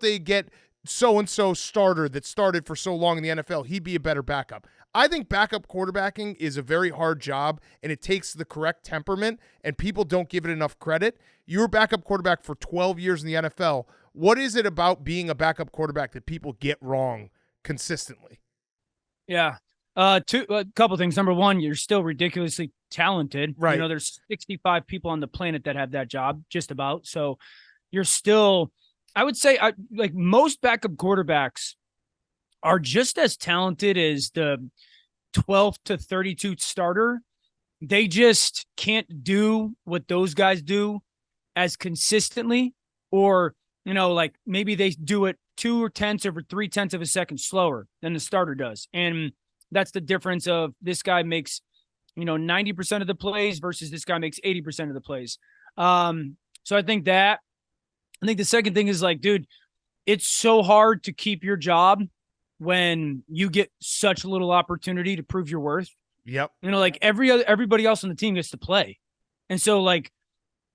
they get so-and-so starter that started for so long in the NFL? He'd be a better backup. I think backup quarterbacking is a very hard job, and it takes the correct temperament, and people don't give it enough credit. You were backup quarterback for 12 years in the NFL. What is it about being a backup quarterback that people get wrong consistently? Yeah. A couple things. Number one, you're still ridiculously talented. Right. You know, there's 65 people on the planet that have that job, just about. So you're still, I would say, like most backup quarterbacks are just as talented as the 12 to 32 starter. They just can't do what those guys do as consistently, or, you know, like maybe they do it 2/10 or 3/10 of a second slower than the starter does. And that's the difference of this guy makes, 90% of the plays versus this guy makes 80% of the plays. So I think the second thing is, like, dude, it's so hard to keep your job when you get such little opportunity to prove your worth. Yep. Like everybody else on the team gets to play. And so, like,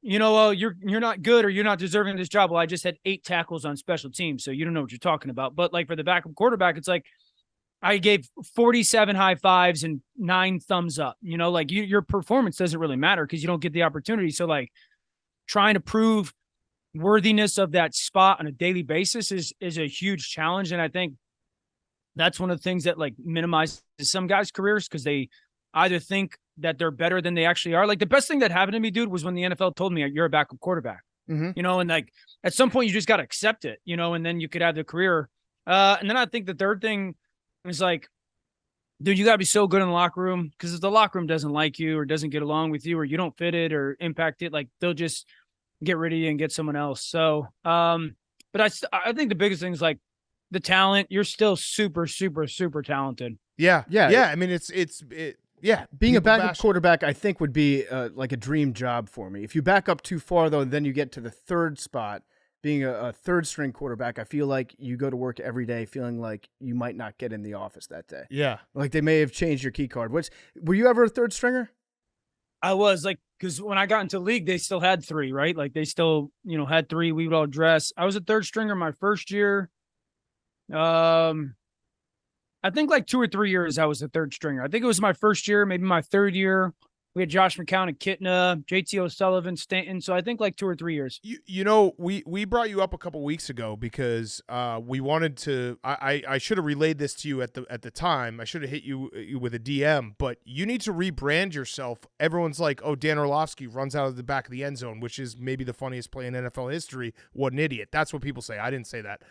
you're not good, or you're not deserving of this job. Well, I just had 8 tackles on special teams, so you don't know what you're talking about. But like for the backup quarterback, it's like I gave 47 high fives and 9 thumbs up. Like your performance doesn't really matter because you don't get the opportunity. So like trying to prove worthiness of that spot on a daily basis is a huge challenge. And I think that's one of the things that like minimizes some guys' careers, because they either think that they're better than they actually are. Like the best thing that happened to me, dude, was when the NFL told me you're a backup quarterback, and like at some point you just got to accept it, and then you could have the career. And then I think the third thing is like, dude, you got to be so good in the locker room, because if the locker room doesn't like you or doesn't get along with you, or you don't fit it or impact it, like they'll just get rid of you and get someone else. So, but I think the biggest thing is like the talent. You're still super, super, super talented. Yeah. I mean, yeah. Being a backup quarterback, I think, would be like a dream job for me. If you back up too far, though, and then you get to the third spot, being a third string quarterback, I feel like you go to work every day feeling like you might not get in the office that day. Yeah. Like they may have changed your key card. Were you ever a third stringer? I was, like, because when I got into league, they still had 3, right? Like they still, had 3. We would all dress. I was a third stringer my first year. I think like 2 or 3 years I was a third stringer. I think it was my first year, maybe my third year. We had Josh McCown and Kitna, JT O'Sullivan, Stanton. So I think like 2 or 3 years. We brought you up a couple weeks ago because we wanted to. I should have relayed this to you at the time. I should have hit you with a DM. But you need to rebrand yourself. Everyone's like, oh, Dan Orlovsky runs out of the back of the end zone, which is maybe the funniest play in NFL history. What an idiot! That's what people say. I didn't say that.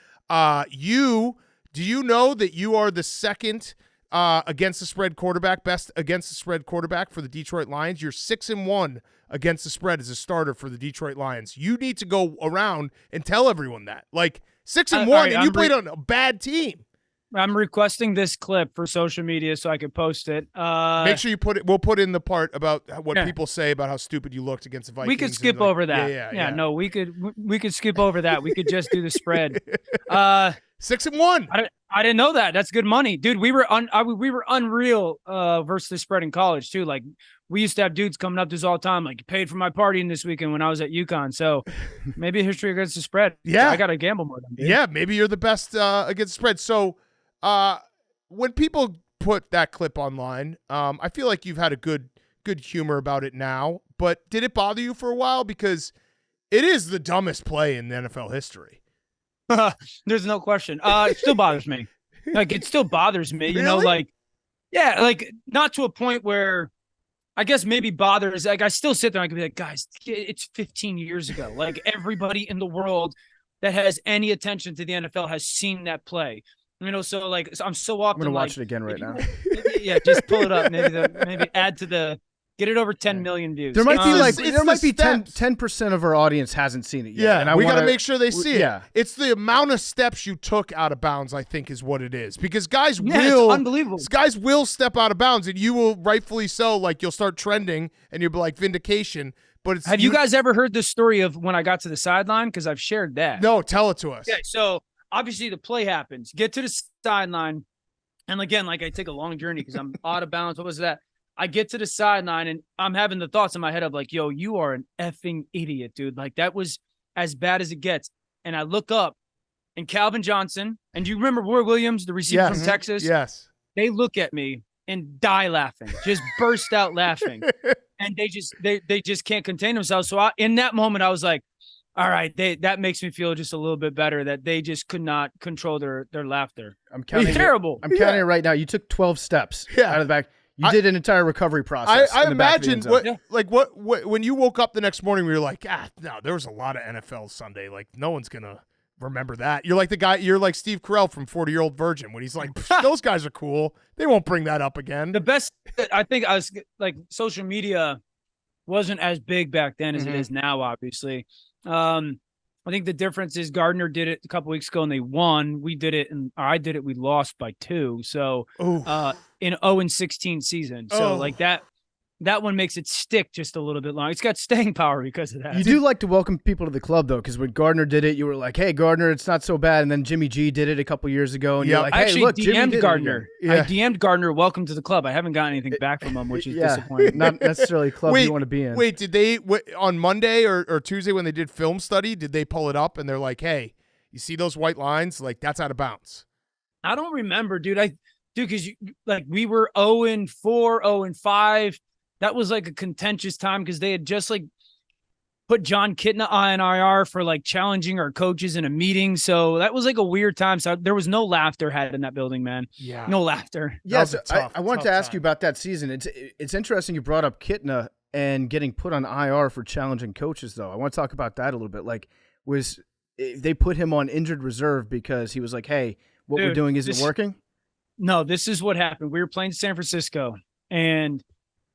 Do you know that you are the second against the spread quarterback, best against the spread quarterback for the Detroit Lions? You're 6-1 against the spread as a starter for the Detroit Lions. You need to go around and tell everyone that. Like 6-1, and you played on a bad team. I'm requesting this clip for social media so I can post it. Make sure you put it. We'll put in the part about what people say about how stupid you looked against the Vikings. We could skip over that. Yeah. No, we could skip over that. We could just do the spread. 6-1. I didn't know that. That's good money, dude. We were unreal versus the spread in college too. Like we used to have dudes coming up to us all the time, like, you paid for my partying this weekend when I was at UConn. So maybe history against the spread. Yeah, I got to gamble more than dude. Yeah, maybe you're the best against the spread. So when people put that clip online, I feel like you've had a good humor about it now. But did it bother you for a while? Because it is the dumbest play in NFL history. There's no question. It still bothers me. Like, it still bothers me, Really? like, yeah, like not to a point where I guess maybe bothers. Like, I still sit there and I can be like, guys, it's 15 years ago. Like, everybody in the world that has any attention to the NFL has seen that play. So like, I'm so often I'm gonna like, watch it again right now. Yeah, just pull it up. Maybe add to the Get it over 10 million views. There might be it's there might the be 10 steps. 10% of our audience hasn't seen it yet. Yeah, and we got to make sure they see it. Yeah. It's the amount of steps you took out of bounds, I think, is what it is. Because guys it's will unbelievable. Guys will step out of bounds, and you will rightfully so. Like you'll start trending, and you'll be like vindication. But it's Have you guys ever heard the story of when I got to the sideline? Because I've shared that. No, tell it to us. Okay, so obviously the play happens. Get to the sideline, and again, like I take a long journey because I'm out of bounds. What was that? I get to the sideline, and I'm having the thoughts in my head of like, yo, you are an effing idiot, dude. Like that was as bad as it gets. And I look up, and Calvin Johnson, and do you remember Roy Williams, the receiver from Texas? Yes. They look at me and die laughing, just burst out laughing. And they just can't contain themselves. So in that moment, I was like, all right, that makes me feel just a little bit better that they just could not control their laughter. I'm counting terrible. I'm counting it right now. You took 12 steps out of the back. You did an entire recovery process. I in the back of the imagine end zone. what when you woke up the next morning, we were like, no, there was a lot of NFL Sunday. Like no one's gonna remember that. You're like the guy. You're like Steve Carell from 40-Year-Old Virgin when he's like, those guys are cool. They won't bring that up again. The best, I think, I was like, social media wasn't as big back then as it is now. Obviously, I think the difference is Gardner did it a couple weeks ago and they won. We did it, and I did it. We lost by 2. So in 0-16 season. So like that one makes it stick just a little bit long. It's got staying power because of that. You do like to welcome people to the club, though, because when Gardner did it, you were like, hey, Gardner, it's not so bad. And then Jimmy G did it a couple years ago, and you're like, hey, I actually look, Jimmy DM'd did Gardner. it again. I DM'd Gardner, welcome to the club. I haven't gotten anything back from him, which is disappointing. Not necessarily a club you want to be in. Wait, did they on Monday or Tuesday when they did film study, did they pull it up and they're like, hey, you see those white lines? Like, that's out of bounds. I don't remember, dude. Because we were 0-4, 0-5. That was like a contentious time because they had just like put John Kitna on IR for like challenging our coaches in a meeting. So that was like a weird time. So there was no laughter had in that building, man. Yeah. No laughter. Yes. I wanted to ask you about that season. It's interesting you brought up Kitna and getting put on IR for challenging coaches, though. I want to talk about that a little bit. Like, they put him on injured reserve because he was like, hey, what we're doing isn't working? No, this is what happened. We were playing San Francisco, and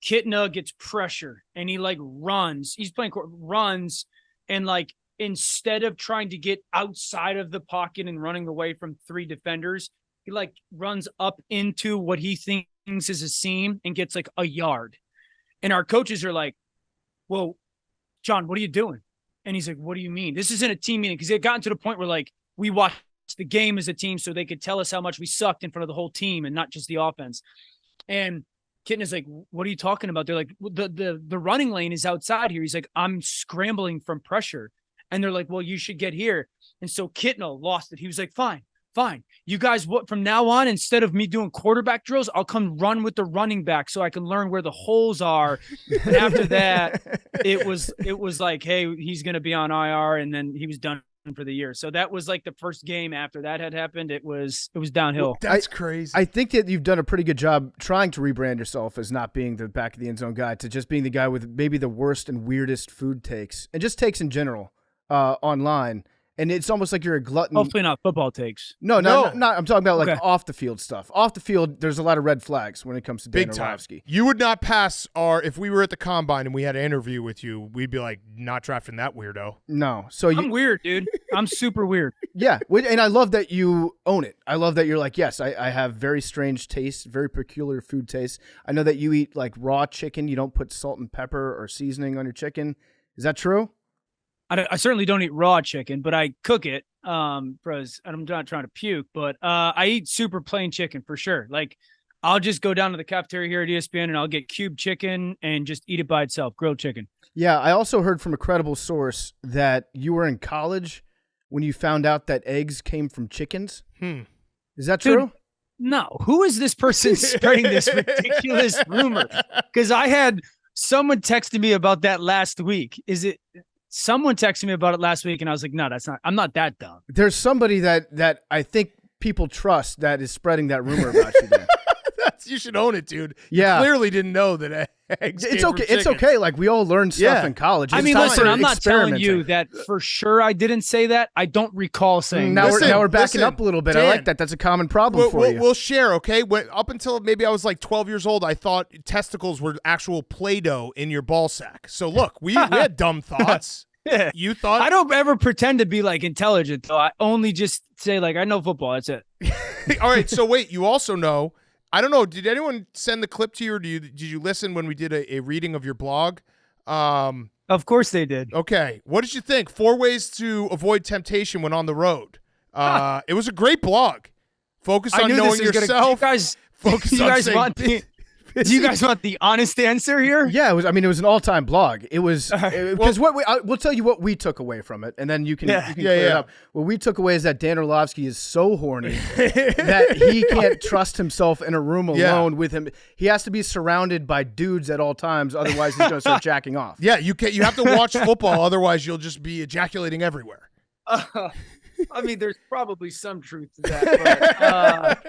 Kitna gets pressure, and he like runs. He's playing runs, and like instead of trying to get outside of the pocket and running away from 3 defenders, he like runs up into what he thinks is a seam and gets like a yard. And our coaches are like, "Well, John, what are you doing?" And he's like, "What do you mean?" This isn't a team meeting because it had gotten to the point where like we watched the game as a team so they could tell us how much we sucked in front of the whole team and not just the offense. And Kitten is like, what are you talking about? They're like, the running lane is outside here. He's like, I'm scrambling from pressure. And they're like, well, you should get here. And so Kitna lost it. He was like, fine. You guys, from now on, instead of me doing quarterback drills, I'll come run with the running back so I can learn where the holes are. And after that, it was like, hey, he's going to be on IR. And then he was done for the year. So that was like the first game after that had happened. It was downhill. Well, that's crazy. I think that you've done a pretty good job trying to rebrand yourself as not being the back of the end zone guy to just being the guy with maybe the worst and weirdest food takes and just takes in general online. And it's almost like you're a glutton. Hopefully not football takes. No. I'm talking about like off the field stuff. Off the field, there's a lot of red flags when it comes to Dan Orlovsky. You would not pass if we were at the combine and we had an interview with you, we'd be like, not drafting that weirdo. No. So I'm weird, dude. I'm super weird. Yeah. And I love that you own it. I love that you're like, yes, I have very strange tastes, very peculiar food tastes. I know that you eat like raw chicken. You don't put salt and pepper or seasoning on your chicken. Is that true? I certainly don't eat raw chicken, but I cook it. Because I'm not trying to puke, but I eat super plain chicken for sure. Like I'll just go down to the cafeteria here at ESPN and I'll get cube chicken and just eat it by itself, grilled chicken. Yeah, I also heard from a credible source that you were in college when you found out that eggs came from chickens. Is that true? Dude, no. Who is this person spreading this ridiculous rumor? Because I had someone texted me about that last week. Someone texted me about it last week, and I was like, no, that's not. I'm not that dumb. There's somebody that I think people trust that is spreading that rumor about you. You should own it, dude. Yeah. You clearly didn't know that It's okay. It's okay. Like we all learn stuff in college. I It's mean, time listen, for I'm not telling you experimenting. that for sure I didn't say that. I don't recall saying Now that. we're backing up a little bit. Dan, I like that. That's a common problem for you. We'll share, okay? Up until maybe I was like 12 years old, I thought testicles were actual Play-Doh in your ball sack. So look, we had dumb thoughts. Yeah. You thought? I don't ever pretend to be like intelligent, though. I only just say like I know football. That's it. All right. So wait, you also know. I don't know. Did anyone send the clip to you, or did you listen when we did a reading of your blog? Of course they did. Okay. What did you think? 4 ways to avoid temptation when on the road. It was a great blog. Focus on knowing yourself. Focus you on guys saying, want do you guys want the honest answer here? Yeah, it was. I mean, it was an all-time blog. It was because we'll tell you what we took away from it, and then you can clear it up. What we took away is that Dan Orlovsky is so horny that he can't trust himself in a room alone with him. He has to be surrounded by dudes at all times, otherwise he's going to start jacking off. Yeah, you have to watch football, otherwise you'll just be ejaculating everywhere. I mean, there's probably some truth to that,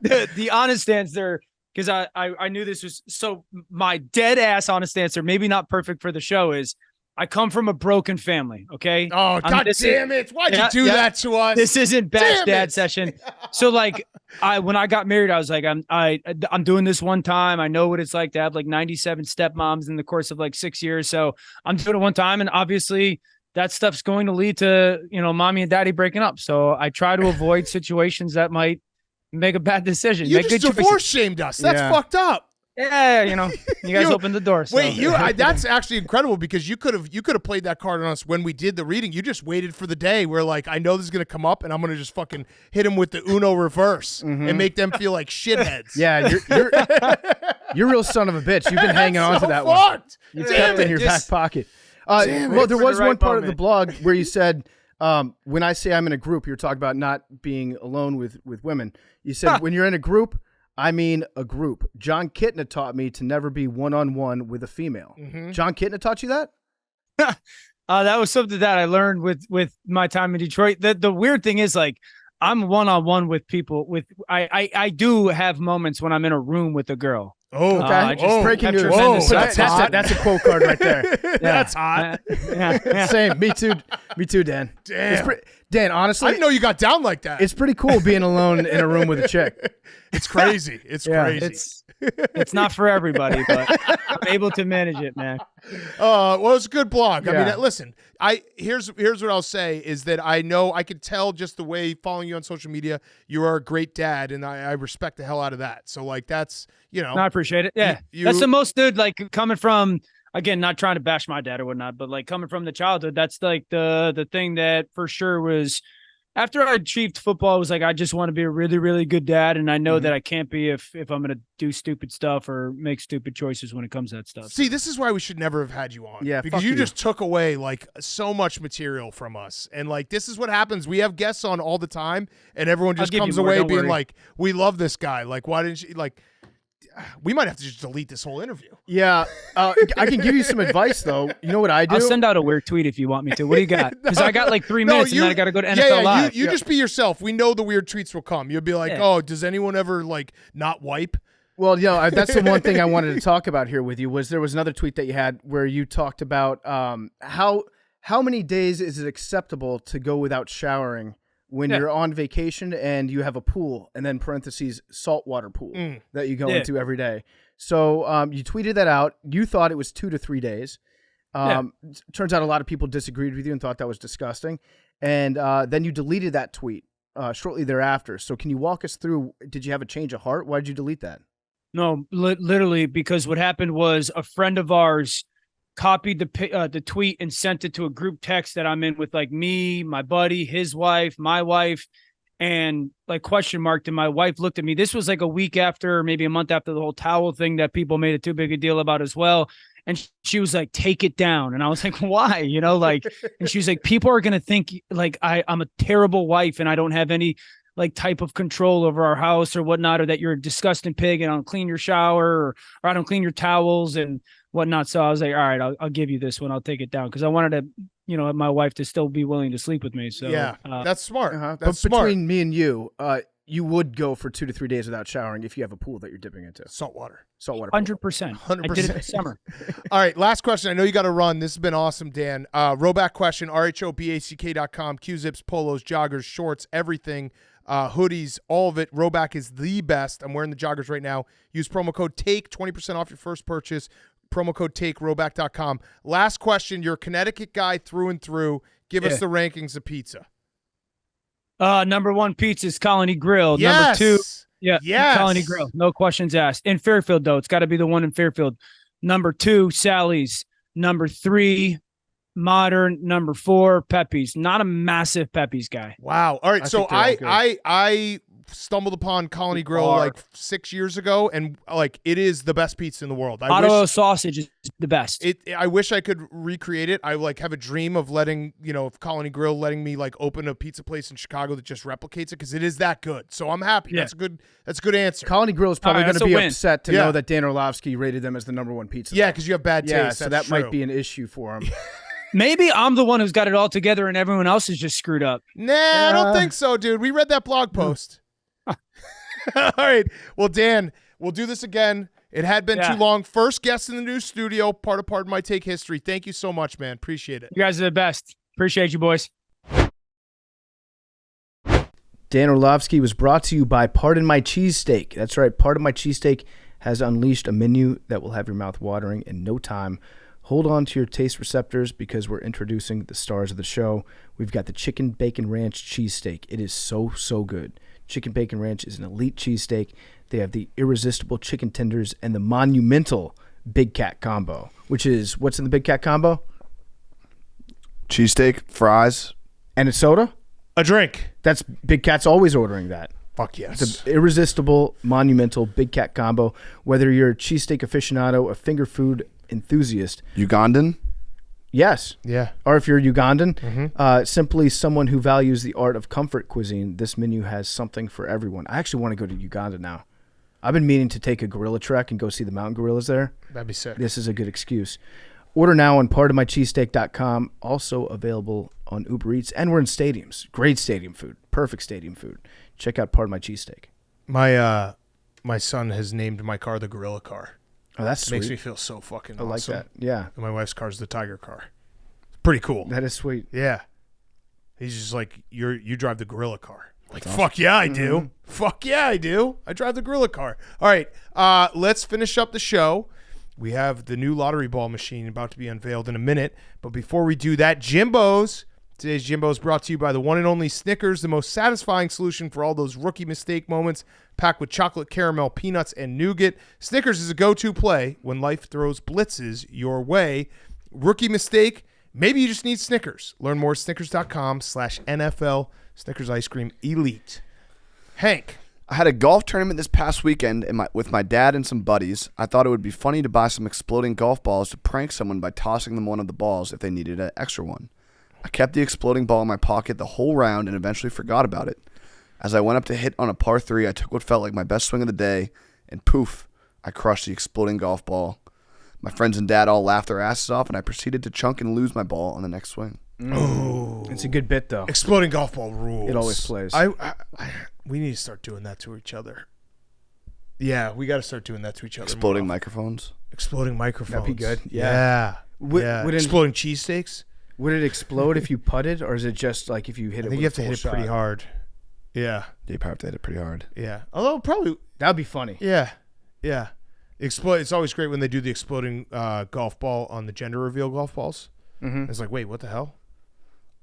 but the honest answer. Because I knew this was so my dead ass honest answer, maybe not perfect for the show, is I come from a broken family. Okay. Oh, God damn it. Why'd you do that to us? This isn't Bash Dad session. So like when I got married, I was like, I'm doing this one time. I know what it's like to have like 97 stepmoms in the course of like 6 years. So I'm doing it one time. And obviously that stuff's going to lead to, mommy and daddy breaking up. So I try to avoid situations that might make a bad decision. You make just good divorce shamed us. That's fucked up. Yeah, you guys opened the door. So. Wait, that's actually incredible because you could have played that card on us when we did the reading. You just waited for the day where like I know this is gonna come up and I'm gonna just fucking hit him with the Uno reverse and make them feel like shitheads. Yeah, you're a real son of a bitch. You've been hanging on to that one. You've kept it in your back pocket. Well, there was one part of the blog where you said. When I say I'm in a group, you're talking about not being alone with women. You said when you're in a group, I mean a group. John Kitna taught me to never be one-on-one with a female. Mm-hmm. John Kitna taught you that? That was something that I learned with my time in Detroit. The weird thing is like I'm one-on-one with people. I do have moments when I'm in a room with a girl. Oh, okay. Breaking news. That's a quote card right there. Yeah. That's hot. Yeah. Same. Me too, Dan. Damn. Dan, honestly, I didn't know you got down like that. It's pretty cool being alone in a room with a chick. It's crazy. It's crazy. It's not for everybody, but I'm able to manage it, man. Well, it's a good blog. I mean, listen, here's what I'll say is that I know I could tell just the way following you on social media, you are a great dad, and I respect the hell out of that. So like that's I appreciate it. Yeah, that's the most dude. Like coming from again, not trying to bash my dad or whatnot, but like coming from the childhood, that's like the thing that for sure was. After I achieved football, I was like, I just want to be a really, really good dad. And I know that I can't be if I'm going to do stupid stuff or make stupid choices when it comes to that stuff. See, this is why we should never have had you on. Yeah, because you just took away like so much material from us. And like, this is what happens. We have guests on all the time and everyone just comes away being like, we love this guy. Like, why didn't you like, we might have to just delete this whole interview. Yeah. I can give you some advice, though. You know what I do? I'll send out a weird tweet if you want me to. What do you got? Because I got like 3 minutes and then I got to go to NFL Live. You just be yourself. We know the weird tweets will come. You'll be like, oh, does anyone ever like not wipe? Well, that's the one thing I wanted to talk about here with you was there was another tweet that you had where you talked about how many days is it acceptable to go without showering when you're on vacation and you have a pool and then parentheses saltwater pool that you go into every day. So you tweeted that out. You thought it was 2 to 3 days. Turns out a lot of people disagreed with you and thought that was disgusting. And then you deleted that tweet shortly thereafter. So can you walk us through, did you have a change of heart? Why did you delete that? No, literally because what happened was a friend of ours copied the tweet and sent it to a group text that I'm in with like me, my buddy, his wife, my wife, and like question marked. And my wife looked at me. This was like a week after, maybe a month after the whole towel thing that people made it too big a deal about as well. And she was like, take it down. And I was like, why? And she was like, people are going to think like I'm a terrible wife and I don't have any like type of control over our house or whatnot, or that you're a disgusting pig and I don't clean your shower or I don't clean your towels and whatnot. So I was like, all right, I'll give you this one. I'll take it down. Cause I wanted to, my wife to still be willing to sleep with me. So yeah, that's smart. That's smart. Between me and you, you would go for 2 to 3 days without showering if you have a pool that you're dipping into. Saltwater. 100%. I did it this summer. All right, last question. I know you got to run. This has been awesome, Dan. Roback question, rhoback.com, Q-zips, polos, joggers, shorts, everything, hoodies, all of it. Roback is the best. I'm wearing the joggers right now. Use promo code TAKE, 20% off your first purchase. Promo code TAKE, roback.com. Last question. You're a Connecticut guy through and through. Give us the rankings of pizza. Number 1 pizza is Colony Grill. Yes. Number 2, Yes. Colony Grill. No questions asked. In Fairfield, though, it's got to be the one in Fairfield. Number 2, Sally's. Number 3, Modern. Number 4, Pepe's. Not a massive Pepe's guy. Wow. All right. So I stumbled upon Colony Grill Bar. like 6 years ago, and like it is the best pizza in the world. Hot oil sausage is the best. I wish I could recreate it. I like have a dream of letting, Colony Grill letting me like open a pizza place in Chicago that just replicates it because it is that good. So I'm happy. Yeah. That's a good answer. Colony Grill is probably All right, going to be that's a win. upset to know that Dan Orlovsky rated them as the number 1 pizza. Yeah, because you have bad taste. Yeah, so that That's might true. be an issue for him. Maybe I'm the one who's got it all together and everyone else is just screwed up. Nah, I don't think so, dude. We read that blog post. All right. Well, Dan, we'll do this again. It had been too long. First guest in the new studio, part of Pardon My Take history. Thank you so much, man. Appreciate it. You guys are the best. Appreciate you, boys. Dan Orlovsky was brought to you by Pardon My Cheesesteak. That's right. Pardon My Cheesesteak has unleashed a menu that will have your mouth watering in no time. Hold on to your taste receptors because we're introducing the stars of the show. We've got the Chicken Bacon Ranch Cheesesteak. It is so, so good. Chicken Bacon Ranch is an elite cheesesteak. They have the irresistible chicken tenders and the monumental Big Cat Combo, which is, what's in the Big Cat Combo? Cheesesteak, fries. And a soda? A drink. That's Big Cat's always ordering that. Fuck yes. The irresistible, monumental Big Cat Combo. Whether you're a cheesesteak aficionado, a finger food enthusiast. Ugandan? Yes. Yeah. Or if you're Ugandan, simply someone who values the art of comfort cuisine, this menu has something for everyone. I actually want to go to Uganda now. I've been meaning to take a gorilla trek and go see the mountain gorillas there. That'd be sick. This is a good excuse. Order now on pardonmycheesesteak.com. Also available on Uber Eats. And we're in stadiums. Great stadium food. Perfect stadium food. Check out Pardon My Cheesesteak. My son has named my car the gorilla car. Oh, that's sweet. Makes me feel so fucking awesome. I like that. Yeah. And my wife's car's the tiger car. It's pretty cool. That is sweet. Yeah. He's just like, you drive the gorilla car. Like, fuck yeah, I do. Fuck yeah, I do. I drive the gorilla car. All right, let's finish up the show. We have the new lottery ball machine about to be unveiled in a minute. But before we do that, Jimbos. Today's Jimbos brought to you by the one and only Snickers, the most satisfying solution for all those rookie mistake moments, packed with chocolate, caramel, peanuts, and nougat. Snickers is a go-to play when life throws blitzes your way. Rookie mistake, maybe you just need Snickers. Learn more at snickers.com/NFL. Snickers Ice Cream Elite. Hank. I had a golf tournament this past weekend with my dad and some buddies. I thought it would be funny to buy some exploding golf balls to prank someone by tossing them one of the balls if they needed an extra one. I kept the exploding ball in my pocket the whole round and eventually forgot about it. As I went up to hit on a par 3, I took what felt like my best swing of the day, and poof, I crushed the exploding golf ball. My friends and dad all laughed their asses off, and I proceeded to chunk and lose my ball on the next swing. Oh, it's a good bit, though. Exploding golf ball rules. It always plays. We need to start doing that to each other. Yeah, we got to start doing that to each other. Exploding microphones? Exploding microphones. That'd be good. Yeah. Would exploding cheesesteaks? Would it explode if you putted, or is it just like if you hit it? I think you have to hit it pretty hard. Yeah. You probably have to hit it pretty hard. Yeah. Although probably that would be funny. Yeah. Yeah. Explode. It's always great when they do the exploding golf ball on the gender reveal golf balls. Mm-hmm. It's like, wait, what the hell?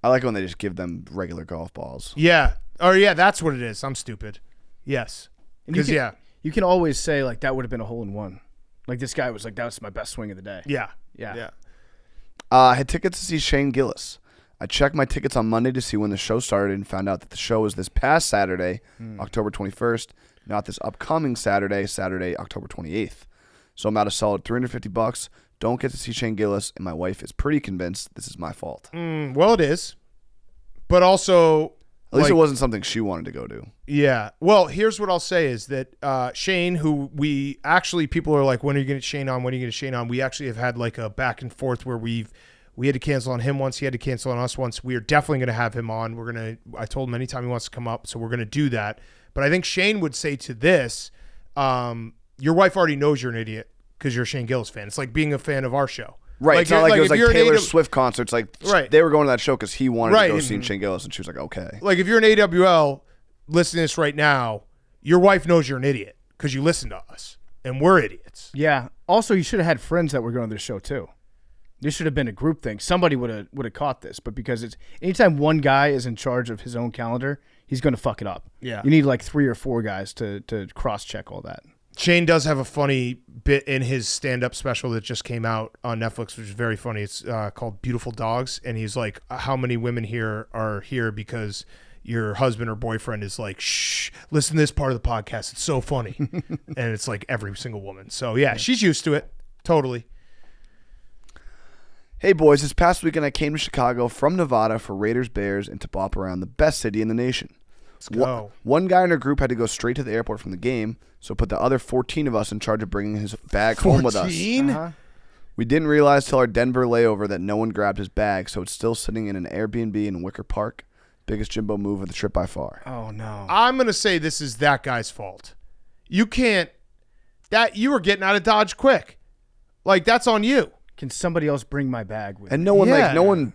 I like when they just give them regular golf balls. Yeah. Or yeah, that's what it is. I'm stupid. Yes. Because you can always say like that would have been a hole in one. Like this guy was like, that was my best swing of the day. Yeah. Yeah. Yeah. I had tickets to see Shane Gillis. I checked my tickets on Monday to see when the show started and found out that the show was this past Saturday, October 21st, not this upcoming Saturday, October 28th. So I'm out a solid $350. Don't get to see Shane Gillis, and my wife is pretty convinced this is my fault. Well, it is. But also... At least it wasn't something she wanted to go to. Yeah. Well, here's what I'll say is that Shane, who we actually, people are like, when are you going to get Shane on? When are you going to get Shane on? We actually have had like a back and forth where we had to cancel on him once. He had to cancel on us once. We are definitely going to have him on. I told him anytime he wants to come up, so we're going to do that. But I think Shane would say to this, your wife already knows you're an idiot because you're a Shane Gillis fan. It's like being a fan of our show. Right. Like, it's not like it was if like you're an Taylor AW Swift concerts. Like Right. they were going to that show because he wanted Right. to go see Shane Gillis, and she was like, okay. Like if you're an AWL listening to this right now, your wife knows you're an idiot because you listen to us, and we're idiots. Yeah. Also, you should have had friends that were going to this show too. This should have been a group thing. Somebody would have caught this, but because it's anytime one guy is in charge of his own calendar, he's going to fuck it up. Yeah. You need like 3 or 4 guys to cross check all that. Shane does have a funny bit in his stand-up special that just came out on Netflix, which is very funny. It's called Beautiful Dogs, and he's like, how many women here are here because your husband or boyfriend is like, shh, listen to this part of the podcast. It's so funny. And it's like every single woman. So, yeah, she's used to it. Totally. Hey, boys, this past weekend I came to Chicago from Nevada for Raiders Bears and to bop around the best city in the nation. Let's go. One guy in our group had to go straight to the airport from the game, so put the other 14 of us in charge of bringing his bag home with us. 14? We didn't realize till our Denver layover that no one grabbed his bag, so it's still sitting in an Airbnb in Wicker Park. Biggest Jimbo move of the trip by far. Oh no. I'm going to say this is that guy's fault. You were getting out of Dodge quick. Like, that's on you. Can somebody else bring my bag with And me? no one,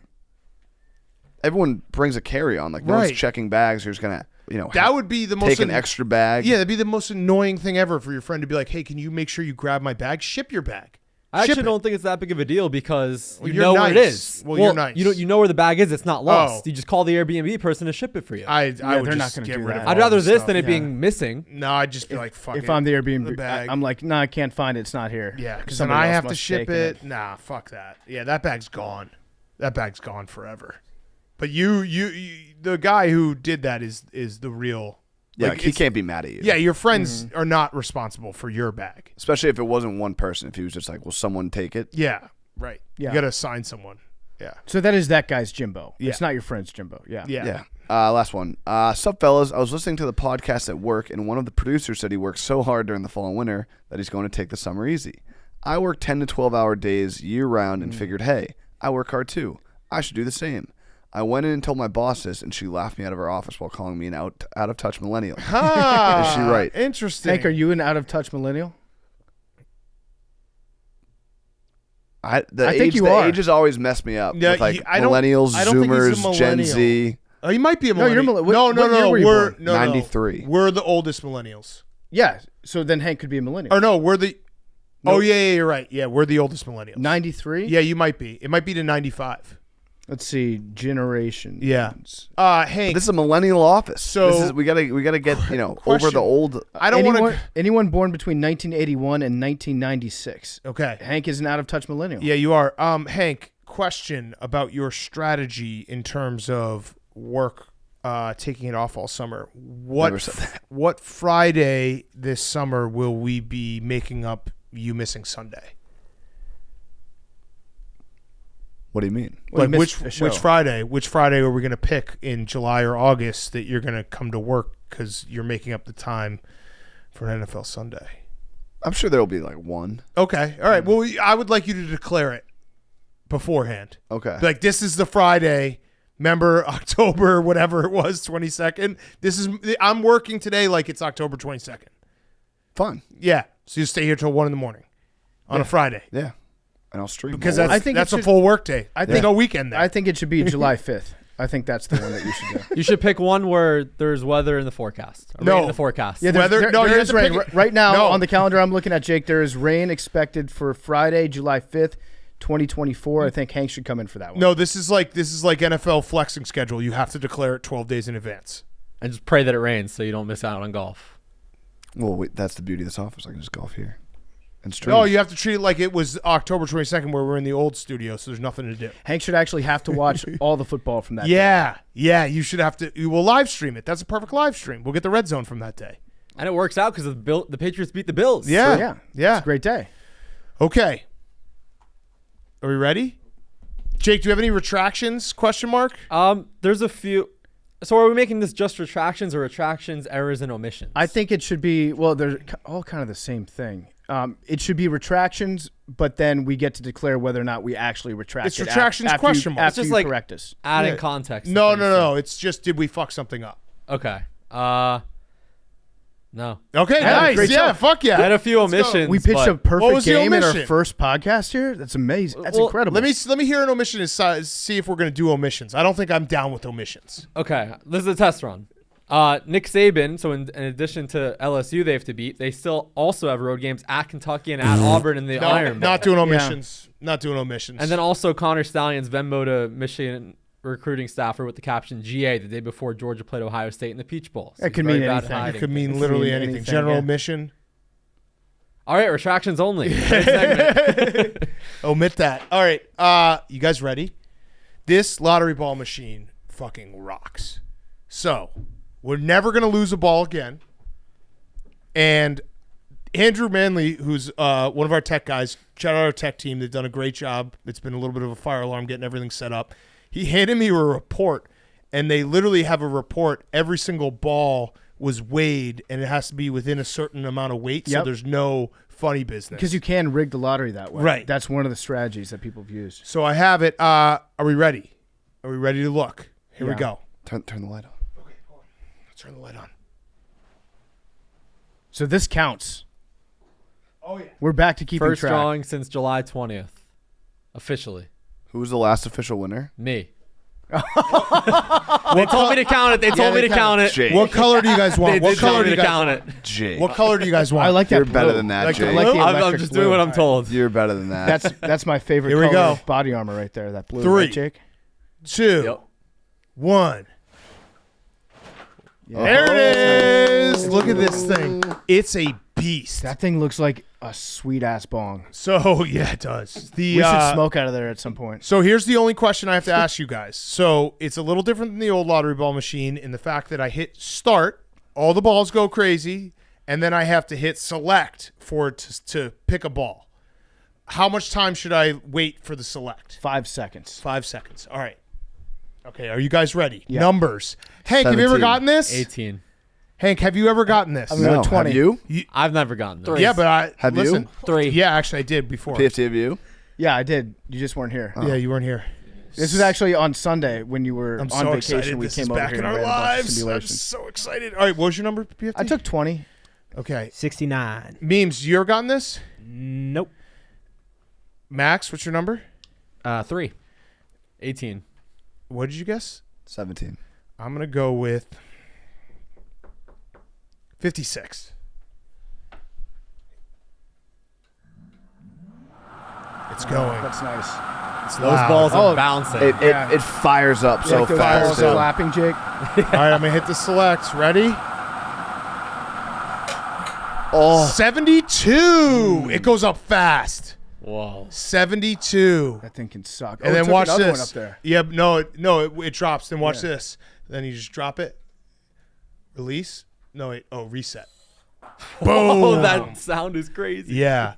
everyone brings a carry-on. Like, no Right. one's checking bags. You're just going to, That would be the most take an extra bag. Yeah, that'd be the most annoying thing ever for your friend to be like, hey, can you make sure you grab my bag? Ship your bag. I actually Ship it. don't think it's that big of a deal because Well, you you're know where it nice. is. Well, you're nice. You know where the bag is. It's not lost. Oh. You just call the Airbnb person to ship it for you. I would they're just not gonna get do rid that. of I'd all rather this stuff. than it being missing. No, I'd just be like, fuck it. If I'm the Airbnb, The bag. I'm like, no, I can't find it. It's not here. Yeah, because then Somebody I else have to must ship have taken it. Nah, fuck that. Yeah, that bag's gone. That bag's gone forever. But you the guy who did that is the real. Yeah, like, he it's- can't be mad at you. Yeah, your friends are not responsible for your bag. Especially if it wasn't one person. If he was just like, will someone take it? Yeah, right. Yeah. You got to assign someone. Yeah. So that is that guy's Jimbo. Yeah. It's not your friend's Jimbo. Yeah. Yeah. Yeah. Last one. Sup, fellas? I was listening to the podcast at work, and one of the producers said he worked so hard during the fall and winter that he's going to take the summer easy. I work 10 to 12-hour days year-round and figured, hey, I work hard too. I should do the same. I went in and told my boss this, and she laughed me out of her office while calling me an out-of-touch millennial. Huh. Is she right? Interesting. Hank, are you an out-of-touch millennial? The I think you are. ages always mess me up. Yeah, with like I don't- millennials, I don't think he's a Zoomers, Gen millennial. Z. Oh, you might be a No, you're millennial. millennial. What year were you We're born? 93. We're the oldest millennials. Yeah. So then Hank could be a millennial. Or no, we're the. Oh yeah, you're right. Yeah, we're the oldest millennials. 93? Yeah, you might be. It might be to 95. Let's see. Generations. Yeah. Hank. This is a millennial office. So- we gotta get over Question. the old. I don't want to. Anyone born between 1981 and 1996. Okay. Hank is an out-of-touch millennial. Yeah, you are. Hank, question about your strategy in terms of work, taking it off all summer. Never said that. What Friday this summer will we be making up you missing Sunday? What do you mean? Well, you Like missed a show. which Friday? Which Friday are we going to pick in July or August that you're going to come to work because you're making up the time for an NFL Sunday? I'm sure there will be like one. Okay. All right. Well, I would like you to declare it beforehand. Okay. Like, this is the Friday. Remember October, whatever it was, 22nd. I'm working today like it's October 22nd. Fun. Yeah. So you stay here till 1 a.m. on a Friday Yeah. And I'll stream. because more. that's I think that's it a should- full work day. I There's think- no weekend there. I think it should be July 5th. I think that's the one that you should do. You should pick one where there's weather in the forecast. Or No. rain in the forecast. Yeah, Weather- there, no, there you is have to rain. pick it- Right now No. on the calendar I'm looking at, Jake, there is rain expected for Friday, July 5th, 2024. I think Hank should come in for that one. No, this is like NFL flexing schedule. You have to declare it 12 days in advance. And just pray that it rains so you don't miss out on golf. Well, wait, that's the beauty of this office. I can just golf here and stream. No, you have to treat it like it was October 22nd where we're in the old studio, so there's nothing to do. Hank should actually have to watch all the football from that day. Yeah, you should have to. You will live stream it. That's a perfect live stream. We'll get the red zone from that day. And it works out because the Patriots beat the Bills. Yeah, So, yeah. yeah. It's a great day. Okay, are we ready? Jake, do you have any retractions? Question mark. There's a few. So are we making this just retractions or retractions, errors, and omissions? I think it should be, well, they're all kind of the same thing. It should be retractions, but then we get to declare whether or not we actually retract It's it retractions after question you, mark. after It's just you like- correct us. adding Yeah. context. to No, things, no, so- no. It's just did we fuck something up? Okay. No. Okay, Yeah, nice. great Yeah, job. fuck yeah. I had a few Let's go. omissions. We pitched but a What perfect was the game in our omission? first podcast here. That's amazing. That's Well, incredible. Let me hear an omission and see if we're going to do omissions. I don't think I'm down with omissions. Okay, this is a test run. Nick Saban, so in addition to LSU they have to beat, they still also have road games at Kentucky and at Auburn in the No, Iron Bowl. not doing omissions. Not doing omissions. And then also Connor Stallion's Venmo to Michigan recruiting staffer with the caption GA the day before Georgia played Ohio State in the Peach Bowl. So That could he's very mean bad at anything. hiding it could mean things. literally mean anything. anything, General yeah. omission. All right, retractions only. Next segment. Omit that. All right. You guys ready? This lottery ball machine fucking rocks. So, we're never going to lose a ball again. And Andrew Manley, who's one of our tech guys, shout out our tech team. They've done a great job. It's been a little bit of a fire alarm getting everything set up. He handed me a report, and they literally have a report. Every single ball was weighed, and it has to be within a certain amount of weight, so Yep. there's no funny business. because you can rig the lottery that way. Right. That's one of the strategies that people have used. So I have it. Are we ready? Are we ready to look? Here we Yeah. go. Turn the light on. Let's turn the light on. So this counts. Oh, yeah. We're back to keeping First track. drawing since July 20th. Officially. Who was the last official winner? Me. They told me to count it. They told me to count it. Jake. What color do you guys They want? What did tell color do me you to guys count want? it. Jake. What color do you guys want? I like that. You're better blue. than that, Like the Jake. I like the I'm electric just blue. doing what I'm told. You're better than that. That's my favorite Here we color go. of body armor right there. That blue. 3, Right, Jake? 2, Yep. 1. Yeah. There it is. Look at this thing. It's a beast. That thing looks like a sweet ass bong. So yeah, it does. The We should smoke out of there at some point. So here's the only question I have to ask you guys. So it's a little different than the old lottery ball machine in the fact that I hit start, all the balls go crazy, and then I have to hit select for it to pick a ball. How much time should I wait for the select? 5 seconds. 5 seconds. All right. Okay, are you guys ready? Yeah. Numbers. Hank, have you ever 17. gotten this? 18. Hank, have you ever gotten this? I'm gonna No, 20. have you? I've never gotten this. Yeah, but I Have you? listen. 3. Yeah, actually, I did before. PFT of you? Yeah, I did. You just weren't here. Yeah, you weren't here. This was actually on Sunday when you were I'm on so vacation. excited. We This came is over back here in and our ran a bunch of lives. I'm simulations. so excited. All right, what was your number, PFT? I took 20. Okay. 69. Memes, you ever gotten this? Nope. Max, what's your number? 3. 18. What did you guess? 17. I'm going to go with 56. It's going. That's nice. It's Those loud. balls are Oh, bouncing. It fires up You so like those fast. balls too. clapping, Jake? All right, I'm going to hit the select. Ready? Oh, 72. It goes up fast. Whoa. 72. That thing can suck. And it then took watch another this. one up there. Yeah, it drops. Then watch this. Then you just drop it. Release. No, wait. Oh, reset. Boom. Oh, that sound is crazy. Yeah.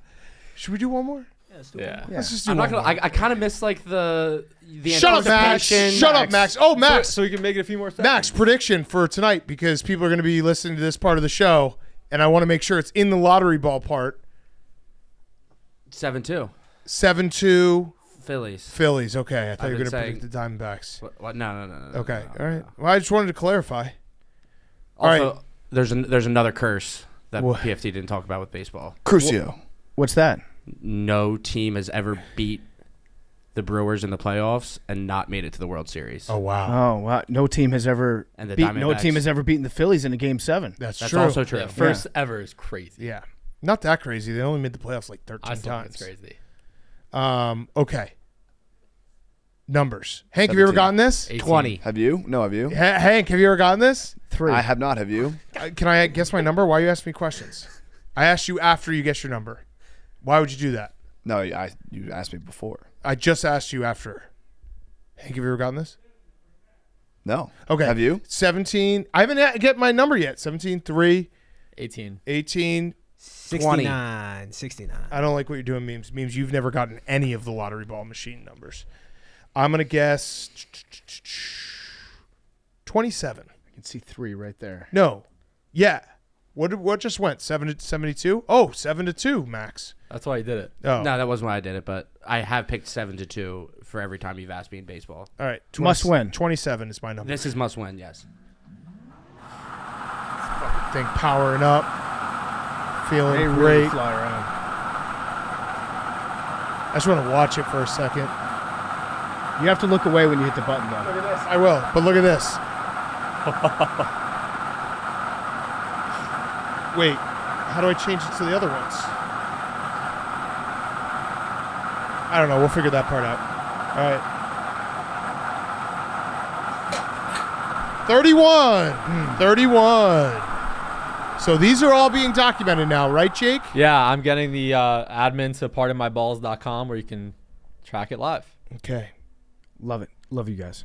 Should we do one more? Yeah. Let's just do I'm one not gonna. more. I kind of miss like the Shut up, Max. anticipation. Shut up, Max. Oh, Max. So we can make it a few more seconds. Max, prediction for tonight because people are going to be listening to this part of the show, and I want to make sure it's in the lottery ball part. 7-2. 7-2 Phillies. Phillies. Okay, I thought I've you were been going to predict the Diamondbacks. What? No. Okay, no. all right. Well, I just wanted to clarify. Also, right. there's another curse that What? PFT didn't talk about with baseball. Crucio. What's that? No team has ever beat the Brewers in the playoffs and not made it to the World Series. Oh wow, Oh, wow. No team has ever And the no Diamondbacks. team has ever beaten the Phillies in a game 7. that's That's true. also true. Yeah, first ever is crazy. Yeah, not that crazy. They only made the playoffs like 13 I still think times. it's crazy. Okay. Numbers. Hank, have you ever 17. gotten this? 18. 20. Have you? No, have you? Hank, have you ever gotten this? 3. I have not. Have you? Can I guess my number? Why are you asking me questions? I asked you after you guess your number. Why would you do that? No, you asked me before. I just asked you after. Hank, have you ever gotten this? No. Okay. Have you? 17. I haven't get my number yet. 17, 3, 18. 18. 69. 69. I don't like what you're doing, memes. Memes, you've never gotten any of the lottery ball machine numbers. I'm going to guess 27. I can see 3 right there. No. Yeah. What just went? 72? Oh, 7-2, Max. That's why he did it. Oh. No, that wasn't why I did it, but I have picked 7-2 for every time you've asked me in baseball. All right. Must win. 27 is my number. This is must win, yes. Thing powering up. Feeling They great. really fly around. I just want to watch it for a second. You have to look away when you hit the button, though. Look at this. I will, but look at this. Wait, how do I change it to the other ones? I don't know. We'll figure that part out. All right. 31. 31. So these are all being documented now, right, Jake? Yeah, I'm getting the admin to pardonmyballs.com where you can track it live. Okay. Love it. Love you guys.